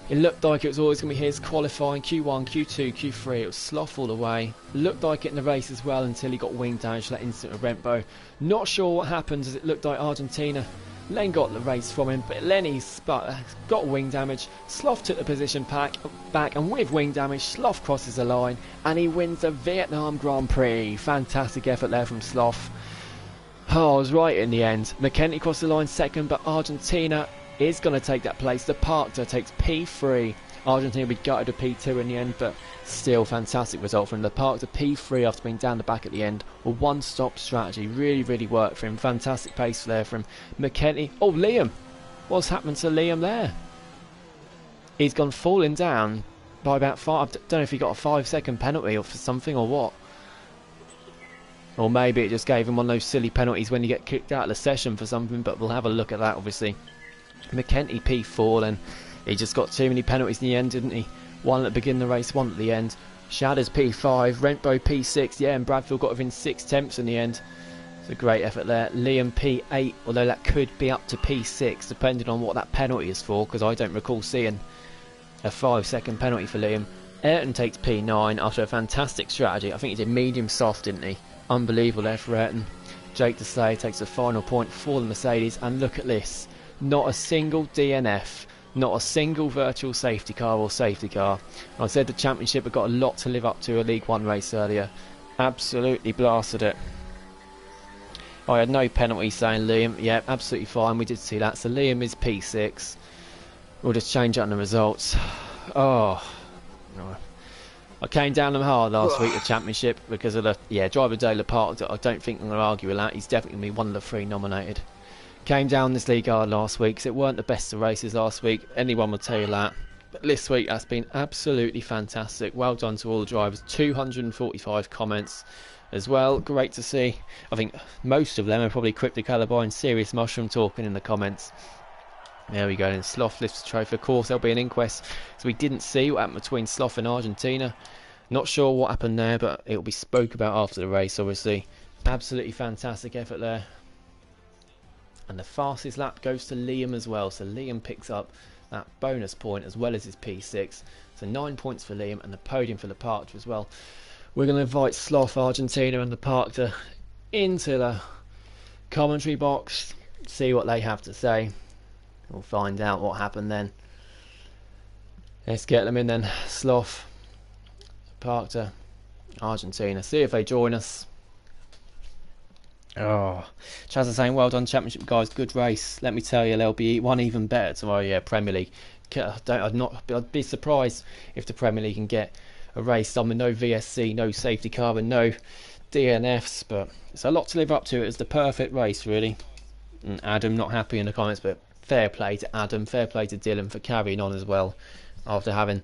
It looked like it was always going to be his qualifying Q1, Q2, Q3. It was Sloth all the way. Looked like it in the race as well until he got wing damage that instant of Rempo. Not sure what happened, as it looked like Argentina. Len got the race from him, but Lenny's got wing damage. Sloth took the position back, and with wing damage, Sloth crosses the line, and he wins the Vietnam Grand Prix. Fantastic effort there from Sloth. Oh, I was right in the end. McKenty crossed the line second, but Argentina is going to take that place. The Parker takes P3. Argentina will be gutted to P2 in the end, but still fantastic result from the Parker to P3 after being down the back at the end. A one-stop strategy. Really, really worked for him. Fantastic pace there from McKenty. Oh, Liam. What's happened to Liam there? He's gone falling down by about 5. I don't know if he got a 5-second penalty or for something or what. Or maybe it just gave him one of those silly penalties when you get kicked out of the session for something, but we'll have a look at that, obviously. McKenty P4 then. He just got too many penalties in the end, didn't he? One at the beginning of the race, one at the end. Shadders P5, Rempo P6, yeah, and Bradfield got within 6 tenths in the end. It's a great effort there. Liam P8, although that could be up to P6, depending on what that penalty is for, because I don't recall seeing a 5-second penalty for Liam. Ayrton takes P9 after a fantastic strategy. I think he did medium soft, didn't he? Unbelievable there for Ayrton. Jake Deslay takes the final point for the Mercedes, and look at this. Not a single DNF. Not a single virtual safety car or safety car. I said the championship had got a lot to live up to a League 1 race earlier. Absolutely blasted it. I had no penalty saying Liam. Yeah, absolutely fine. We did see that. So Liam is P6. We'll just change that in the results. Oh. I came down them hard last week, the championship, because of the driver day Park. I don't think I'm going to argue with that. He's definitely going to be one of the 3 nominated. Came down this league hard last week, because it weren't the best of races last week. Anyone would tell you that. But this week has been absolutely fantastic. Well done to all the drivers. 245 comments as well. Great to see. I think most of them are probably Crypto Calibre and Serious Mushroom talking in the comments. There we go, and Sloth lifts the trophy. Of course, there'll be an inquest, so we didn't see what happened between Sloth and Argentina. Not sure what happened there, but it'll be spoke about after the race, obviously. Absolutely fantastic effort there. And the fastest lap goes to Liam as well, so Liam picks up that bonus point as well as his P6. So 9 points for Liam, and the podium for the Parkter as well. We're going to invite Sloth, Argentina and the Parkter into the commentary box, see what they have to say. We'll find out what happened then. Let's get them in then. Sloth, Parkter, Argentina. See if they join us. Oh, Chaz is saying, well done Championship guys, good race. Let me tell you, there'll be one even better tomorrow. Yeah, Premier League. I'd be surprised if the Premier League can get a race done with no VSC, no safety car and no DNFs, but it's a lot to live up to. It was the perfect race really. And Adam not happy in the comments, but fair play to Adam, fair play to Dylan for carrying on as well after having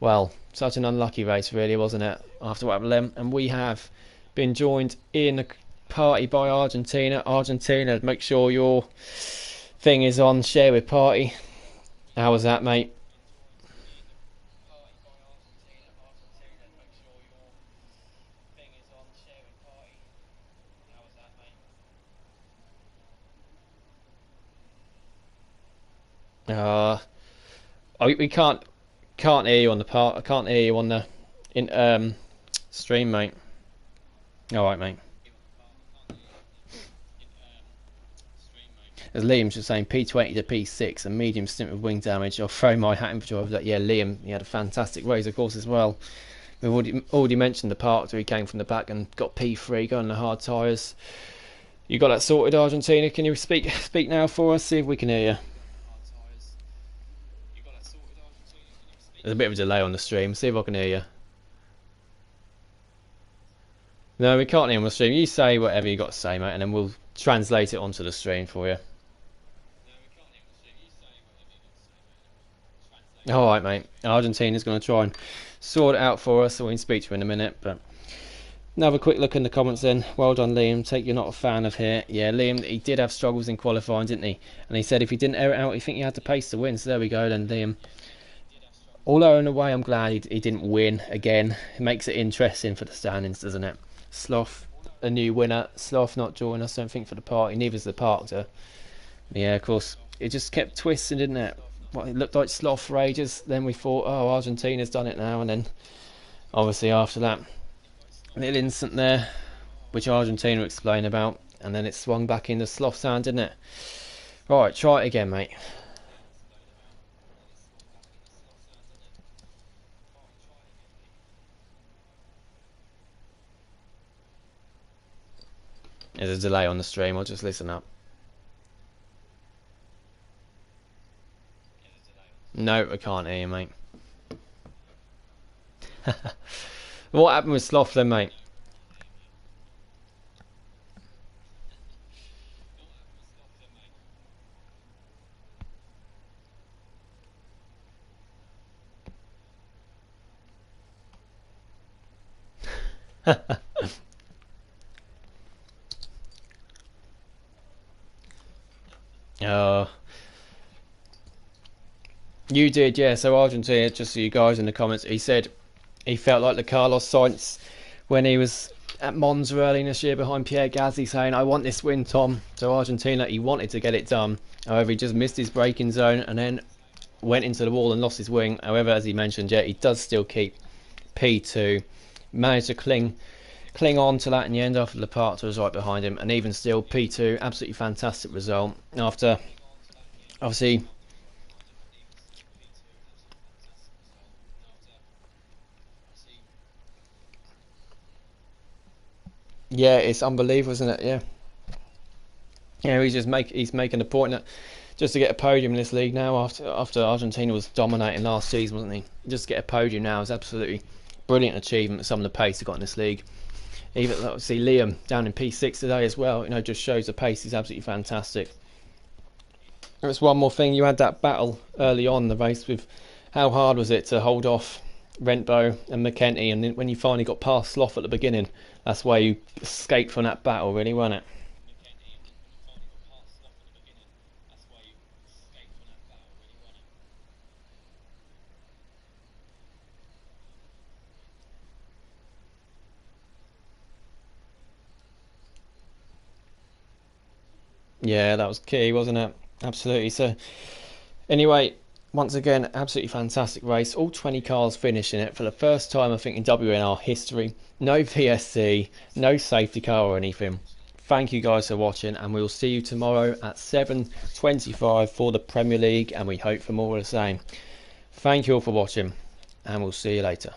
well, such an unlucky race really, wasn't it, after what happened to them. And we have been joined in the party by Argentina. Argentina, make sure your thing is on share with party. How was that, mate? We can't hear you on the part. I can't hear you on the stream, mate. All right, mate. As Liam's just saying, P20 to P6, a medium stint with wing damage. I'll throw my hat in for that. Yeah, Liam, he had a fantastic race, of course, as well. We've already mentioned the Parkter. He came from the back and got P3, going on the hard tyres. You got that sorted, Argentina? Can you speak now for us? See if we can hear you. There's a bit of a delay on the stream. See if I can hear you. No, we can't hear on the stream. You say whatever you got to say, mate, and then we'll translate it onto the stream for you. Alright, mate. Argentina's going to try and sort it out for us, so we can speak to you in a minute. But another quick look in the comments then. Well done, Liam. Take you're not a fan of here. Yeah, Liam, he did have struggles in qualifying, didn't he? And he said if he didn't air it out, he think he had the pace to win. So there we go then, Liam. Although in a way I'm glad he didn't win again. It makes it interesting for the standings, doesn't it? Sloth, a new winner. Sloth not joining us, don't think, for the party. Neither's the Parkter. Yeah, of course. It just kept twisting, didn't it? Well, it looked like Sloth for ages. Then we thought, oh, Argentina's done it now. And then, obviously, after that little instant there, which Argentina will explain about. And then it swung back into Sloth's hand, didn't it? Right, try it again, mate. There's a delay on the stream. I'll just listen up. No, I can't hear you, mate. What happened with Sloth then, mate? You did, yeah. So Argentina, just so you guys in the comments, he said he felt like the Carlos Sainz when he was at Monza early this year behind Pierre Gasly, saying, I want this win, Tom. So Argentina, he wanted to get it done. However, he just missed his braking zone and then went into the wall and lost his wing. However, as he mentioned, yeah, he does still keep P2. Managed to cling on to that in the end after the Parkter was right behind him. And even still, P2, absolutely fantastic result. After, obviously, yeah, it's unbelievable, isn't it? Yeah. Yeah, he's making a point that just to get a podium in this league now after Argentina was dominating last season, wasn't he? Just to get a podium now is absolutely brilliant achievement. Some of the pace he got in this league. Even obviously Liam down in P6 today as well, you know, just shows the pace is absolutely fantastic. There's one more thing, you had that battle early on in the race with how hard was it to hold off Rentbo and McKenty, and then when you finally got past Sloth at the beginning, that's why you escaped from that battle, really, wasn't it? Yeah, that was key, wasn't it? Absolutely. So anyway, once again, absolutely fantastic race. All 20 cars finishing it for the first time, I think, in WNR history. No VSC, no safety car or anything. Thank you guys for watching, and we'll see you tomorrow at 7:25 for the Premier League, and we hope for more of the same. Thank you all for watching, and we'll see you later.